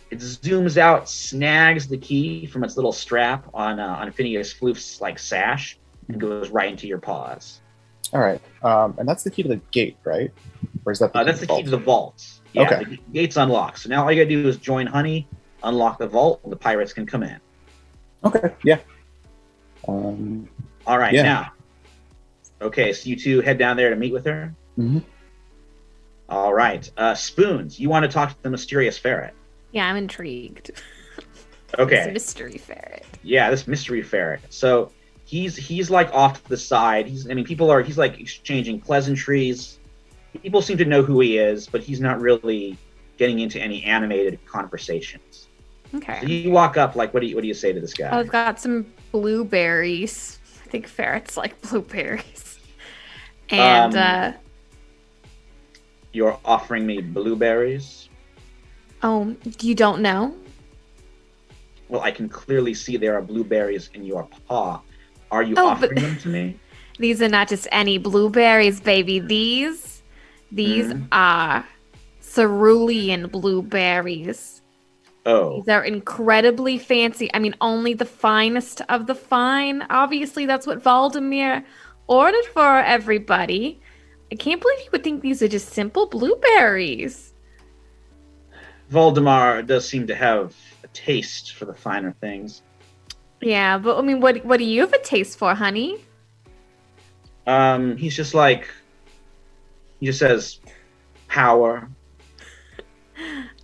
It zooms out, snags the key from its little strap on Phineas Floof's like sash, and goes right into your paws. All right. And that's the key to the gate, right? Or is that That's the key to the vault. Yeah, Okay. the gate's unlocked. So now all you gotta do is join Honey, unlock the vault, and the pirates can come in. Okay. Yeah. All right, Yeah. now. Okay, so you two head down there to meet with her. Mhm. All right, Spoons, you want to talk to the mysterious ferret? Yeah, I'm intrigued. Okay. This mystery ferret. Yeah, this mystery ferret. So he's like off to the side. He's like exchanging pleasantries. People seem to know who he is, but he's not really getting into any animated conversations. Okay. So you walk up, like, what do you say to this guy? I've got some blueberries. I think ferrets like blueberries. And You're offering me blueberries. oh, you don't know? Well, I can clearly see there are blueberries in your paw. Are you Oh, but- offering them to me? These are not just any blueberries, baby. These are cerulean blueberries. Oh, They're incredibly fancy. I mean, only the finest of the fine. Obviously, that's what Valdemir ordered for everybody. I can't believe you would think these are just simple blueberries. Voldemar does seem to have a taste for the finer things. Yeah, but I mean, what do you have a taste for, honey? He just says power.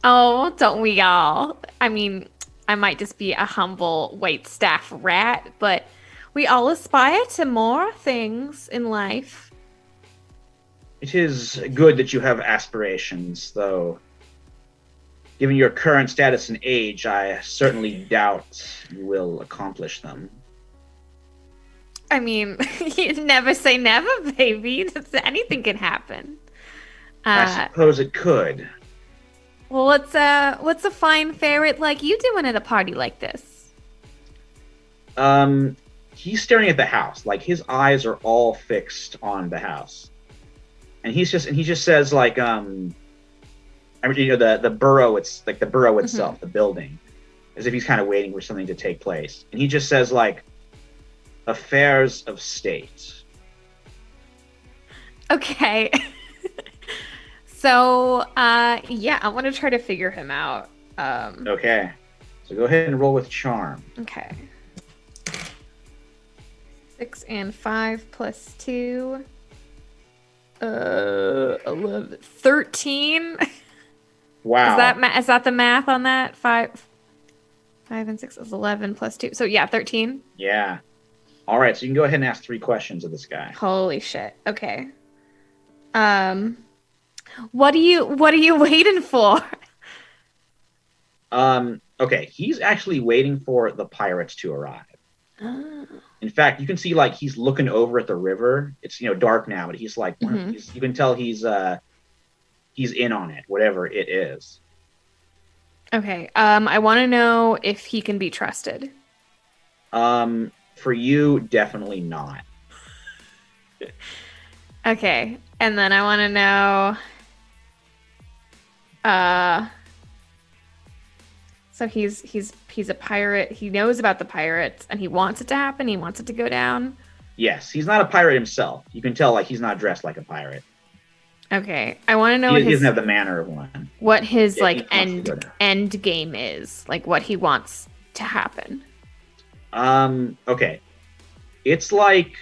Oh, don't we all? I mean, I might just be a humble waitstaff rat, but we all aspire to more things in life. It is good that you have aspirations, though. Given your current status and age, I certainly doubt you will accomplish them. I mean, you never say never, baby. Anything can happen. I suppose it could. Well, what's a fine ferret like you doing at a party like this? He's staring at the house. Like his eyes are all fixed on the house, and he just says like I mean, the burrow. It's like the burrow itself, the building, as if he's kind of waiting for something to take place, and he just says like affairs of state. Okay. So, yeah, I want to try to figure him out. Okay, so go ahead and roll with charm. Okay. 6 and 5 plus 2. 11. 13. Wow. Is that the math on that? 5 and 6 is 11 plus 2. So yeah, 13. Yeah. All right, so you can go ahead and ask 3 questions of this guy. Holy shit. Okay. What are you waiting for? Okay, he's actually waiting for the pirates to arrive. In fact, you can see like he's looking over at the river. It's dark now, but he's like you can tell he's in on it, whatever it is. Okay. I want to know if he can be trusted. For you, definitely not. Okay. And then I want to know So he's a pirate. He knows about the pirates, and he wants it to happen. He wants it to go down. Yes, he's not a pirate himself. You can tell like he's not dressed like a pirate. Okay, I want to know He doesn't have the manner of one. what his Yeah, he like wants to go down. end game is, like what he wants to happen. Okay. It's like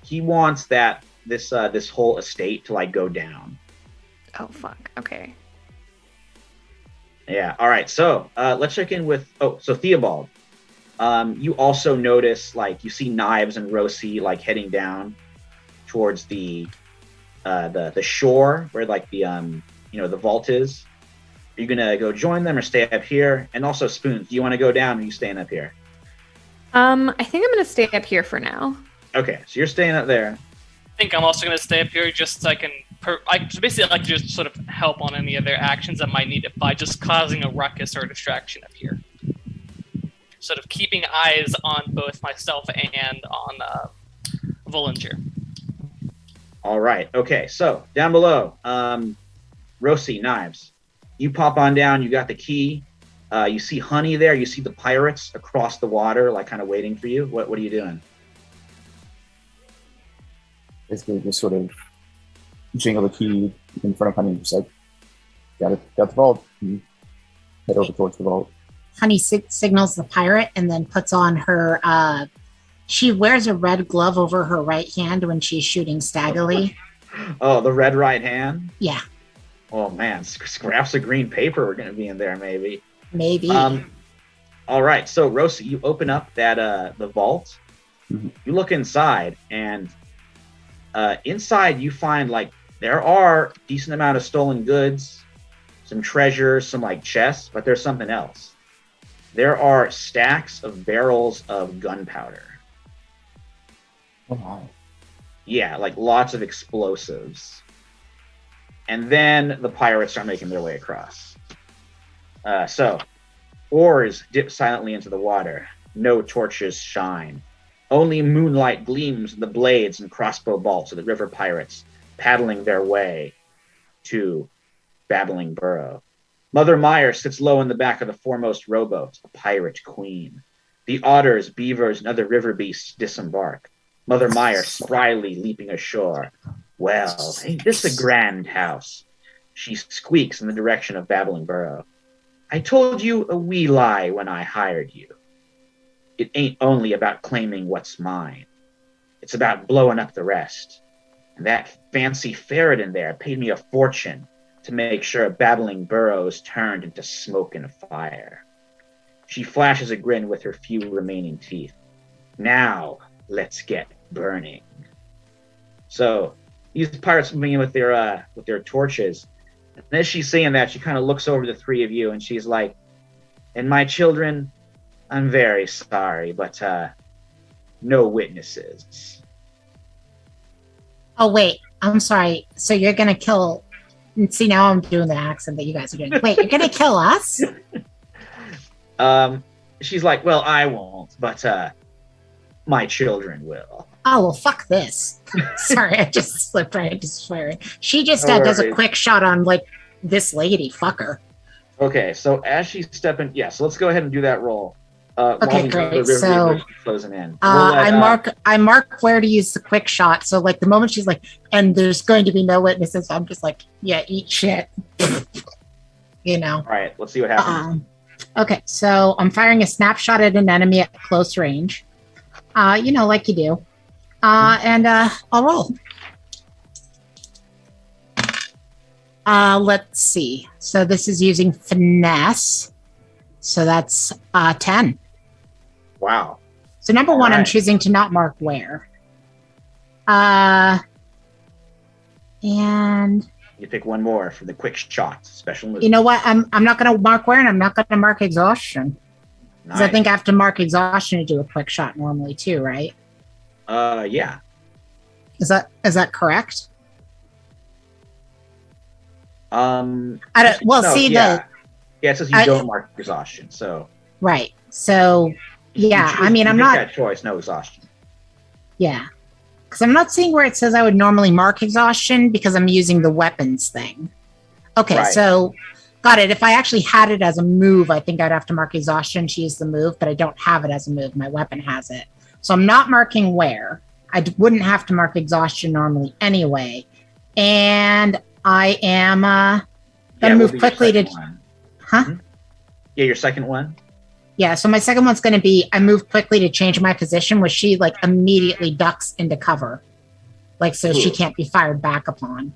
he wants this whole estate to like go down. Oh fuck. Okay. Yeah. All right. So let's check in with. So Theobald, you also notice like you see Knives and Rosie like heading down towards the shore where like the the vault is. Are you gonna go join them or stay up here? And also Spoons, do you want to go down or are you staying up here? I think I'm gonna stay up here for now. Okay, so you're staying up there. I think I'm also going to stay up here just so I can. Basically, I like to just sort of help on any of their actions that might need it by just causing a ruckus or distraction up here. Sort of keeping eyes on both myself and on Vollinger. All right. Okay. So down below, Rosie, Knives, you pop on down. You got the key. You see Honey there. You see the pirates across the water, like kind of waiting for you. What are you doing? Basically, just sort of jingle the key in front of Honey, just like, got the vault. And head over towards the vault. Honey signals the pirate and then puts on her. She wears a red glove over her right hand when she's shooting Staggerly. Oh, the red right hand. Yeah, Oh man, scraps of green paper are going to be in there, maybe. maybe. All right. So Rosie, you open up that the vault. Mhm. You look inside, and inside you find like there are decent amount of stolen goods, some treasures, some like chests, but there's something else. There are stacks of barrels of gunpowder. Oh my. Yeah, like lots of explosives. And then the pirates are making their way across. So, oars dip silently into the water. No torches shine. Only moonlight gleams in the blades and crossbow bolts of the river pirates paddling their way to Babbling Burrow. Mother Meyer sits low in the back of the foremost rowboat, a pirate queen. The otters, beavers, and other river beasts disembark. Mother Meyer spryly leaping ashore. Well, ain't this a grand house? She squeaks in the direction of Babbling Burrow. I told you a wee lie when I hired you. It ain't only about claiming what's mine. It's about blowing up the rest. And that fancy ferret in there paid me a fortune to make sure Babbling Burrows turned into smoke and fire. She flashes a grin with her few remaining teeth. Now, let's get burning. So, these pirates moving in with their torches. And as she's saying that, she kind of looks over the three of you and she's like, and my children, I'm very sorry, but no witnesses. Oh, wait. I'm sorry. So you're going to kill. See, now I'm doing the accent that you guys are doing. Wait, you're going to kill us? She's like, well, I won't, but my children will. Oh, well, fuck this. Sorry, I just slipped right into swearing. She just No does a worries. quick shot on, like, this lady. Fuck her. Okay, so as she's stepping, so let's go ahead and do that roll. While Okay, these great. other rivers So, are closing in. We'll let, I mark where to use the quick shot. So, like, the moment she's like, and there's going to be no witnesses, I'm just like, yeah, eat shit. You know. All right, let's see what happens. Okay, so I'm firing a snapshot at an enemy at close range. Like you do. And I'll roll. Let's see. So this is using finesse. So that's 10. Wow. So number one, I'm Alright. choosing to not mark where. And You pick one more for the quick shot special move. you know what? I'm not going to mark where, and I'm not going to mark exhaustion. Because I Nice. think I have to mark exhaustion to do a quick shot normally too, right? Yeah. Is that correct? No, See, yeah. Yeah, it says you I- don't mark exhaustion, so. right. So yeah, You I mean, you I'm make not. that choice, no exhaustion. Yeah. Because I'm not seeing where it says I would normally mark exhaustion because I'm using the weapons thing. Okay, Right. so Got it. If I actually had it as a move, I think I'd have to mark exhaustion. She's the move, but I don't have it as a move. My weapon has it. So I'm not marking where. Wouldn't have to mark exhaustion normally anyway. And I am gonna move quickly to Huh? Mhm. Yeah, your second one. Yeah, so my second one's gonna be I move quickly to change my position, where she like immediately ducks into cover. Like so she Ooh. can't be fired back upon.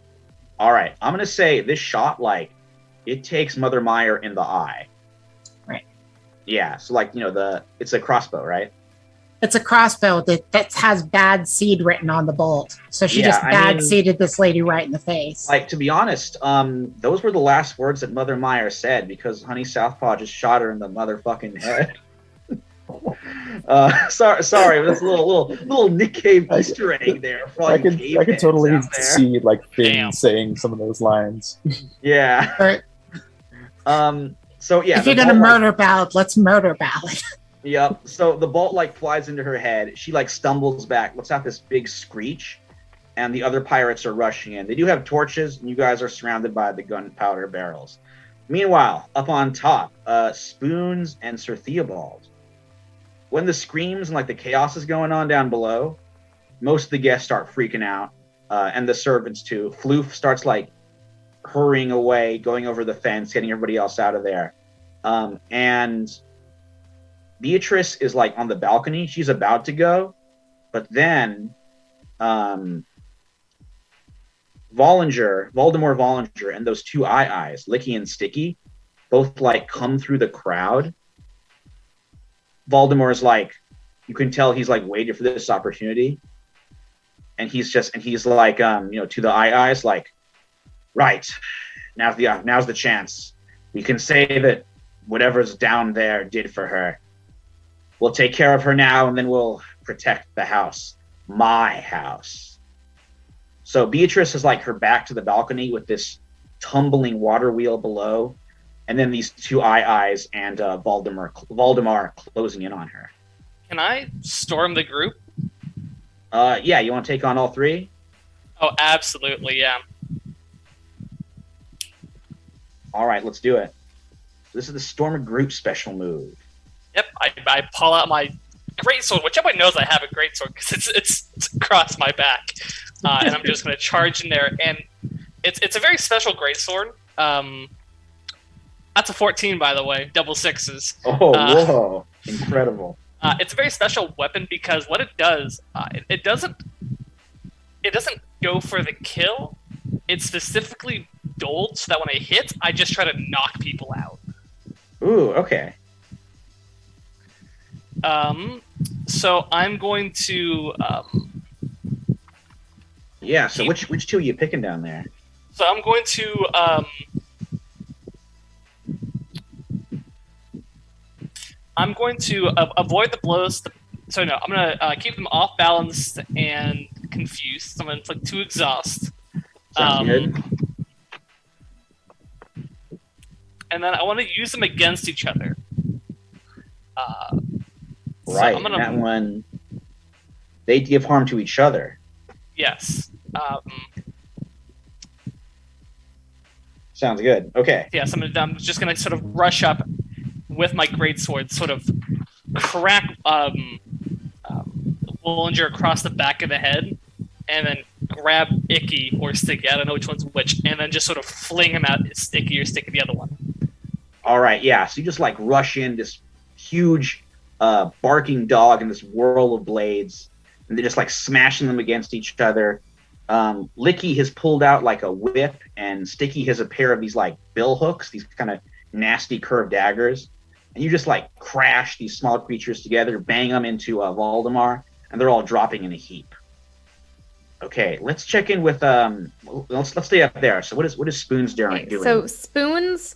All right, I'm gonna say this shot, like, it takes Mother Meyer in the eye. Right. Yeah, so like, it's a crossbow, right? It's a crossbow that has bad seed written on the bolt. So she Yeah, just I bad mean- seeded this lady right in the face. Like, to be honest, those were the last words that Mother Meyer said, because Honey Southpaw just shot her in the motherfucking head. Sorry, that's a little Nick Cave Easter egg there. For all I you could caveheads totally out there. see like Finn Damn. saying some of those lines. Yeah. Or, So yeah, if the you're gonna bolt, like- murder ballad, let's murder ballad. Yep. So the bolt like flies into her head. She like stumbles back, lets out this big screech, and the other pirates are rushing in. They do have torches, and you guys are surrounded by the gunpowder barrels. Meanwhile, up on top, Spoons and Sir Theobald. When the screams and like the chaos is going on down below, most of the guests start freaking out, and the servants too. Floof starts like hurrying away, going over the fence, getting everybody else out of there, and Beatrice is like on the balcony. She's about to go, but then Voldemort Vollinger, and those two eyes, Licky and Sticky, both like come through the crowd. Voldemort is like, you can tell he's like waiting for this opportunity, and he's like, to the eyes, like, right, now's the chance. We can say that whatever's down there did for her. We'll take care of her now, and then we'll protect the house. My house. So Beatrice is like her back to the balcony with this tumbling water wheel below, and then these two eyes and Voldemar closing in on her. Can I storm the group? Yeah, you want to take on all three? Oh, absolutely, yeah. All right, let's do it. This is the Storm of Group special move. Yep, I pull out my greatsword, which everybody knows I have a greatsword because it's across my back, and I'm just going to charge in there. And it's a very special greatsword. That's a 14, by the way, double sixes. Oh, whoa, incredible! It's a very special weapon because what it does, it doesn't go for the kill. It's specifically doled so that when I hit, I just try to knock people out. Ooh, okay. So I'm going to. Yeah. So which two are you picking down there? So I'm going to. I'm going to avoid the blows. I'm going to keep them off balance and confused. So I'm going to inflict 2 exhaust. Sounds good. And then I want to use them against each other. So Right. I'm gonna, That one, they give harm to each other. Yes. Sounds good. Okay. Yes, I'm just going to sort of rush up with my greatsword, sort of crack Bollinger across the back of the head, and then grab Icky or Sticky, I don't know which one's which, and then just sort of fling him out, Sticky or Sticky the other one. All right. Yeah. So you just like rush in this huge barking dog and this whirl of blades, and they're just like smashing them against each other. Licky has pulled out like a whip, and Sticky has a pair of these like bill hooks, these kind of nasty curved daggers. And you just like crash these small creatures together, bang them into Voldemar, and they're all dropping in a heap. Okay, let's check in with let's stay up there. So what is Spoons doing? Okay, so Spoons,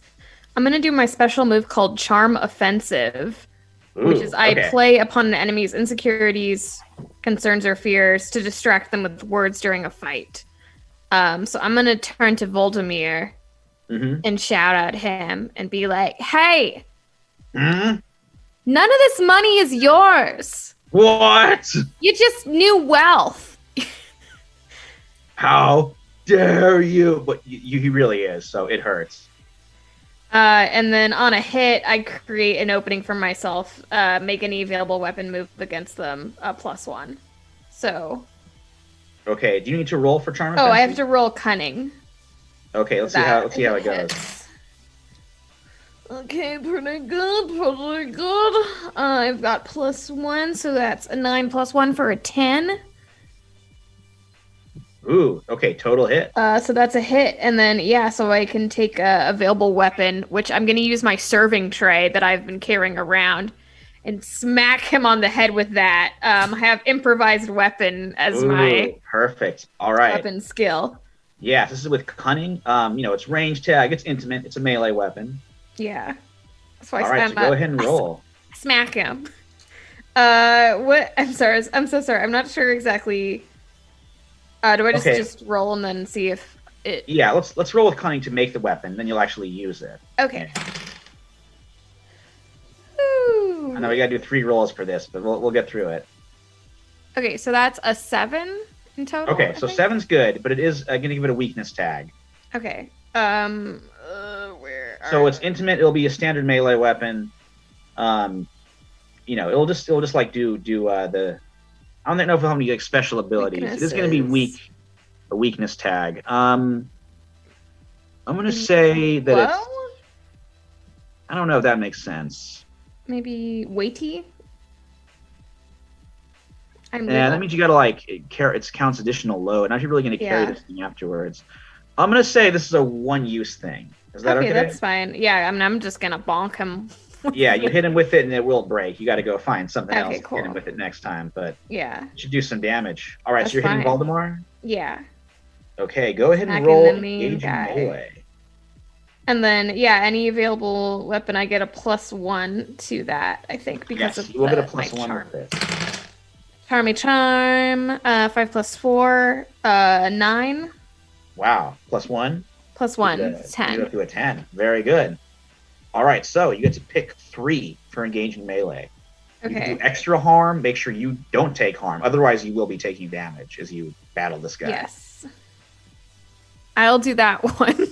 I'm gonna do my special move called Charm Offensive, which is I okay. play upon an enemy's insecurities, concerns, or fears to distract them with words during a fight. So I'm gonna turn to Voldemir and shout at him and be like, "Hey, none of this money is yours. What? You just knew wealth." How dare you? But he really is, so it hurts. And then on a hit, I create an opening for myself. Make any available weapon move against them +1. So. Okay. Do you need to roll for charm? Oh, I have offensive? to roll cunning. Okay. Let's see how it goes. Okay, pretty good, pretty good. I've got +1, so that's a 9 + 1 for a 10. Ooh. Okay. Total hit. So that's a hit, and then so I can take a available weapon, which I'm gonna use my serving tray that I've been carrying around, and smack him on the head with that. I have improvised weapon as my Ooh, perfect. All right. weapon skill. Yeah, this is with cunning. It's range tag. It's intimate. It's a melee weapon. Yeah. So I All right. So go ahead and roll. smack him. What? I'm sorry. I'm so sorry. I'm not sure exactly. Do I Okay. just roll and then see if it? Yeah. Let's roll with cunning to make the weapon. Then you'll actually use it. Okay. Ooh. I know we gotta do 3 rolls for this, but we'll get through it. Okay, so that's a 7 in total. Okay. I So think? 7's good, but it is gonna give it a weakness tag. Okay. Where? So are- it's intimate. It'll be a standard melee weapon. It'll just like do the. I don't know if it'll have any like special abilities. It is going to be Weaknesses. a weakness tag. I'm going to say that it's. Well, I don't know if that makes sense. maybe weighty. Yeah, that means you got to like it counts additional load. Not you're really going to carry Yeah. this thing afterwards. I'm going to say this is a one-use thing. Is that okay? That's fine. Yeah, I mean, I'm just gonna bonk him. Yeah, you hit him with it and it will break. You got to go find something Okay, else to hit cool. him with it next time. But Yeah, it should do some damage. All right, That's so you're hitting fine. Valdemar. yeah. Okay, go ahead and Smacking roll the main engaging guy. melee. And then any available weapon, I get a +1 to that. I think because Yes, of you will get a my +1 charm. with this. Charm. 5 + 4. 9 Wow, +1. +1. You go 10. up to a 10. Very good. All right, so you get to pick 3 for engaging melee. You can Okay. do extra harm. Make sure you don't take harm. Otherwise, you will be taking damage as you battle this guy. Yes. I'll do that one.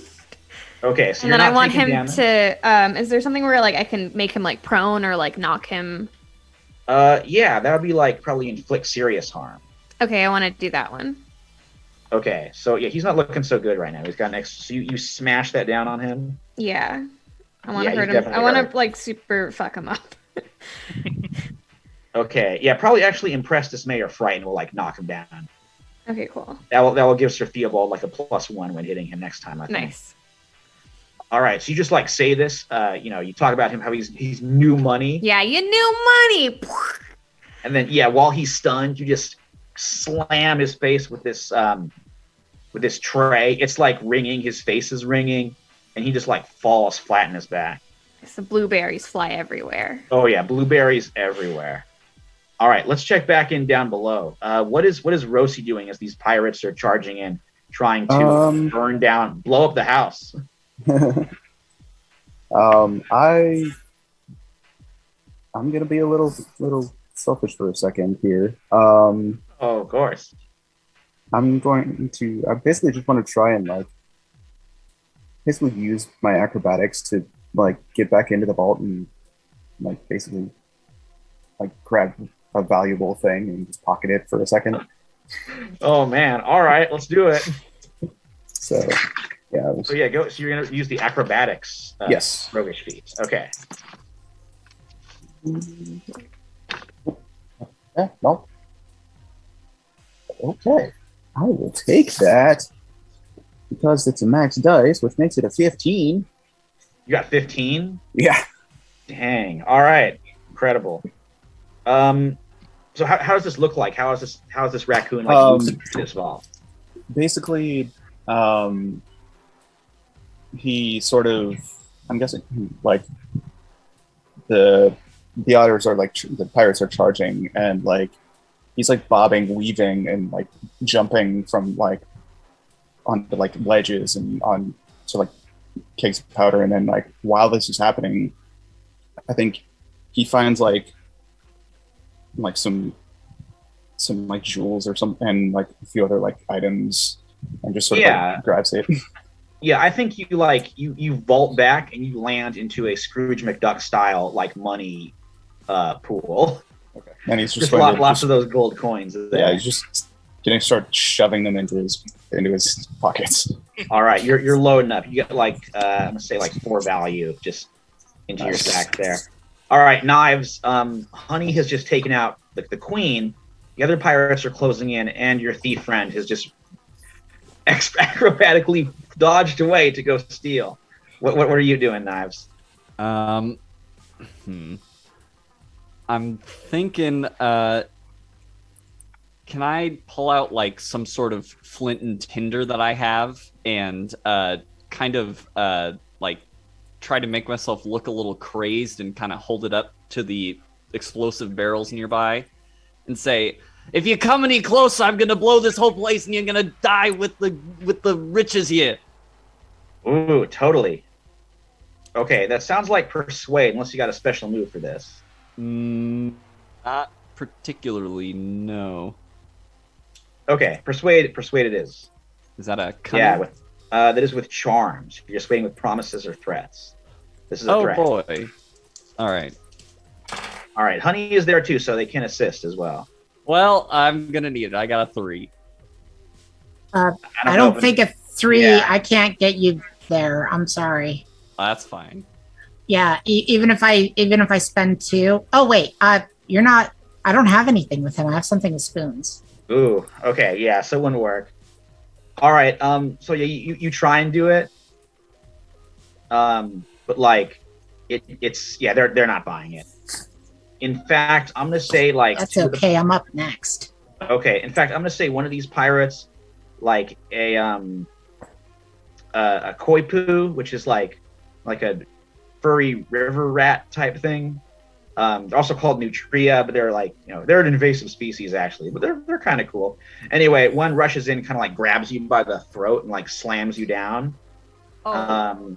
Okay, so And you're then I not want taking him damage. to. Is there something where I can make him prone or knock him? Yeah, that would be probably inflict serious harm. Okay, I want to do that one. Okay, so yeah, he's not looking so good right now. He's got an extra. So you smash that down on him. Yeah. I want Yeah, to he's hurt him. definitely I want hurt. to super fuck him up. Okay, yeah, probably actually impress, dismay, or frighten will knock him down. Okay, cool. That will give Sir Theobald a +1 when hitting him next time. I think. Nice. All right, so you just say this. You talk about him how he's new money, Yeah, you new money. and then while he's stunned, you just slam his face with this tray. It's ringing. His face is ringing, and he just falls flat in his back. The blueberries fly everywhere. Oh yeah, blueberries everywhere. All right, let's check back in down below. What is Rosie doing as these pirates are charging in, trying to blow up the house? I'm gonna be a little selfish for a second here. Oh, of course. I basically just want to try and basically use my acrobatics to get back into the vault and basically grab a valuable thing and just pocket it for a second. Oh man! All right, let's do it. So yeah, So go. So you're gonna use the acrobatics. Yes. Roguish feats. Okay. No. Okay, I will take that because it's a max dice, which makes it a 15. You got 15. Yeah. Dang. All right. Incredible. So how does this look like? How is this raccoon using this vault? Basically, he sort of, I'm guessing, the otters are the pirates are charging, and he's bobbing, weaving, and jumping from onto ledges and on to kegs of powder, and then while this is happening, I think he finds some jewels or something, and a few other items, and just sort of grabs it. Yeah, I think you vault back and you land into a Scrooge McDuck style like money pool. Okay. And he's Just going to lots of those gold coins. There. Yeah, he's just getting start shoving them into his pockets. All right, you're loading up. You get like I'm gonna say like 4 value just into your stack there. All right, Knives. Honey has just taken out the queen. The other pirates are closing in, and your thief friend has just acrobatically dodged away to go steal. What are you doing, Knives? I'm thinking, can I pull out like some sort of flint and tinder that I have and kind of like try to make myself look a little crazed and kind of hold it up to the explosive barrels nearby and say, if you come any closer, I'm gonna blow this whole place and you're gonna die with the riches here. Ooh, totally. Okay, that sounds like persuade, unless you got a special move for this. Not particularly, no. Okay, persuade it is. Is that a cunning? Yeah, that is with charms. You're persuading with promises or threats. This is a threat. Oh boy. All right. All right, Honey is there too, so they can assist as well. Well, I'm gonna need it. I got a 3. I know don't if think a 3. Yeah. I can't get you there. I'm sorry. That's fine. Yeah, even if I spend 2. Oh wait, you're not. I don't have anything with him. I have something with spoons. Ooh, okay, yeah, so it wouldn't work. All right, so yeah, you try and do it, but like, it's yeah, they're not buying it. In fact, I'm gonna say like That's okay. I'm up next. Okay, in fact, I'm gonna say one of these pirates, like a koipu, which is like a furry river rat type thing. They're also called nutria, but they're like, they're an invasive species actually, but they're kind of cool. Anyway, one rushes in, kind of like grabs you by the throat and like slams you down. Oh.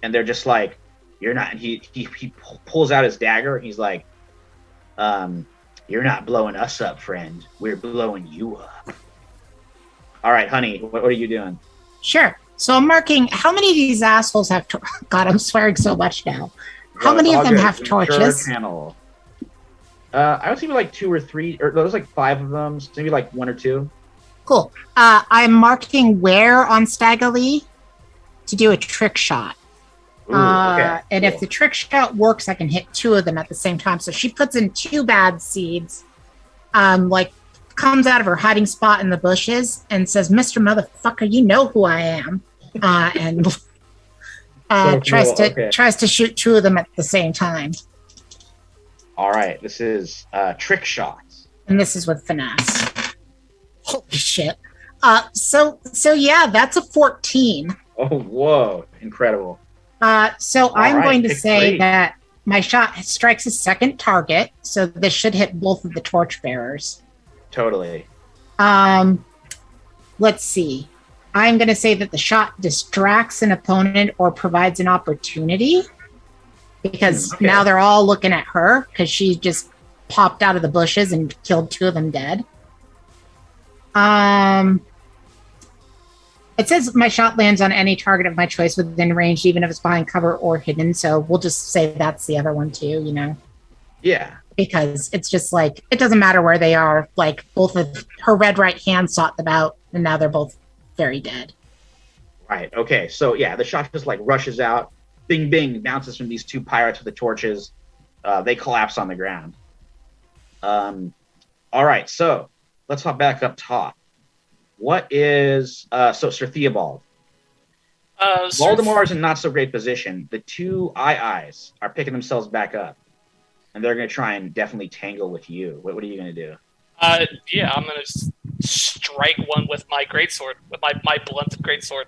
And they're just like, you're not. And he pulls out his dagger and he's like, you're not blowing us up, friend. We're blowing you up. All right, Honey, what are you doing? Sure. So I'm marking how many of these assholes have. God, I'm swearing so much now. How many of them have torches? Panel. I would say like 2 or 3, or there's like 5 of them, so maybe like 1 or 2. Cool. I'm marking where on Stagger Lee to do a trick shot. Ooh, okay, and cool. if the trick shot works, I can hit 2 of them at the same time. So she puts in 2 bad seeds, like comes out of her hiding spot in the bushes and says, "Mr. Motherfucker, you know who I am," and tries to shoot 2 of them at the same time. All right, this is trick shots, and this is with finesse. Holy shit! So yeah, that's a 14. Oh, whoa, incredible. So I'm right, going to pick say 3. that my shot strikes a second target, so this should hit both of the torchbearers. Totally. Let's see. I'm going to say that the shot distracts an opponent or provides an opportunity, because Okay. now they're all looking at her because she just popped out of the bushes and killed 2 of them dead. It says my shot lands on any target of my choice within range, even if it's behind cover or hidden. So we'll just say that's the other one too, Yeah. because it's just like, it doesn't matter where they are. Like both of her red right hand sought them out, and now they're both very dead. Right. Okay. So yeah, the shot just like rushes out, bing bing, bounces from these 2 pirates with the torches. They collapse on the ground. All right. So let's hop back up top. What is Sir Theobald? Voldemort is in not so great position. The 2 eyes are picking themselves back up, and they're going to try and definitely tangle with you. What are you going to do? Yeah, I'm gonna strike one with my greatsword, with my blunt greatsword.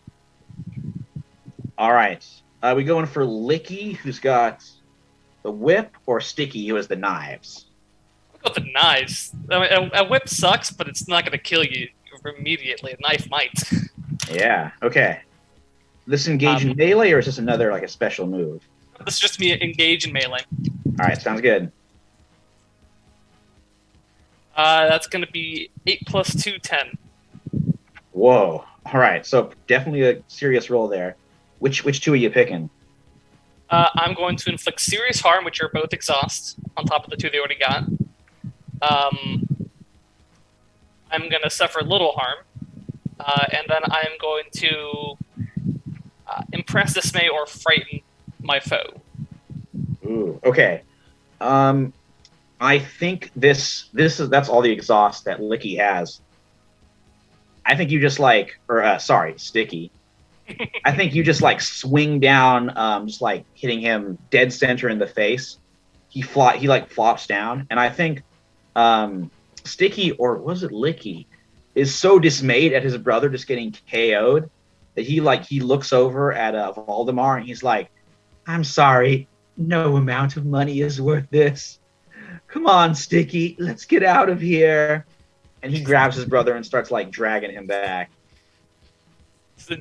All right. We going for Licky, who's got the whip, or Sticky, who has the knives? I'll go with the knives. I mean, a whip sucks, but it's not gonna kill you immediately. A knife might. Yeah. Okay. This engage in melee, or is this another like a special move? This is just me engage in melee. All right. Sounds good. That's gonna be 8 + 2, 10. Whoa. All right, so definitely a serious roll there. Which two are you picking? I'm going to inflict serious harm, which are both exhaust, on top of the two they already got. I'm going to suffer little harm, and then I'm going to impress, dismay, or frighten my foe. Ooh, okay. I think that's all the exhaust that Licky has. I think you just Sticky. I think you just like swing down, just like hitting him dead center in the face. He flops down, and I think Sticky, or was it Licky, is so dismayed at his brother just getting KO'd that he looks over at Voldemar and he's like, "I'm sorry, no amount of money is worth this. Come on, Sticky, let's get out of here." And he grabs his brother and starts like dragging him back. So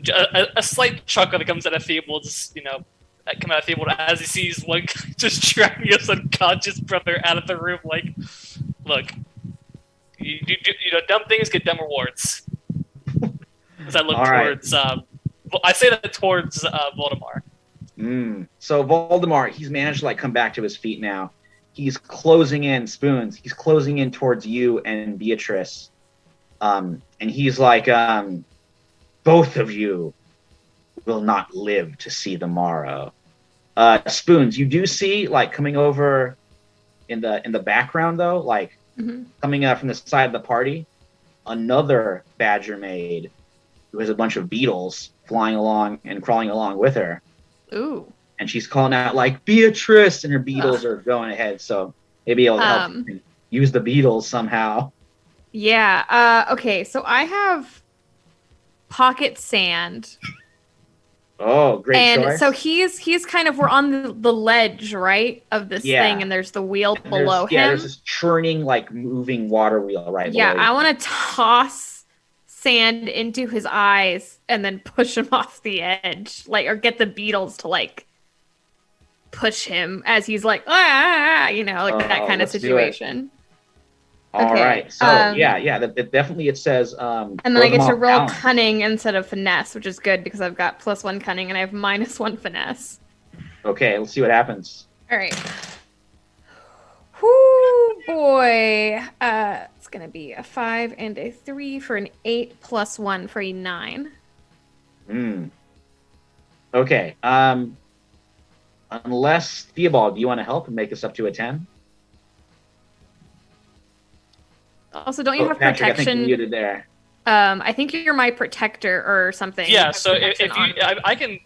a slight chuckle that comes out of Theobald, as he sees one guy just dragging his unconscious brother out of the room. Like, look, you dumb things get dumb rewards. As I look All right. towards, I say that towards Voldemar. So Voldemar, he's managed to like come back to his feet now. He's closing in, Spoons. He's closing in towards you and Beatrice. And he's like, both of you will not live to see the morrow. Spoons, you do see like coming over in the background though, like coming up from the side of the party, another badger maid who has a bunch of beetles flying along and crawling along with her. Ooh. And she's calling out like Beatrice, and her beetles are going ahead. So maybe able to help use the beetles somehow. Yeah. Okay. So I have pocket sand. Oh, great and choice. so he's kind of, we're on the ledge, right, of this thing, and there's the wheel below him. Yeah, there's this churning, like moving water wheel right Yeah, below you. I want to toss sand into his eyes and then push him off the edge, like, or get the beetles to like push him as he's like, that kind of let's do it. situation. All Okay, right. So definitely it says. And then I get to roll balance. cunning instead of finesse, which is good because I've got +1 cunning and I have -1 finesse. Okay, let's see what happens. All right. Whoo, boy. It's going to be a 5 and a 3 for an 8 +1 for a 9. Okay. Unless Theobald, do you want to help and make us up to a 10? Also, don't you have Patrick, protection? I think you're muted there. I think you're my protector or something. Yeah, have so if protection you, on.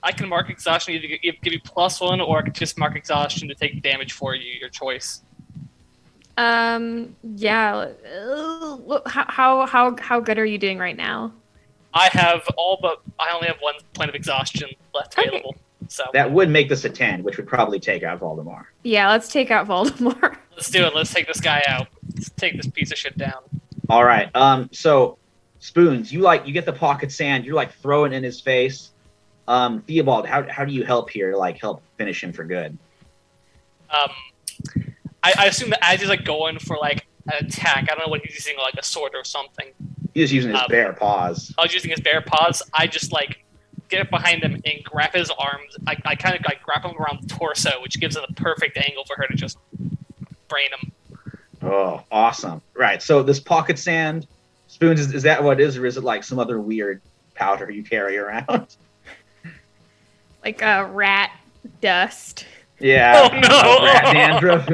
I can mark exhaustion, either give you +1, or I can just mark exhaustion to take damage for you. Your choice. Yeah. How good are you doing right now? I only have 1 point of exhaustion left available. So That would make this a 10, which would probably take out Voldemar. Yeah, let's take out Voldemort. let's do it. Let's take this guy out. Let's take this piece of shit down. All right. So Spoons, you get the pocket sand. You're like throwing in his face. Theobald, how do you help here? Like help finish him for good. I assume that as he's like going for like an attack, I don't know what he's using, like a sword or something. He's using his bare paws. I was using his bare paws. I just like get behind him and grab his arms. I kind of like grab him around the torso, which gives it the perfect angle for her to just brain him. Oh, awesome. Right. So this pocket sand, Spoons, is that what it is, or is it like some other weird powder you carry around? Like a rat dust. Yeah. Oh, no. Rat dandruff.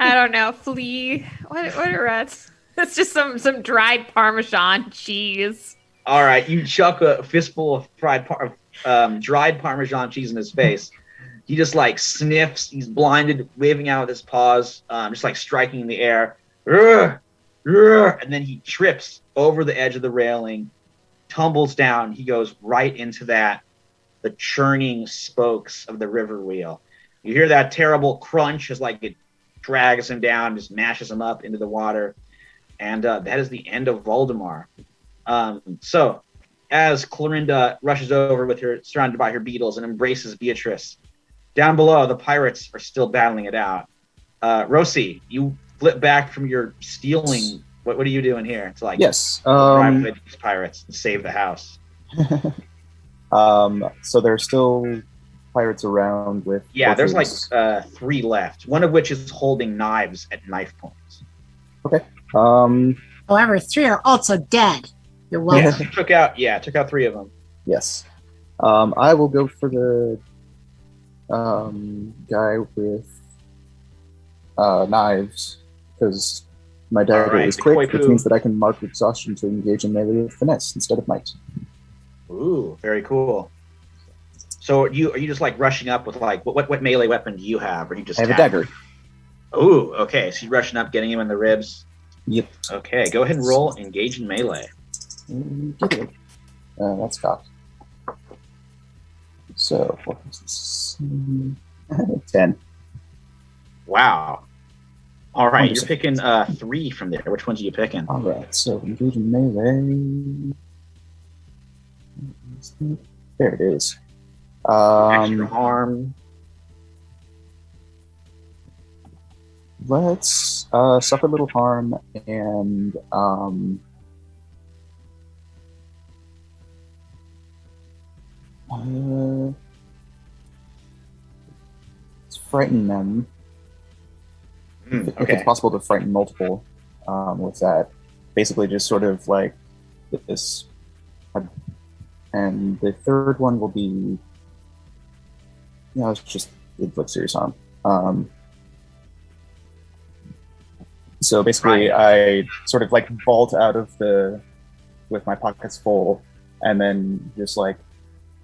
I don't know. Flea. What are rats? It's just some dried Parmesan cheese. All right. You chuck a fistful of dried Parmesan cheese in his face. He just like sniffs. He's blinded, waving out with his paws, just like striking in the air. Rrr, rrr, and then he trips over the edge of the railing, tumbles down. He goes right into the churning spokes of the river wheel. You hear that terrible crunch as like it drags him down, just mashes him up into the water. And that is the end of Voldemar. So as Clorinda rushes over with her, surrounded by her beetles, and embraces Beatrice, down below, the pirates are still battling it out. Rosie, you flip back from your stealing. What are you doing here? It's like Yes. drive away these pirates and save the house. So there are still pirates around with. Yeah, there's like torches. 3 left. One of which is holding knives at knife points. However, 3 are also dead. You're welcome. Took out 3 of them. Yes. I will go for the guy with knives because my dagger Alright, is the quick, which Koipu. means that I can mark exhaustion to engage in melee with finesse instead of might. Ooh, very cool. So are you just like rushing up with like what melee weapon do you have? Or you just I have a tap? dagger. Ooh, okay. So you're rushing up, getting him in the ribs. Yep. Okay, go ahead and roll engage in melee. That's cocked. So, what is this? 10. Wow. All right, you're 100%. picking 3 from there. Which ones are you picking? Alright, so engage in melee. There it is. Extra harm. Let's suffer little harm and let's frighten them. If it's Okay. possible to frighten multiple with that. Basically just sort of like this. And the third one will be it's just inflict serious harm. So basically, I sort of like vault out of with my pockets full, and then just like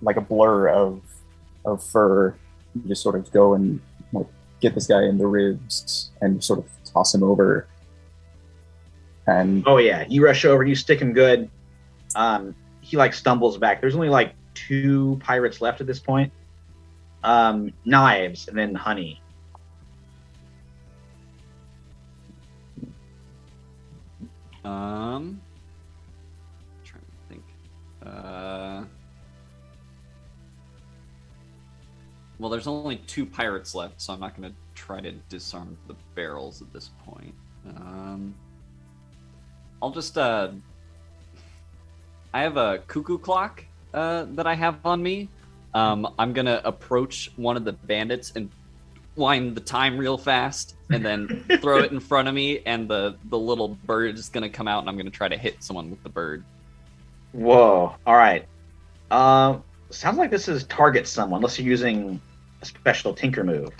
a blur of fur, just sort of go and like get this guy in the ribs and sort of toss him over. And Oh yeah, you rush over, you stick him good. He like stumbles back. There's only like 2 pirates left at this point. Knives and then Honey. Trying to think. Well, there's only 2 pirates left, so I'm not going to try to disarm the barrels at this point. I'll just I have a cuckoo clock that I have on me. I'm gonna approach one of the bandits and wind the time real fast, and then throw it in front of me, and the little bird is gonna come out, and I'm gonna try to hit someone with the bird. Whoa. All right. Sounds like this is target someone, unless you're using a special tinker move.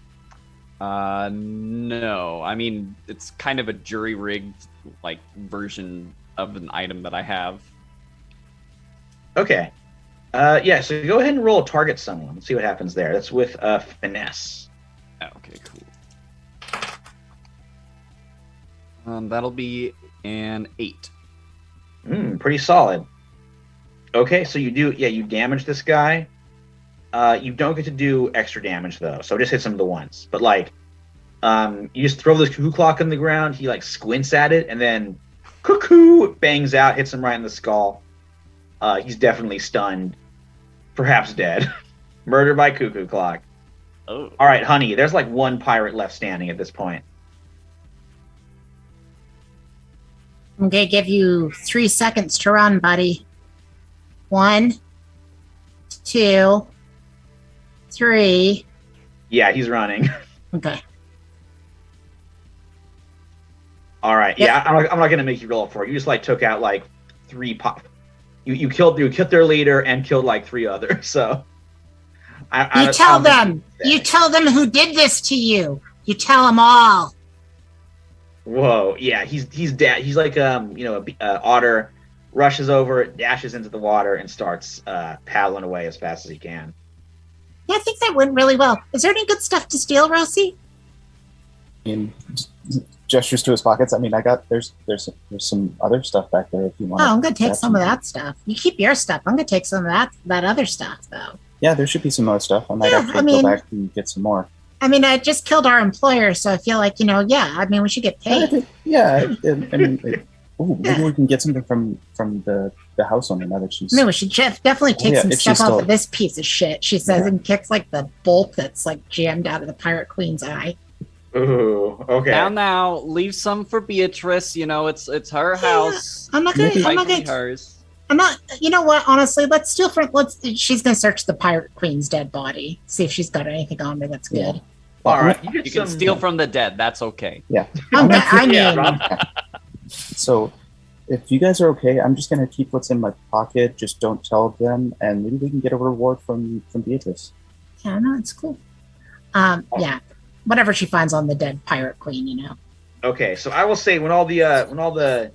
No. I mean, it's kind of a jury-rigged like version of an item that I have. Okay. Yeah, so go ahead and roll target someone. Let's see what happens there. That's with finesse. Oh, okay, cool. That'll be an 8. Pretty solid. Okay, so you damage this guy. You don't get to do extra damage though, so it just hits him the once. But like, you just throw this cuckoo clock on the ground. He like squints at it, and then cuckoo bangs out, hits him right in the skull. He's definitely stunned, perhaps dead. Murder by cuckoo clock. Oh. All right, Honey. There's like 1 pirate left standing at this point. I'm gonna give you 3 seconds to run, buddy. 1, 2, 3. Yeah, he's running. Okay. All right. Yep. Yeah, I'm not gonna make you roll for it. You just like took out like 3 pop. You killed their leader and killed like 3 others. So You tell them who did this to you. You tell them all. Whoa. Yeah, he's dead. He's like a otter, rushes over, dashes into the water, and starts paddling away as fast as he can. Yeah, I think that went really well. Is there any good stuff to steal, Rosie? in gestures to his pockets. I mean, there's some other stuff back there if you want. Oh, I'm gonna take some of that stuff. You keep your stuff. I'm gonna take some of that other stuff though. Yeah, there should be some other stuff. I might Yeah, actually go back and get some more. I mean, I just killed our employer, so I feel like, we should get paid. Yeah, maybe we can get something from the house owner now that she's. I mean, we should definitely take some if she's stuff off still- of this piece of shit, she says, Yeah. and kicks like the bolt that's like jammed out of the Pirate Queen's eye. Ooh, okay. Now, leave some for Beatrice. You know, it's her house. I'm not gonna, Maybe- I'm not Rightfully gonna, hers. I'm not. You know what? Honestly, let's steal from. She's gonna search the pirate queen's dead body, see if she's got anything on her that's good. Yeah. All right, you get You can some- steal from the dead. That's okay. Yeah. I mean, Yeah. So, if you guys are okay, I'm just gonna keep what's in my pocket. Just don't tell them, and maybe we can get a reward from Beatrice. yeah, no, it's cool. Yeah, whatever she finds on the dead pirate queen, you know. Okay, so I will say when all the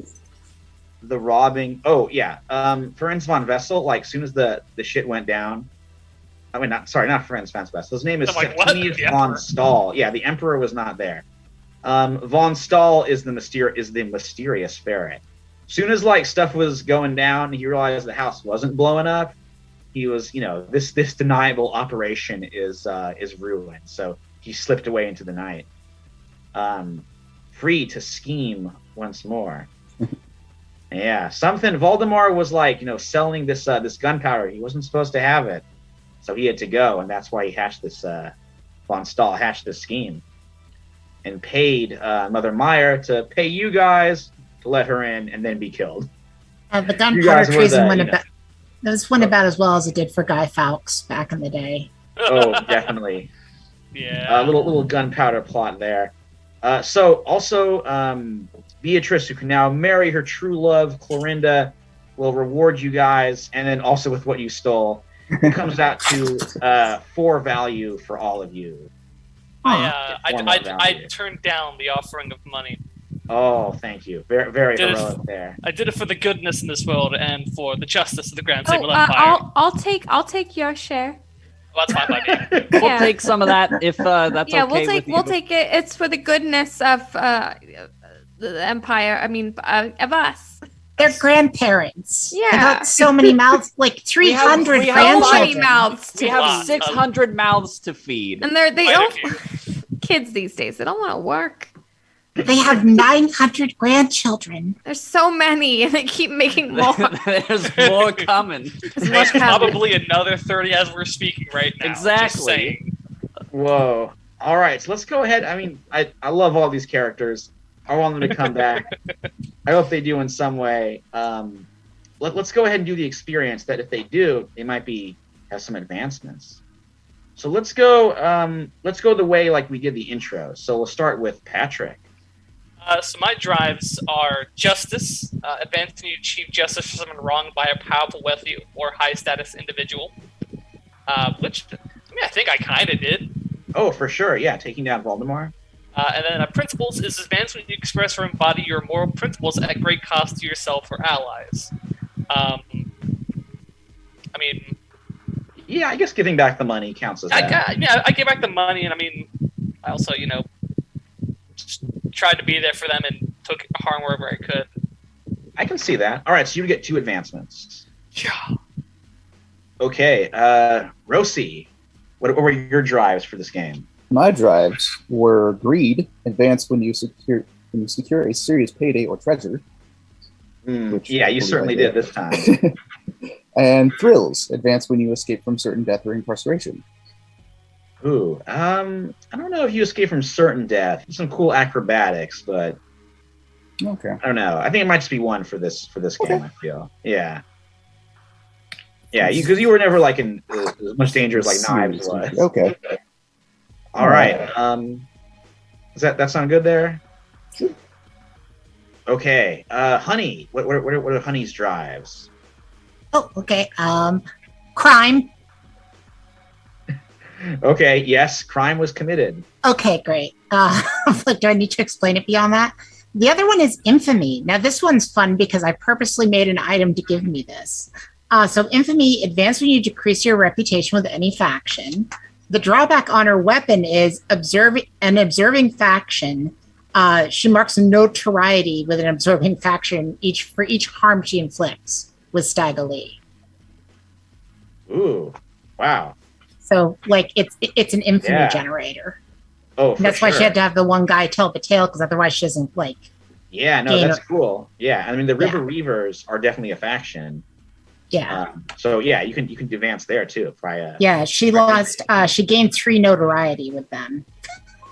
robbing. Oh yeah, Ferenc von Vessel. Like, soon as the shit went down. I mean, not Ferenc von Vessel. His name is I'm like, what? Septimius The von Emperor? Stahl. Yeah, the Emperor was not there. Von Stahl is the mysterious ferret. Soon as like stuff was going down, he realized the house wasn't blowing up. He was, this deniable operation is ruined. So he slipped away into the night, free to scheme once more. Yeah, something. Voldemort was like, selling this gunpowder. He wasn't supposed to have it, so he had to go, and that's why he hatched this. Von Stahl hatched this scheme, and paid Mother Meyer to pay you guys to let her in, and then be killed. The You gunpowder guys were treason the, went you know. about. This went about as well as it did for Guy Fawkes back in the day. Oh, definitely. Yeah. A little gunpowder plot there. So also, Beatrice, who can now marry her true love, Clorinda, will reward you guys, and then also with what you stole. It comes out to 4 value for all of you. Aw. I turned down the offering of money. Oh, thank you. Very, very Did it- heroic there. I did it for the goodness in this world and for the justice of the Grand Oh, Sable Empire. I'll take your share. Well, that's fine by me. We'll Yeah. take some of that if that's Yeah, okay we'll with you. we'll take it. It's for the goodness of the empire. I mean, of us. They're grandparents. Yeah. I got so many mouths, like 300 we have So many grandchildren. mouths We to have Lot. 600 mouths to feed. and they Quite a don't. few. Kids these days, they don't want to work. They have 900 grandchildren. There's so many, and they keep making more. There's more coming. There's more There's coming. probably another 30 as we're speaking right now. Just Exactly. saying. Whoa. All right, so let's go ahead. I mean, I love all these characters. I want them to come back. I hope they do in some way. Let's go ahead and do the experience that if they do, they might have some advancements. So let's go the way like we did the intro. So we'll start with Patrick. So my drives are justice, advancing you achieve justice for someone wronged by a powerful, wealthy, or high-status individual. Which, I think I kind of did. Oh, for sure. Yeah, taking down Voldemort. And then principles is advanced when you express or embody your moral principles at great cost to yourself or allies. I mean, Yeah, I guess giving back the money counts as that. I gave back the money, and I mean, I also, just tried to be there for them and took harm wherever I could. I can see that. All right, so you get 2 advancements. Yeah. Okay, Rosie, what were your drives for this game? My drives were greed, advanced when you secure a serious payday or treasure, Which Yeah, you I believe certainly I did did. this time. and thrills, advanced when you escape from certain death or incarceration. Ooh, I don't know if you escape from certain death. Some cool acrobatics, but Okay. I don't know. I think it might just be 1 for this game. I feel. Yeah. Yeah, because you were never like in as much danger as like Knives was. Okay. All right. Does that sound good there? Sure. Okay. Honey, what are Honey's drives? Oh, okay. Crime. Okay. Yes, crime was committed. Okay, great. Like, do I need to explain it beyond that? The other one is infamy. Now, this one's fun because I purposely made an item to give me this. So, infamy, advanced when you decrease your reputation with any faction. The drawback on her weapon is observing faction. She marks notoriety with an observing faction for each harm she inflicts with Stagger Lee. Ooh, wow. So, like, it's an infamy Yeah. generator. Oh, And that's why she had to have the one guy tell the tale, because otherwise she doesn't, like, Yeah, no, gain that's cool. Yeah, I mean the River Yeah. Reavers are definitely a faction. yeah. So yeah, you can advance there too. Yeah, she lost. She gained 3 notoriety with them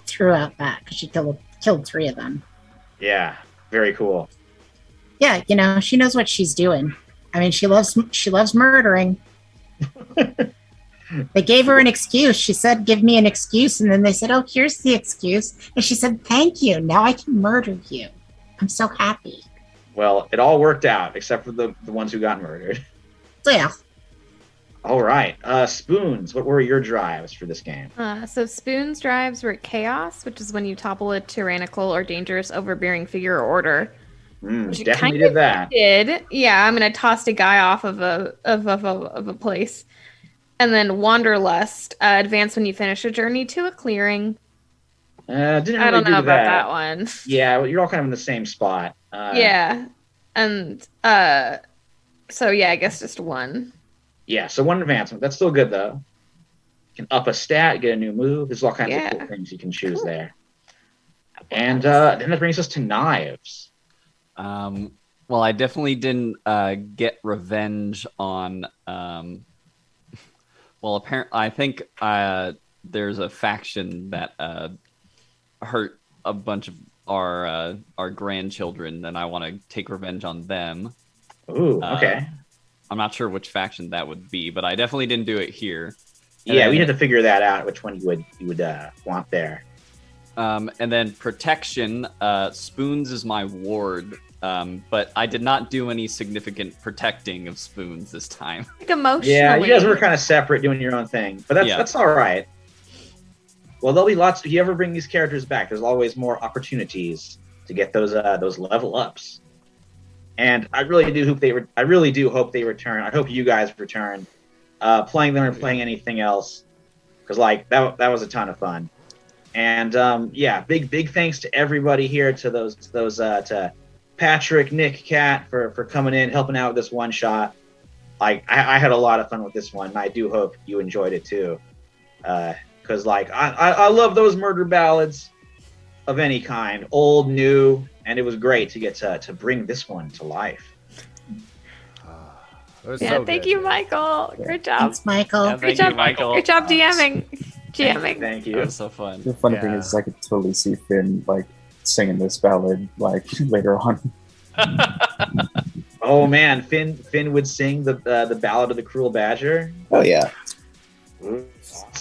throughout that because she killed 3 of them. Yeah, very cool. Yeah, she knows what she's doing. I mean, she loves murdering. They gave her an excuse. She said, "Give me an excuse," and then they said, "Oh, here's the excuse." And she said, "Thank you. Now I can murder you. I'm so happy." Well, it all worked out except for the ones who got murdered. So yeah, All right, Spoons. What were your drives for this game? So Spoon's drives were chaos, which is when you topple a tyrannical or dangerous overbearing figure or order. Which you Definitely kind did that. Did yeah? I mean, I tossed a guy off of a place, and then Wanderlust advance when you finish a journey to a clearing. Didn't really I don't do know about that one. Yeah, well, you're all kind of in the same spot. Yeah, and so yeah, I guess just one. Yeah, so one advancement. That's still good though. You can up a stat, get a new move. There's all kinds of Yeah. cool things you can choose Cool. there. And then that brings us to knives. Well, I definitely didn't get revenge on. Well, apparently, I think there's a faction that hurt a bunch of our grandchildren, and I want to take revenge on them. Ooh, okay. I'm not sure which faction that would be, but I definitely didn't do it here. And Yeah, then- we had to figure that out. Which one you would want there? And then protection. Spoons is my ward, but I did not do any significant protecting of Spoons this time. Like emotionally. Yeah, you guys were kind of separate, doing your own thing, but that's all right. Well, there'll be lots. If you ever bring these characters back, there's always more opportunities to get those level ups. And I really do hope they return. I hope you guys return, playing them or playing anything else, because like that was a ton of fun. And yeah, big thanks to everybody here, to to Patrick, Nick, Kat for coming in, helping out with this one shot. Like I had a lot of fun with this one, and I do hope you enjoyed it too. Because like I love those murder ballads of any kind, old, new, and it was great to get to bring this one to life. It was Yeah, so thank good. you, Michael. Great job. thanks, Michael. Yeah, Great thank you, job, Michael. Great job DMing. Jamming. Thank That you. was so fun. The funny Yeah. thing is, I could totally see Finn like singing this ballad like later on. Oh man, Finn would sing the ballad of the Cruel Badger. Oh yeah.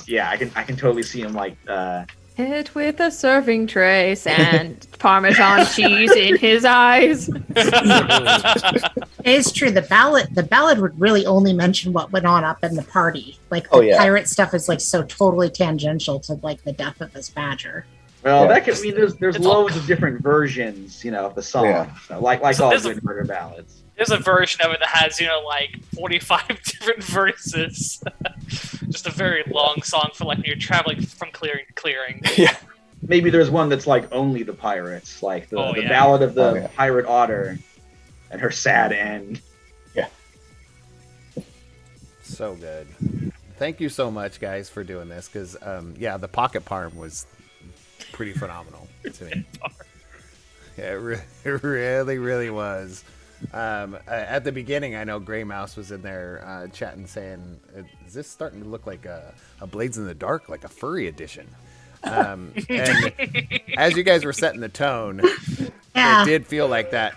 Yeah, I can totally see him like. Hit with a serving tray and Parmesan cheese in his eyes. It is true. The ballad would really only mention what went on up in the party. Like the Oh, yeah. pirate stuff is like so totally tangential to like the death of this badger. Well, Yeah. that could mean there's It's all- loads of different versions, of the song. Yeah. So, like So all there's a- good murder ballads. There's a version of it that has, like 45 different verses. Just a very long song for like when you're traveling from clearing to clearing. Yeah. Maybe there's one that's like only the pirates, like the Oh, yeah. ballad of the Oh, yeah. pirate otter and her sad end. So good. Thank you so much, guys, for doing this. Because yeah, the pocket parm was pretty phenomenal to me. Yeah, it really, really was. At the beginning, I know Gray Mouse was in there chatting, saying, "Is this starting to look like a Blades in the Dark, like a furry edition?" And as you guys were setting the tone, Yeah. it did feel like that,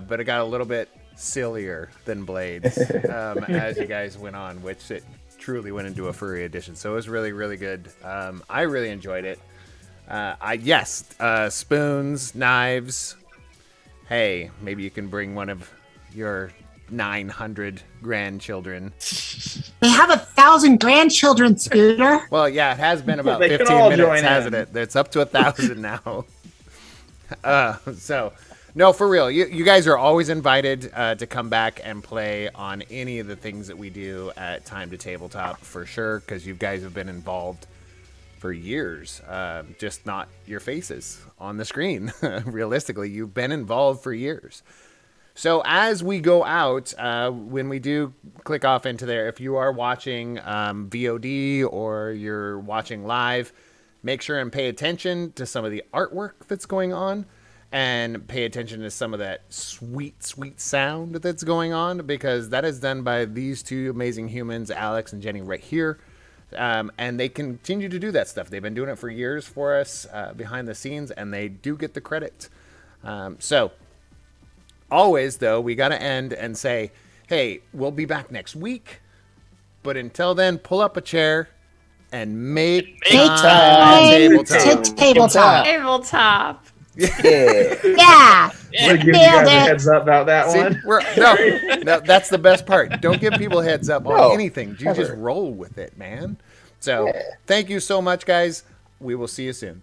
but it got a little bit sillier than Blades as you guys went on, which it truly went into a furry edition. So it was really, really good. I really enjoyed it. Spoons, knives. Hey, maybe you can bring one of your 900 grandchildren. They have 1,000 grandchildren, Scooter. Well, yeah, it has been about They can 15 all minutes, join hasn't in. it? It's up to 1,000 now. No, for real. You guys are always invited to come back and play on any of the things that we do at Time to Tabletop, for sure, because you guys have been involved for years, just not your faces on the screen. Realistically, you've been involved for years. So as we go out, when we do click off into there, if you are watching VOD or you're watching live, make sure and pay attention to some of the artwork that's going on, and pay attention to some of that sweet, sweet sound that's going on, because that is done by these two amazing humans, Alex and Jenny, right here. And they continue to do that stuff. They've been doing it for years for us behind the scenes, and they do get the credit. So always, though, we got to end and say hey, we'll be back next week. But until then, pull up a chair and make time tabletop. to tabletop. Tabletop. Yeah. Yeah. We're giving you Nailed guys a it. heads up about that See, one. no, that's the best part. Don't give people heads up on No, anything. You just never. roll with it, man. So Yeah. thank you so much, guys. We will see you soon.